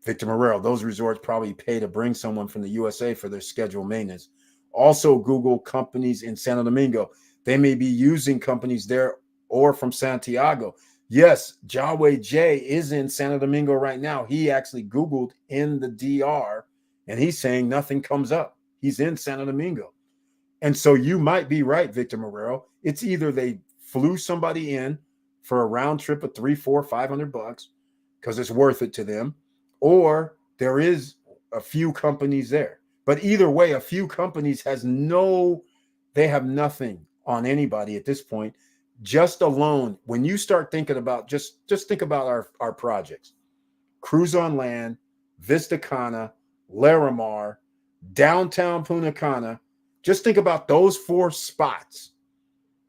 Victor Morrell, those resorts probably pay to bring someone from the USA for their scheduled maintenance. Also, Google companies in Santo Domingo. They may be using companies there or from Santiago. Yes, Jaway J is in Santo Domingo right now. He actually Googled in the DR, and he's saying nothing comes up. He's in Santo Domingo. And so you might be right, Victor Morrell. It's either they flew somebody in for a round trip of $300, $400, $500 because it's worth it to them, or there is a few companies there. But either way, a few companies they have nothing on anybody at this point. Just alone, when you start thinking about, just think about our projects: Cruise on Land, Vista Cana, Larimar, downtown Punta Cana. Just think about those 4 spots.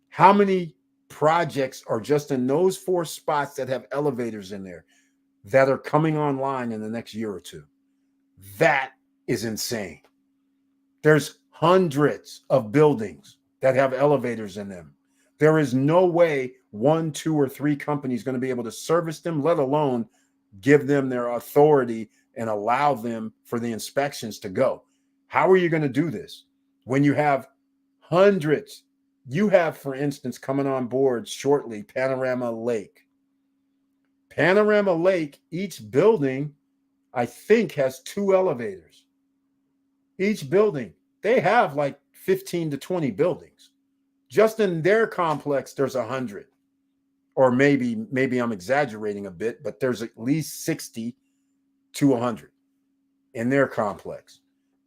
How many projects are just in those 4 spots that have elevators in there that are coming online in the next year or two? That is insane. There's hundreds of buildings that have elevators in them. There is no way 1, 2, or 3 companies going to be able to service them, let alone give them their authority and allow them for the inspections to go. How are you going to do this when you have hundreds? You have, for instance, coming on board shortly, Panorama Lake. Panorama Lake, each building, I think, has 2 elevators. Each building. They have like 15 to 20 buildings. Just in their complex, there's 100. Or maybe I'm exaggerating a bit, but there's at least 60 to 100 in their complex.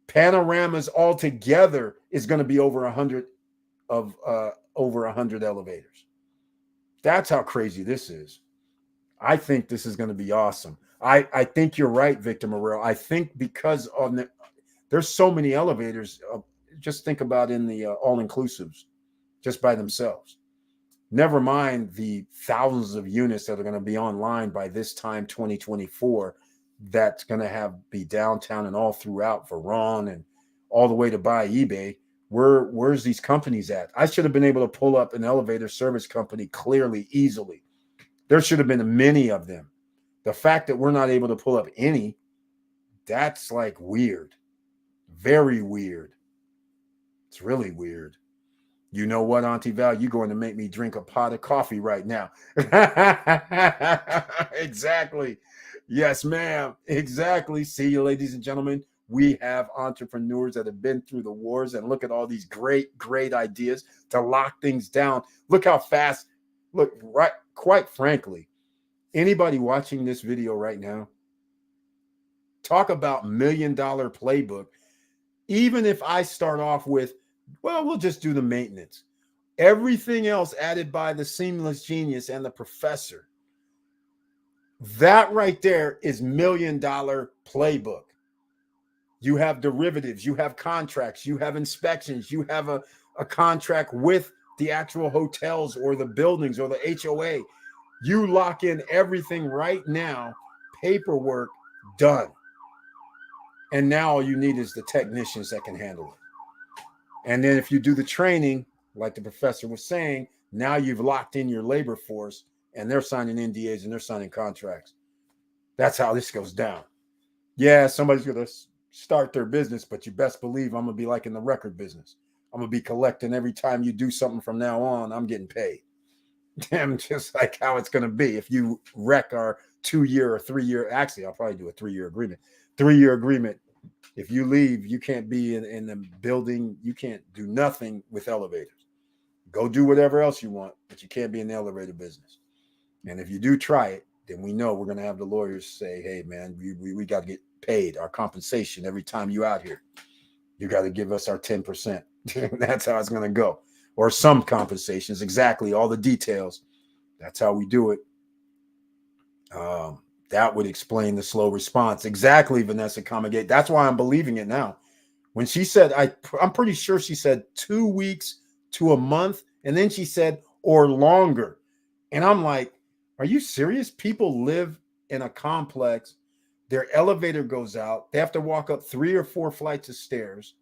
Panoramas altogether is going to be over 100 elevators. That's how crazy this is. I think this is going to be awesome. I think you're right, Victor Morrell. I think because there's so many elevators. Just think about in the all-inclusives, just by themselves. Never mind the thousands of units that are going to be online by this time, 2024, that's going to be downtown and all throughout Veron and all the way to by eBay. Where's these companies at? I should have been able to pull up an elevator service company clearly, easily. There should have been many of them. The fact that we're not able to pull up any, that's like weird. Very weird. It's really weird. You know what, Auntie Val? You're going to make me drink a pot of coffee right now. Exactly. Yes, ma'am. Exactly. See you, ladies and gentlemen. We have entrepreneurs that have been through the wars, and look at all these great, great ideas to lock things down. Look how fast. Look, right. Quite frankly, anybody watching this video right now, talk about $1 million playbook. Even if I start off with, well, we'll just do the maintenance. Everything else added by the seamless genius and the professor. That right there is $1 million playbook. You have derivatives, you have contracts, you have inspections, you have a contract with the actual hotels or the buildings or the HOA. You lock in everything right now, paperwork done. And now all you need is the technicians that can handle it. And then if you do the training, like the professor was saying, now you've locked in your labor force and they're signing NDAs and they're signing contracts. That's how this goes down. Yeah, somebody's going to start their business, but you best believe I'm going to be like in the record business. I'm going to be collecting every time you do something from now on. I'm getting paid. Damn, just like how it's going to be. If you wreck our 2-year or 3-year, actually, I'll probably do a 3-year agreement. 3-year agreement. If you leave, you can't be in the building. You can't do nothing with elevators. Go do whatever else you want, but you can't be in the elevator business. And if you do try it, then we know we're going to have the lawyers say, hey, man, we got to get paid our compensation every time you out here. You got to give us our 10%. That's how it's going to go. Or some compensations, exactly, all the details. That's how we do it. That would explain the slow response. Exactly, Vanessa Comagate. That's why I'm believing it now. When she said, I'm pretty sure she said 2 weeks to a month, and then she said, or longer. And I'm like, are you serious? People live in a complex. Their elevator goes out. They have to walk up 3 or 4 flights of stairs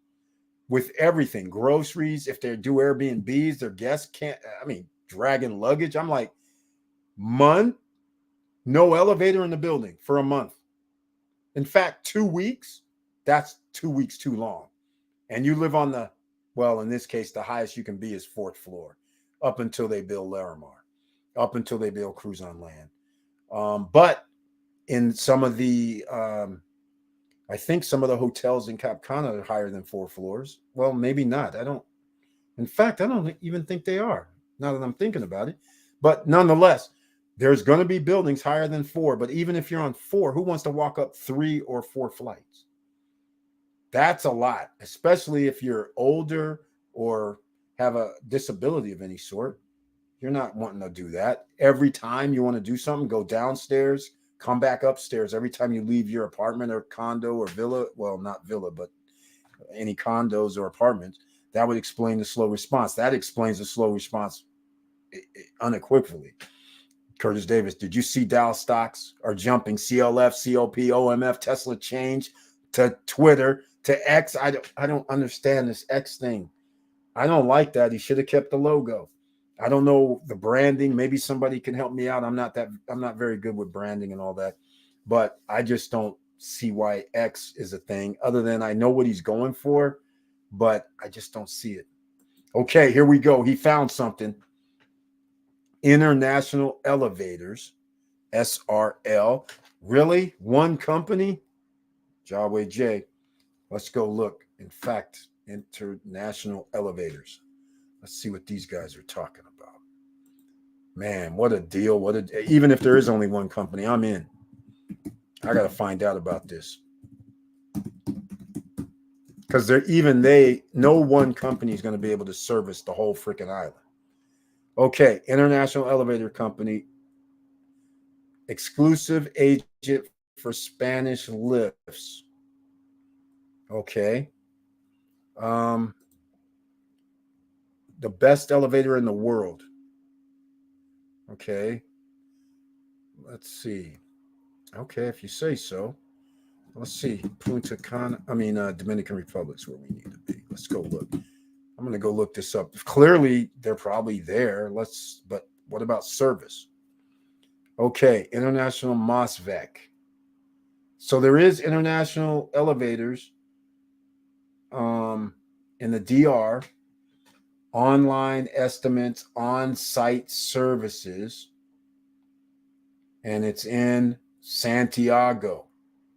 with everything, groceries. If they do Airbnbs, their guests can't, dragging luggage. I'm like, no elevator in the building for a month. In fact, 2 weeks, that's 2 weeks too long. And you live on in this case, the highest you can be is 4th floor up until they build Larimar, up until they build Cruise on Land. But in some of the, I think some of the hotels in Cap Cana are higher than 4 floors. Well, maybe not. I don't even think they are, now that I'm thinking about it. But nonetheless, there's going to be buildings higher than 4. But even if you're on 4, who wants to walk up 3 or 4 flights? That's a lot, especially if you're older or have a disability of any sort. You're not wanting to do that. Every time you want to do something, go downstairs, come back upstairs. Every time you leave your apartment or condo or villa, well, not villa, but any condos or apartments, that would explain the slow response. That explains the slow response unequivocally. Curtis Davis, did you see Dow stocks are jumping? CLF, COP, OMF, Tesla change to Twitter to X. I don't understand this X thing. I don't like that. He should have kept the logo. I don't know the branding. Maybe somebody can help me out. I'm not very good with branding and all that, but I just don't see why X is a thing, other than I know what he's going for, but I just don't see it. Okay, here we go. He found something. International Elevators, SRL. Really? One company? Jawway J. Let's go look. In fact, International Elevators. Let's see what these guys are talking about. Man, what a deal. Even if there is only one company, I'm in. I got to find out about this. Because no one company is going to be able to service the whole freaking island. Okay, International Elevator Company, exclusive agent for Spanish lifts. Okay. The best elevator in the world. Okay. Let's see. Okay, if you say so. Let's see. Punta Cana, Dominican Republic's where we need to be. Let's go look. I'm going to go look this up. Clearly, they're probably there. But what about service? Okay, International MOSVEC. So there is international elevators in the DR, online estimates, on-site services, and it's in Santiago.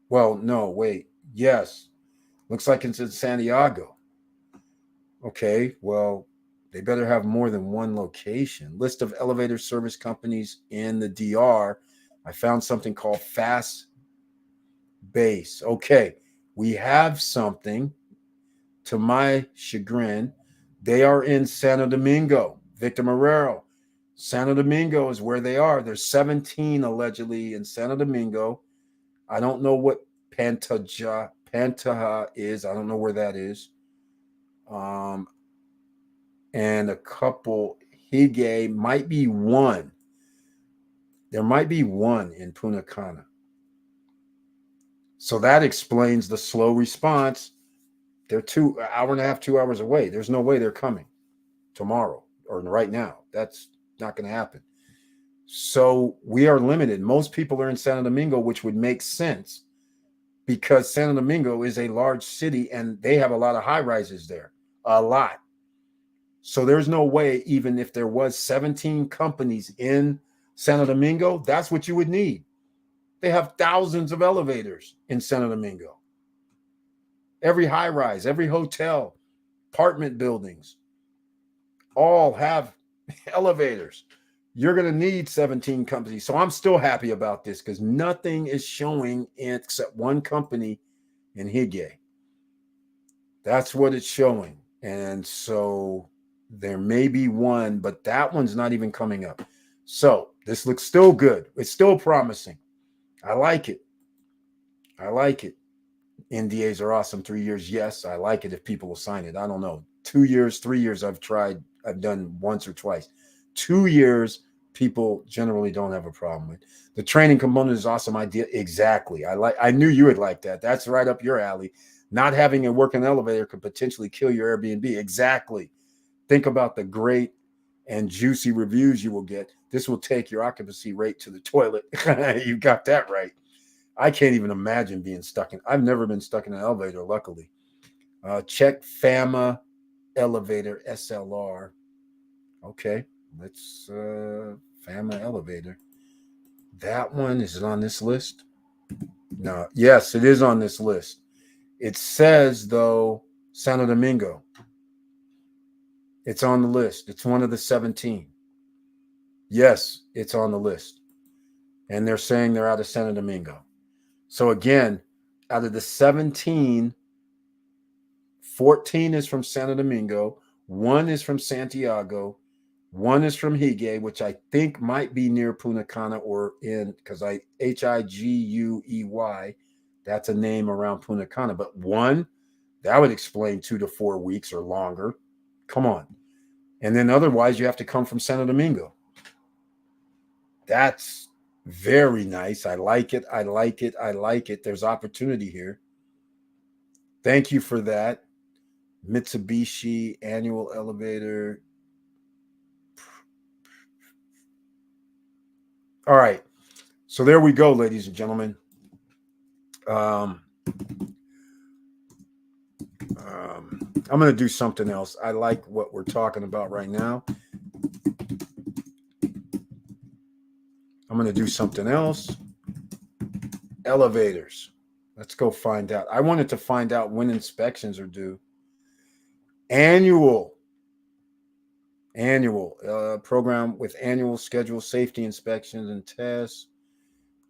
Well, no, wait. Yes. Looks like it's in Santiago. Okay, well, they better have more than one location. List of elevator service companies in the DR. I found something called Fast Base. Okay, we have something. To my chagrin, they are in Santo Domingo. Victor Marrero. Santo Domingo is where they are. There's 17 allegedly in Santo Domingo. I don't know what Pantaja is. I don't know where that is. And a couple. Hige might be one. There might be one in Punta Cana. So that explains the slow response. They're hour and a half, 2 hours away. There's no way they're coming tomorrow or right now. That's not going to happen. So we are limited. Most people are in Santo Domingo, which would make sense because Santo Domingo is a large city and they have a lot of high rises there, a lot. So there's no way, even if there was 17 companies in Santo Domingo, that's what you would need. They have thousands of elevators in Santo Domingo. Every high rise, every hotel, apartment buildings, all have elevators. You're going to need 17 companies. So I'm still happy about this because nothing is showing except one company in Hige. That's what it's showing. And so there may be one, but that one's not even coming up. So this looks still good. It's still promising. I like it. I like it. NDAs are awesome. 3 years, yes. I like it if people will sign it. I don't know. 2 years, 3 years, I've done once or twice. 2 years, people generally don't have a problem with. The training component is awesome idea. Exactly. I knew you would like that. That's right up your alley. Not having a working elevator could potentially kill your Airbnb. Exactly. Think about the great and juicy reviews you will get. This will take your occupancy rate to the toilet. You got that right. I can't even imagine being stuck in. I've never been stuck in an elevator, luckily. Check FAMA elevator SLR. Okay, let's FAMA elevator. That one is it on this list? No. Yes, it is on this list. It says though Santo Domingo. It's on the list. It's one of the 17. Yes, it's on the list. And they're saying they're out of Santo Domingo. So again, out of the 17, 14 is from Santo Domingo, one is from Santiago, one is from Hige, which I think might be near Punta Cana or in, because Higuey, that's a name around Punta Cana. But one, that would explain 2 to 4 weeks or longer. Come on. And then otherwise, you have to come from Santo Domingo. That's very nice. I like it. I like it. I like it. There's opportunity here. Thank you for that. Mitsubishi annual elevator. All right. So there we go, ladies and gentlemen. I'm going to do something else. I like what we're talking about right now. I'm going to do something else. Elevators. Let's go find out. I wanted to find out when inspections are due. Annual program with annual schedule safety inspections and tests.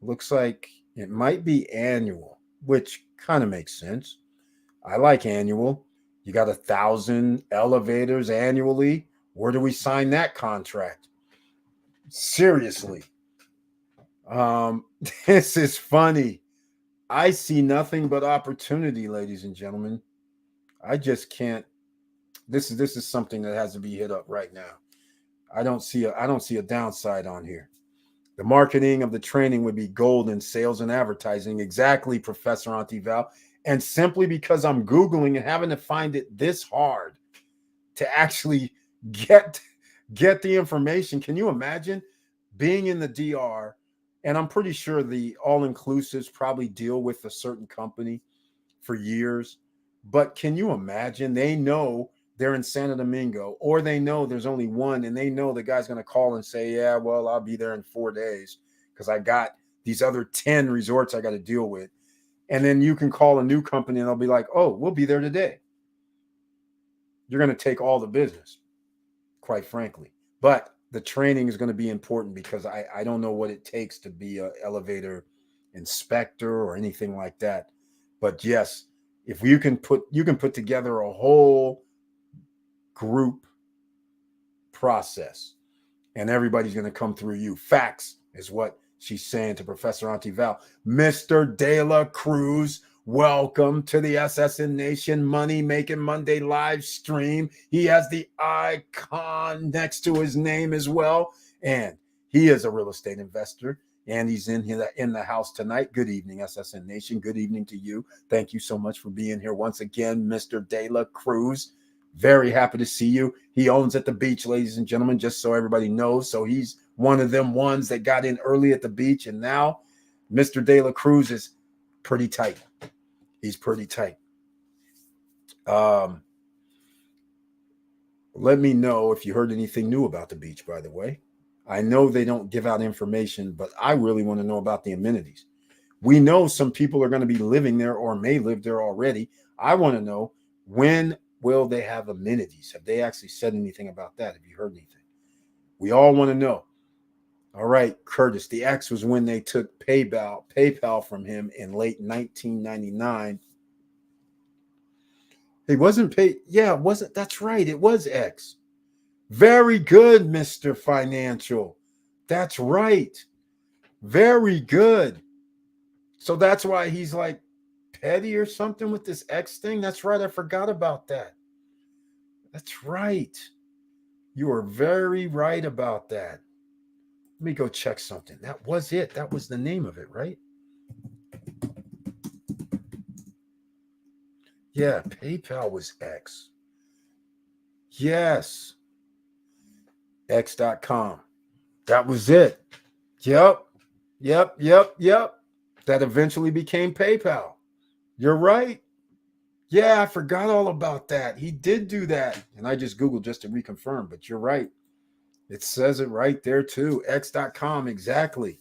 Looks like it might be annual, which kind of makes sense. I like annual. You got 1,000 elevators annually. Where do we sign that contract? Seriously. This is funny. I see nothing but opportunity, ladies and gentlemen. I just can't. This is something that has to be hit up right now. I don't see a downside on here. The marketing of the training would be gold in sales and advertising. Exactly, Professor Antival. And simply because I'm Googling and having to find it this hard to actually get the information. Can you imagine being in the DR? And I'm pretty sure the all-inclusives probably deal with a certain company for years. But can you imagine? They know they're in Santo Domingo, or they know there's only one, and they know the guy's going to call and say, yeah, well, I'll be there in 4 days because I got these other 10 resorts I got to deal with. And then you can call a new company and they'll be like, oh, we'll be there today. You're going to take all the business, quite frankly. But the training is going to be important because I don't know what it takes to be an elevator inspector or anything like that. But yes, if you can put together a whole group process, and everybody's going to come through you. Facts is what she's saying to Professor Auntie Val. Mr. De La Cruz, welcome to the SSN Nation Money Making Monday live stream. He has the icon next to his name as well, and he is a real estate investor, and he's in the house tonight. Good evening, SSN Nation. Good evening to you. Thank you so much for being here once again, Mr. De La Cruz. Very happy to see you. He owns at the beach, ladies and gentlemen, just so everybody knows. So he's one of them ones that got in early at the beach, and now Mr. De La Cruz is pretty tight. He's pretty tight. Let me know if you heard anything new about the beach, by the way. I know they don't give out information, but I really want to know about the amenities. We know some people are going to be living there or may live there already. I want to know, when will they have amenities? Have they actually said anything about that? Have you heard anything? We all want to know. All right, Curtis, the X was when they took PayPal from him in late 1999. It wasn't pay. Yeah, it wasn't. That's right. It was X. Very good, Mr. Financial. That's right. Very good. So that's why he's like petty or something with this X thing. That's right. I forgot about that. That's right. You are very right about that. Let me go check something. That was it. That was the name of it, right? Yeah, PayPal was X. Yes. X.com. That was it. Yep. That eventually became PayPal. You're right. Yeah, I forgot all about that. He did do that. And I just Googled just to reconfirm, but you're right. It says it right there too. X.com. Exactly.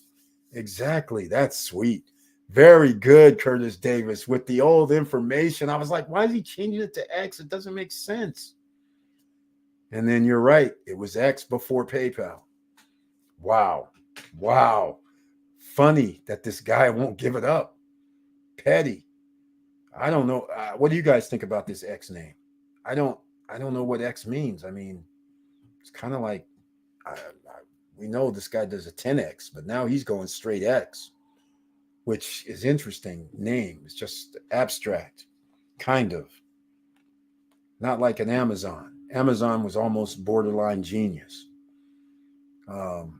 That's sweet. Very good, Curtis Davis. With the old information, I was like, why is he changing it to X? It doesn't make sense. And then you're right. It was X before PayPal. Wow. Funny that this guy won't give it up. Petty. I don't know. What do you guys think about this X name? I don't know what X means. I mean, it's kind of like, we know this guy does a 10X, but now he's going straight X, which is interesting name. It's just abstract, kind of. Not like an Amazon. Amazon was almost borderline genius. All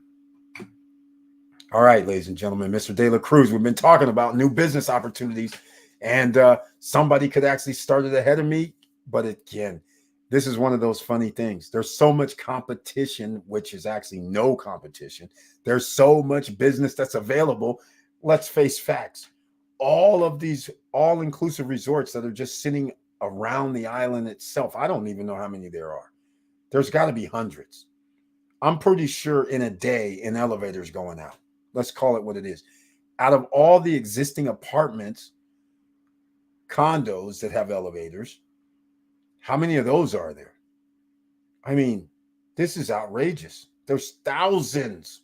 right, ladies and gentlemen, Mr. De La Cruz, we've been talking about new business opportunities, and somebody could actually start it ahead of me. But again, this is one of those funny things. There's so much competition, which is actually no competition. There's so much business that's available. Let's face facts. All of these all-inclusive resorts that are just sitting around the island itself, I don't even know how many there are. There's got to be hundreds. I'm pretty sure in a day, an elevator's going out. Let's call it what it is. Out of all the existing apartments, condos that have elevators, how many of those are there? I mean, this is outrageous. There's thousands.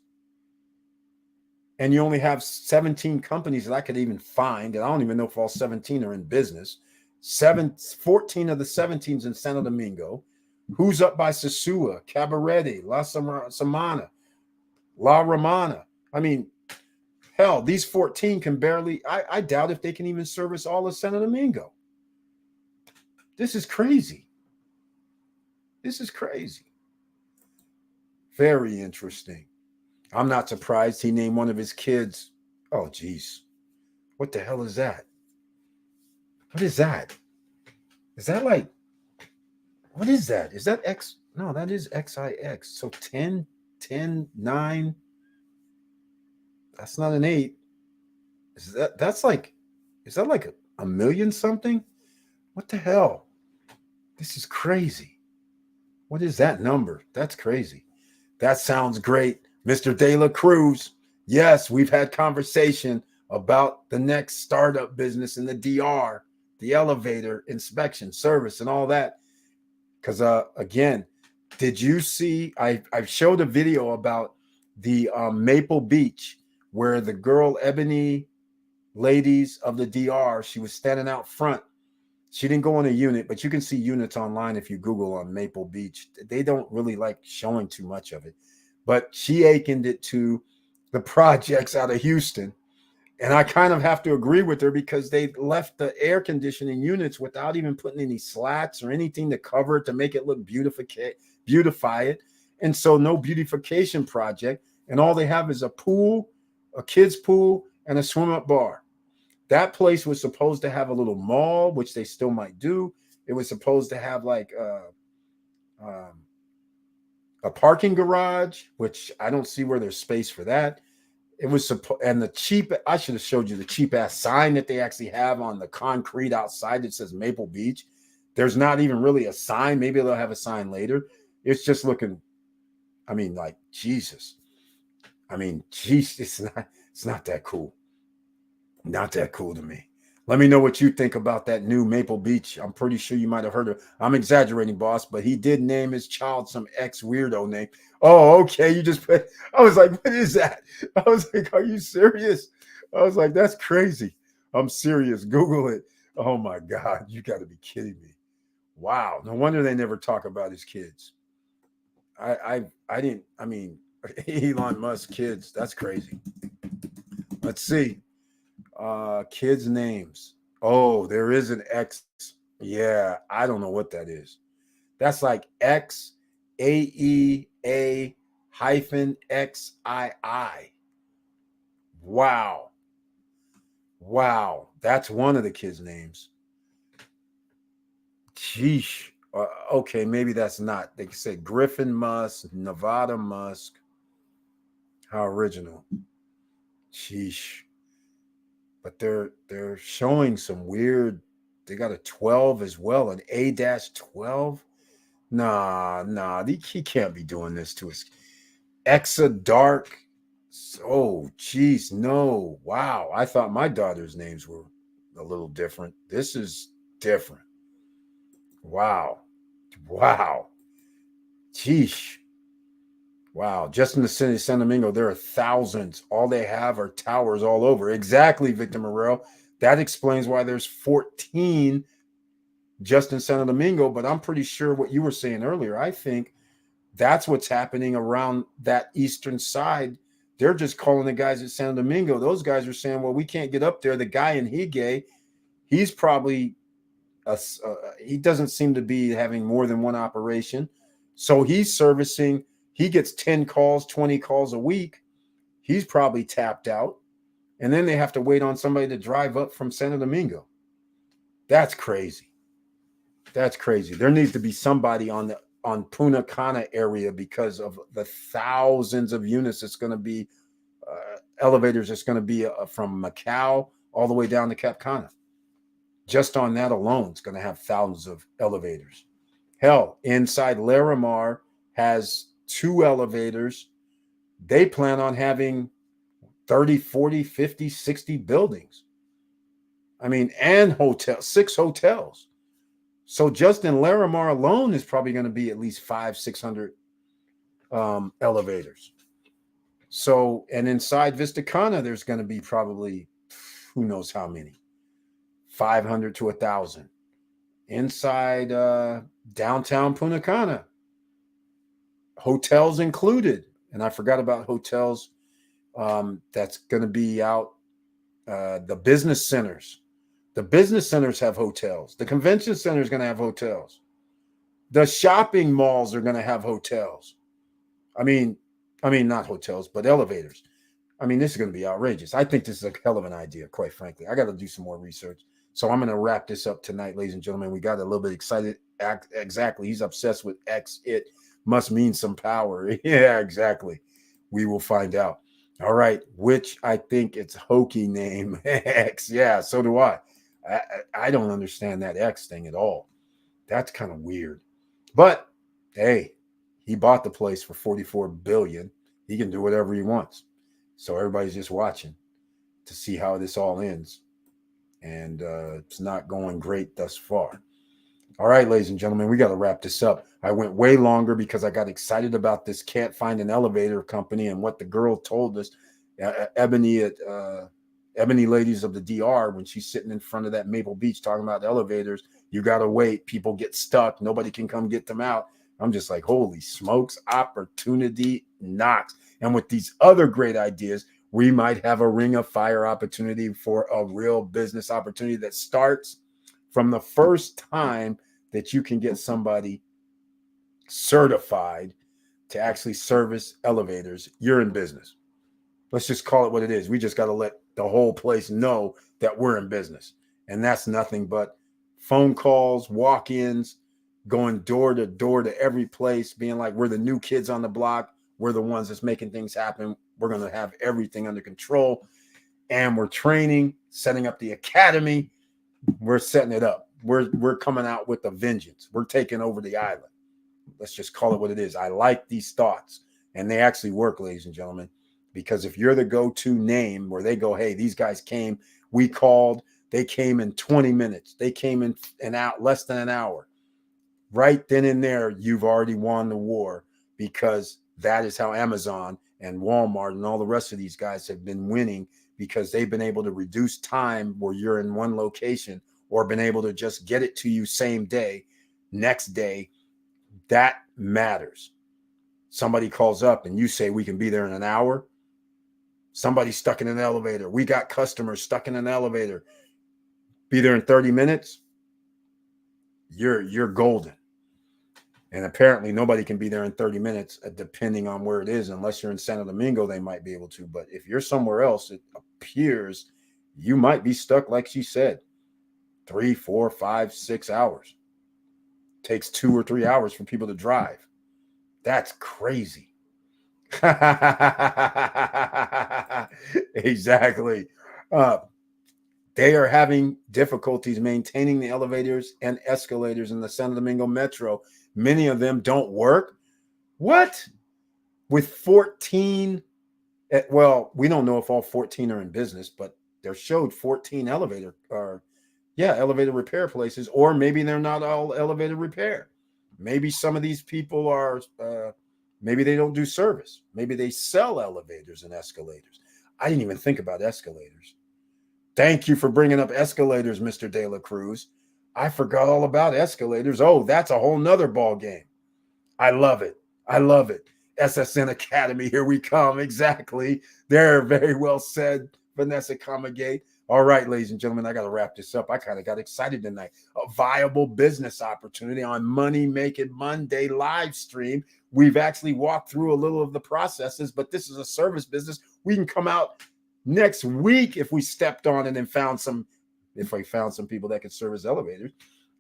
And you only have 17 companies that I could even find. And I don't even know if all 17 are in business. 14 of the 17's in Santo Domingo. Who's up by Sosua, Cabarete, La Samana, La Romana? I mean, hell, these 14 can barely, I doubt if they can even service all of Santo Domingo. This is crazy. Very interesting. I'm not surprised he named one of his kids. Oh, geez. What the hell is that? What is that? Is that like, what is that? Is that X? No, that is XIX. So 10, 10, 9. That's not an 8. Is that like a million something? What the hell? This is crazy. What is that number? That's crazy. That sounds great. Mr. De La Cruz. Yes, we've had conversation about the next startup business in the DR, the elevator inspection service and all that. Because again, did you see, I showed a video about the Maple Beach, where the girl Ebony ladies of the DR, she was standing out front She didn't go on a unit, but you can see units online if you Google on Maple Beach. They don't really like showing too much of it. But she akined it to the projects out of Houston. And I kind of have to agree with her because they left the air conditioning units without even putting any slats or anything to cover it to make it look beautify it. And so no beautification project. And all they have is a pool, a kid's pool, and a swim up bar. That place was supposed to have a little mall, which they still might do. It was supposed to have like um, a parking garage, which I don't see where there's space for that. It was and the cheap. I should have showed you the cheap ass sign that they actually have on the concrete outside that says Maple Beach. There's not even really a sign. Maybe they'll have a sign later. It's just looking. I mean, like Jesus. I mean, jeez, it's not that cool. Not that cool to me. Let me know what you think about that new Maple Beach. I'm pretty sure you might have heard of. I'm exaggerating, boss, but he did name his child some ex weirdo name. Oh, okay. You just put. I was like, what is that? I was like, are you serious? I was like, that's crazy. I'm serious. Google it. Oh my God, you got to be kidding me. Wow. No wonder they never talk about his kids. I didn't. I mean, Elon Musk kids. That's crazy. Let's see. Kids' names. Oh, there is an X. Yeah, I don't know what that is. That's like X AEA hyphen XII. Wow. Wow. That's one of the kids' names. Sheesh. Okay, maybe that's not. They say Griffin Musk, Nevada Musk. How original. Sheesh. But they're showing some weird. They got a 12 as well, an A-12. Nah, he can't be doing this to us. Exa Dark. Oh, geez, no. Wow, I thought my daughter's names were a little different. This is different. Wow, wow, geesh. Wow, just in the city of San Domingo, there are thousands. All they have are towers all over. Exactly, Victor Morel. That explains why there's 14 just in San Domingo. But I'm pretty sure what you were saying earlier. I think that's what's happening around that eastern side. They're just calling the guys at San Domingo. Those guys are saying, well, we can't get up there. The guy in Hige, he's probably, he doesn't seem to be having more than one operation. So he's servicing. He gets 10 calls, 20 calls a week. He's probably tapped out. And then they have to wait on somebody to drive up from Santo Domingo. That's crazy. That's crazy. There needs to be somebody on Punta Cana area because of the thousands of units that's going to be elevators that's going to be from Macau all the way down to Cap Cana. Just on that alone, it's going to have thousands of elevators. Hell, inside Larimar has 2 elevators. They plan on having 30, 40, 50, 60 buildings. I mean, and 6 hotels. So just in Larimar alone is probably going to be at least 500-600 elevators. So, and inside Vista Cana, there's going to be probably who knows how many, 500 to 1,000. Inside downtown Punta Cana, hotels included. And I forgot about hotels. That's going to be out. The business centers. The business centers have hotels. The convention center is going to have hotels. The shopping malls are going to have hotels. I mean, not hotels, but elevators. I mean, this is going to be outrageous. I think this is a hell of an idea, quite frankly. I got to do some more research. So I'm going to wrap this up tonight, ladies and gentlemen. We got a little bit excited. Exactly. He's obsessed with X. It must mean some power. Yeah, exactly. We will find out. All right. Which I think it's hokey name X. Yeah, so do I. I don't understand that X thing at all. That's kind of weird. But hey, he bought the place for $44 billion. He can do whatever he wants. So everybody's just watching to see how this all ends. And it's not going great thus far. All right, ladies and gentlemen, we got to wrap this up. I went way longer because I got excited about this can't find an elevator company and what the girl told us. Ebony at Ebony Ladies of the DR, when she's sitting in front of that Maple Beach talking about elevators, you got to wait. People get stuck. Nobody can come get them out. I'm just like, holy smokes, opportunity knocks. And with these other great ideas, we might have a ring of fire opportunity for a real business opportunity that starts from the first time that you can get somebody certified to actually service elevators. You're in business. Let's just call it what it is. We just got to let the whole place know that we're in business. And that's nothing but phone calls, walk-ins, going door to every place, being like, we're the new kids on the block. We're the ones that's making things happen. We're going to have everything under control. And we're training, setting up the academy. We're setting it up. We're coming out with a vengeance. We're taking over the island. Let's just call it what it is. I like these thoughts. And they actually work, ladies and gentlemen. Because if you're the go-to name where they go, hey, these guys came, we called, they came in 20 minutes. They came in and out less than an hour. Right then and there, you've already won the war, because that is how Amazon and Walmart and all the rest of these guys have been winning, because they've been able to reduce time where you're in one location, or been able to just get it to you same day, next day. That matters. Somebody calls up and you say we can be there in an hour. Somebody stuck in an elevator. We got customers stuck in an elevator. Be there in 30 minutes. You're golden. And apparently nobody can be there in 30 minutes, depending on where it is. Unless you're in Santo Domingo, they might be able to. But if you're somewhere else, it appears you might be stuck, like she said, 3, 4, 5, 6 hours. It takes 2 or 3 hours for people to drive. That's crazy. Exactly. They are having difficulties maintaining the elevators and escalators in the Santo Domingo Metro. Many of them don't work. What? With 14, well, we don't know if all 14 are in business, but they're showed 14 elevator repair places, or maybe they're not all elevator repair. Maybe some of these people are, maybe they don't do service. Maybe they sell elevators and escalators. I didn't even think about escalators. Thank you for bringing up escalators, Mr. De La Cruz. I forgot all about escalators. Oh, that's a whole nother ball game. I love it. I love it. SSN Academy, here we come. Exactly. They're very well said, Vanessa Comagate. All right, ladies and gentlemen, I got to wrap this up. I kind of got excited tonight. A viable business opportunity on Money Make It Monday live stream. We've actually walked through a little of the processes, but this is a service business. We can come out next week if we stepped on it and found some people that could service elevators.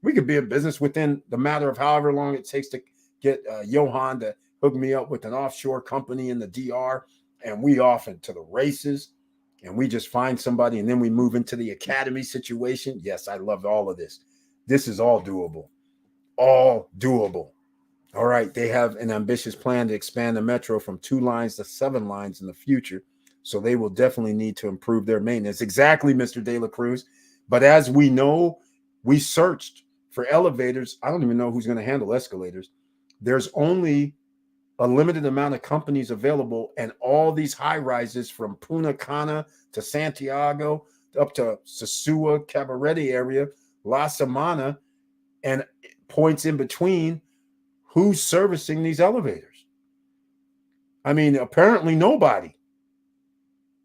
We could be in business within the matter of however long it takes to get Johan to hook me up with an offshore company in the DR, and we off into the races, and we just find somebody, and then we move into the academy situation. Yes, I love all of this. This is all doable. All doable. All right, they have an ambitious plan to expand the metro from 2 lines to 7 lines in the future. So they will definitely need to improve their maintenance. Exactly, Mr. De La Cruz. But as we know, we searched for elevators. I don't even know who's going to handle escalators. There's only a limited amount of companies available, and all these high rises from Punta Cana to Santiago up to Sosua, Cabarete area, La Semana, and points in between. Who's servicing these elevators? I mean, apparently nobody.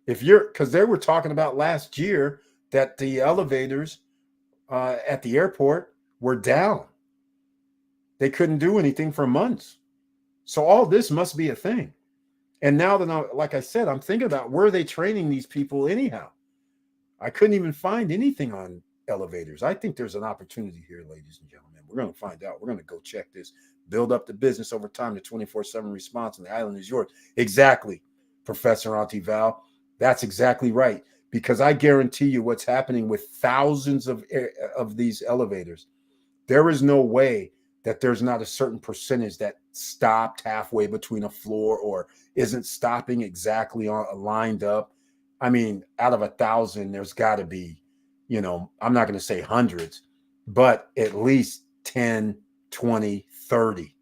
Because they were talking about last year that the elevators at the airport were down. They couldn't do anything for months. So all this must be a thing. And now that, like I said, I'm thinking about where are they training these people anyhow? I couldn't even find anything on elevators. I think there's an opportunity here, ladies and gentlemen. We're going to find out. We're going to go check this. Build up the business over time. The 24/7 response on the island is yours. Exactly, Professor Auntie Val. That's exactly right. Because I guarantee you what's happening with thousands of these elevators. There is no way that there's not a certain percentage that stopped halfway between a floor or isn't stopping exactly lined up. I mean, out of 1,000, there's got to be, I'm not going to say hundreds, but at least 10, 20, 30.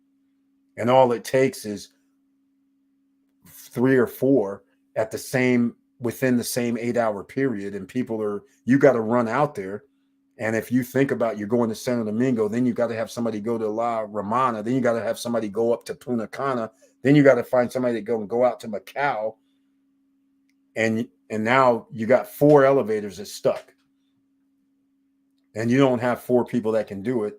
And all it takes is 3 or 4 at the same within the same 8-hour period, and you got to run out there. And if you think about you're going to Santo Domingo, then you got to have somebody go to La Romana, then you got to have somebody go up to Punta Cana, then you got to find somebody to go out to Macau, and now you got 4 elevators that's stuck, and you don't have 4 people that can do it.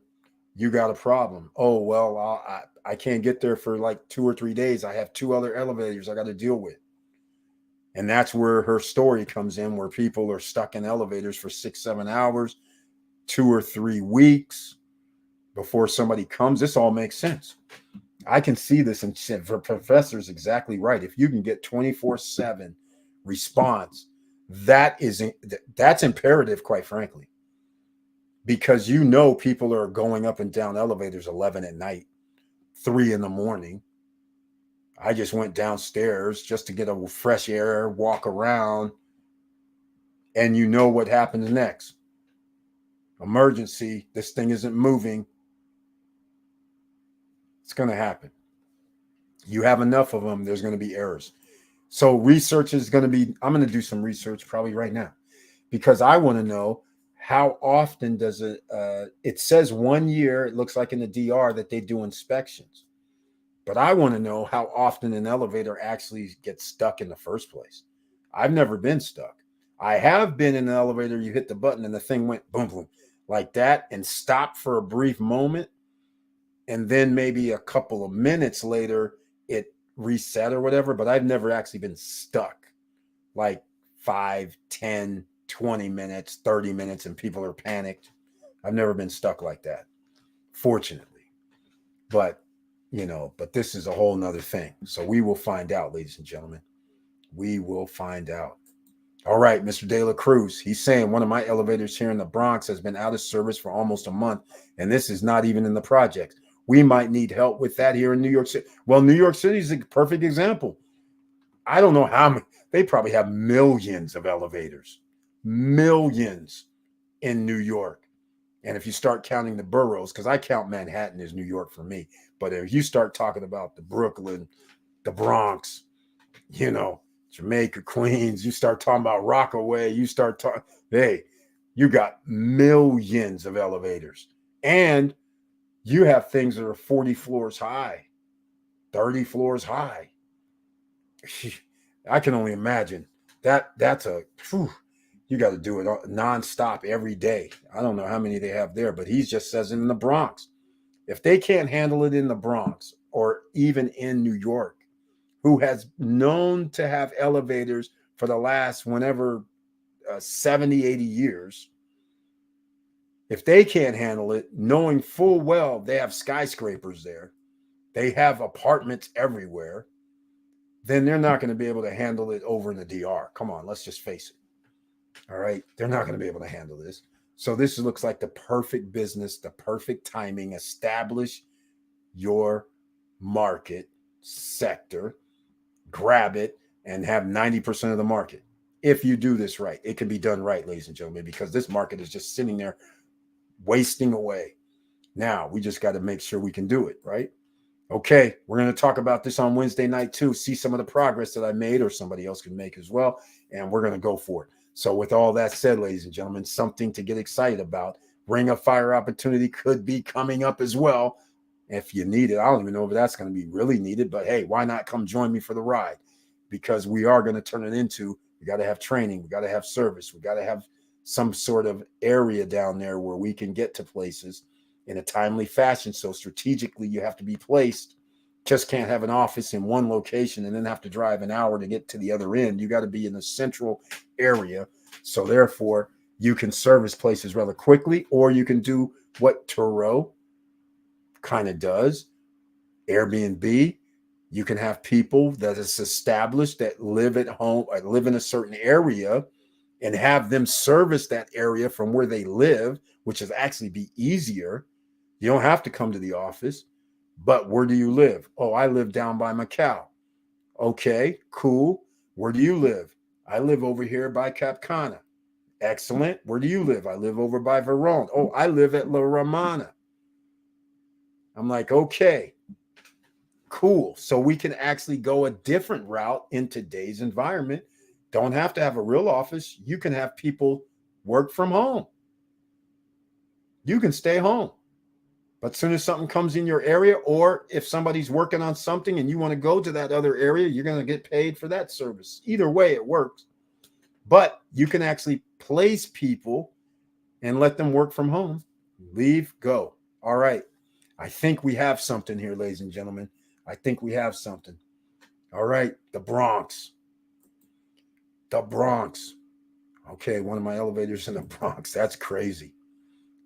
You got a problem. Oh, well, I can't get there for like 2 or 3 days. I have 2 other elevators I got to deal with. And that's where her story comes in, where people are stuck in elevators for 6-7 hours, 2 or 3 weeks before somebody comes. This all makes sense. I can see this, and the professor's exactly right. If you can get 24/7 response, that's imperative, quite frankly. Because people are going up and down elevators 11 at night, 3 in the morning. I just went downstairs just to get a fresh air, walk around, and you know what happens next. Emergency, this thing isn't moving. It's going to happen. You have enough of them, there's going to be errors. So research is going to be, I'm going to do some research probably right now, because I want to know how often does it says 1 year, it looks like in the DR that they do inspections. But I want to know how often an elevator actually gets stuck in the first place. I've never been stuck. I have been in an elevator, you hit the button and the thing went boom, boom, like that, and stopped for a brief moment. And then maybe a couple of minutes later, it reset or whatever. But I've never actually been stuck like 5, 10, 20 minutes, 30 minutes, and people are panicked. I've never been stuck like that, fortunately. But this is a whole nother thing. So we will find out, ladies and gentlemen. We will find out. All right, Mr. De La Cruz. He's saying one of my elevators here in the Bronx has been out of service for almost a month, and this is not even in the project. We might need help with that here in New York City. Well, New York City is a perfect example. I don't know how many. They probably have millions of elevators. Millions in New York. And if you start counting the boroughs, because I count Manhattan as New York for me, but if you start talking about the Brooklyn, the Bronx, Jamaica, Queens, you start talking about Rockaway, you start talking, hey, you got millions of elevators. And you have things that are 40 floors high, 30 floors high. I can only imagine that's you got to do it nonstop every day. I don't know how many they have there, but he just says it in the Bronx. If they can't handle it in the Bronx or even in New York, who has known to have elevators for the last 70, 80 years, if they can't handle it, knowing full well they have skyscrapers there, they have apartments everywhere, then they're not going to be able to handle it over in the DR. Come on, let's just face it. All right. They're not going to be able to handle this. So this looks like the perfect business, the perfect timing. Establish your market sector, grab it, and have 90% of the market. If you do this right, it can be done right, ladies and gentlemen, because this market is just sitting there wasting away. Now we just got to make sure we can do it, right? Okay, we're going to talk about this on Wednesday night too. See some of the progress that I made or somebody else can make as well. And we're going to go for it. So with all that said, ladies and gentlemen, something to get excited about. Ring of Fire opportunity could be coming up as well. If you need it, I don't even know if that's going to be really needed, but hey, why not come join me for the ride? Because we are going to turn it into, we got to have training. We got to have service. We got to have some sort of area down there where we can get to places in a timely fashion. So strategically, you have to be placed. Just can't have an office in one location and then have to drive an hour to get to the other end. You got to be in the central area. So therefore, you can service places rather quickly, or you can do what Turo kind of does, Airbnb. You can have people that is established that live at home or live in a certain area and have them service that area from where they live, which is actually be easier. You don't have to come to the office. But where do you live? Oh, I live down by Macau. Okay, cool. Where do you live? I live over here by Cana. Excellent. Where do you live? I live over by Verone. Oh, I live at La Romana. I'm like, okay, cool. So we can actually go a different route in today's environment Don't have to have a real office. You can have people work from home. You can stay home. But as soon as something comes in your area, or if somebody's working on something and you want to go to that other area, you're going to get paid for that service. Either way, it works. But you can actually place people and let them work from home. Leave, go. All right. I think we have something here, ladies and gentlemen. I think we have something. All right. The Bronx. The Bronx. Okay. One of my elevators in the Bronx. That's crazy.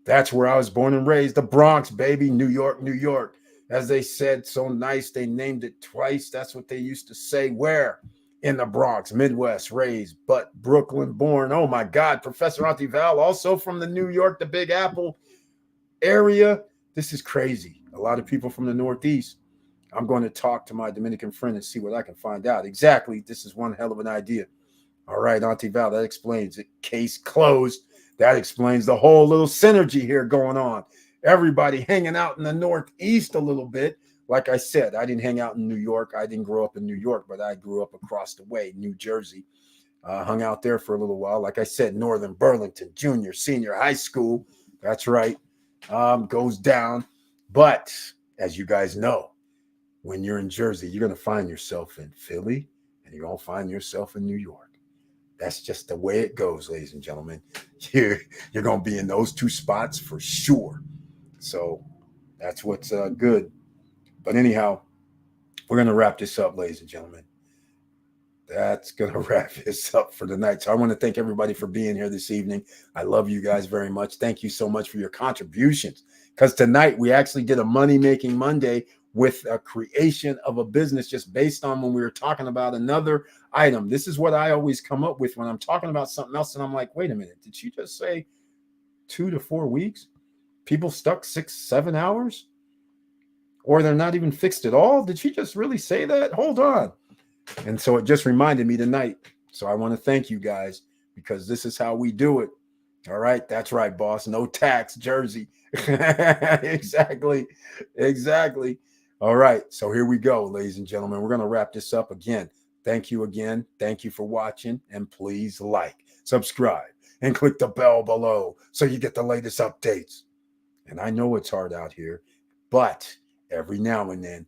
That's where I was born and raised. The Bronx, baby. New York, New York. As they said, so nice, they named it twice. That's what they used to say. Where? In the Bronx, Midwest, raised, but Brooklyn born. Oh my God. Professor Auntie Val, also from the New York, the Big Apple area. This is crazy. A lot of people from the Northeast. I'm going to talk to my Dominican friend and see what I can find out. Exactly. This is one hell of an idea. All right, Auntie Val, that explains it. Case closed. That explains the whole little synergy here going on. Everybody hanging out in the Northeast a little bit. Like I said, I didn't hang out in New York. I didn't grow up in New York, but I grew up across the way, New Jersey. Hung out there for a little while. Like I said, Northern Burlington, junior, senior high school. That's right. Goes down. But as you guys know, when you're in Jersey, you're going to find yourself in Philly and you're going to find yourself in New York. That's just the way it goes, ladies and gentlemen. You're going to be in those two spots for sure. So that's what's good. But anyhow, we're going to wrap this up, ladies and gentlemen. That's going to wrap this up for tonight. So I want to thank everybody for being here this evening. I love you guys very much. Thank you so much for your contributions. Because tonight we actually did a money-making Monday with a creation of a business just based on when we were talking about another item. This is what I always come up with when I'm talking about something else. And I'm like, wait a minute, did she just say 2 to 4 weeks? People stuck 6, 7 hours? Or they're not even fixed at all? Did she just really say that? Hold on. And so it just reminded me tonight. So I want to thank you guys because this is how we do it. All right. That's right, boss. No tax, Jersey. Exactly. All right. So here we go, ladies and gentlemen. We're going to wrap this up again. Thank you again. Thank you for watching. And please like, subscribe, and click the bell below so you get the latest updates. And I know it's hard out here, but every now and then,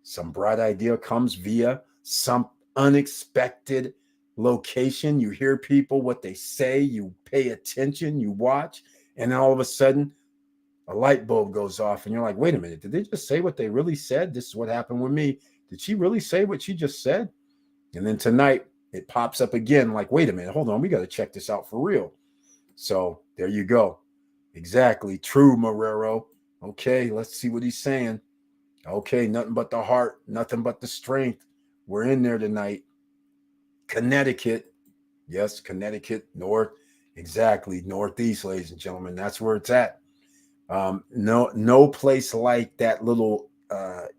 some bright idea comes via some unexpected location. You hear people, what they say, you pay attention, you watch, and then all of a sudden, a light bulb goes off, and you're like, wait a minute, did they just say what they really said? This is what happened with me. Did she really say what she just said? And then tonight, it pops up again, like, wait a minute, hold on, we got to check this out for real. So there you go. Exactly. True, Marrero. Okay, let's see what he's saying. Okay, nothing but the heart, nothing but the strength. We're in there tonight. Connecticut. Yes, Connecticut, north. Exactly. Northeast, ladies and gentlemen. That's where it's at. No place like that little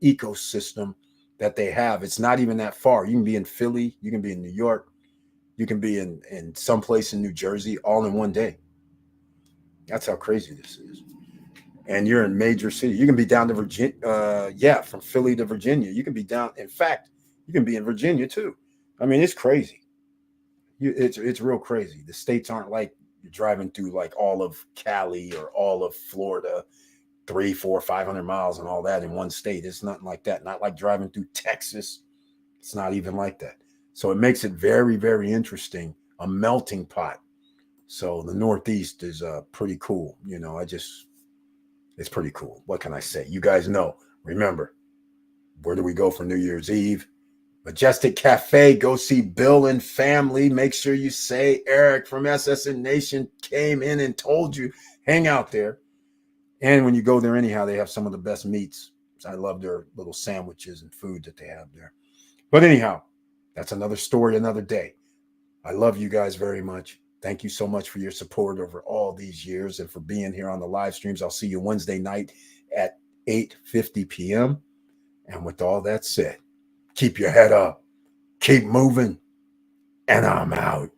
ecosystem that they have. It's not even that far. You can be in Philly. You can be in New York. You can be in someplace in New Jersey all in one day. That's how crazy this is. And you're in major city. You can be down to Virginia. From Philly to Virginia. You can be down. In fact, you can be in Virginia too. I mean, it's crazy. It's real crazy. The states aren't like you're driving through like all of Cali or all of Florida, 300, 400, 500 miles and all that in one state. It's nothing like that. Not like driving through Texas. It's not even like that. So it makes it very, very interesting. A melting pot. So the Northeast is pretty cool. It's pretty cool. What can I say? You guys know. Remember, where do we go for New Year's Eve? Majestic Cafe. Go see Bill and family. Make sure you say Eric from SSN Nation came in and told you. Hang out there. And when you go there anyhow, they have some of the best meats. I love their little sandwiches and food that they have there. But anyhow, that's another story, another day. I love you guys very much. Thank you so much for your support over all these years and for being here on the live streams. I'll see you Wednesday night at 8:50 p.m. And with all that said, keep your head up, keep moving, and I'm out.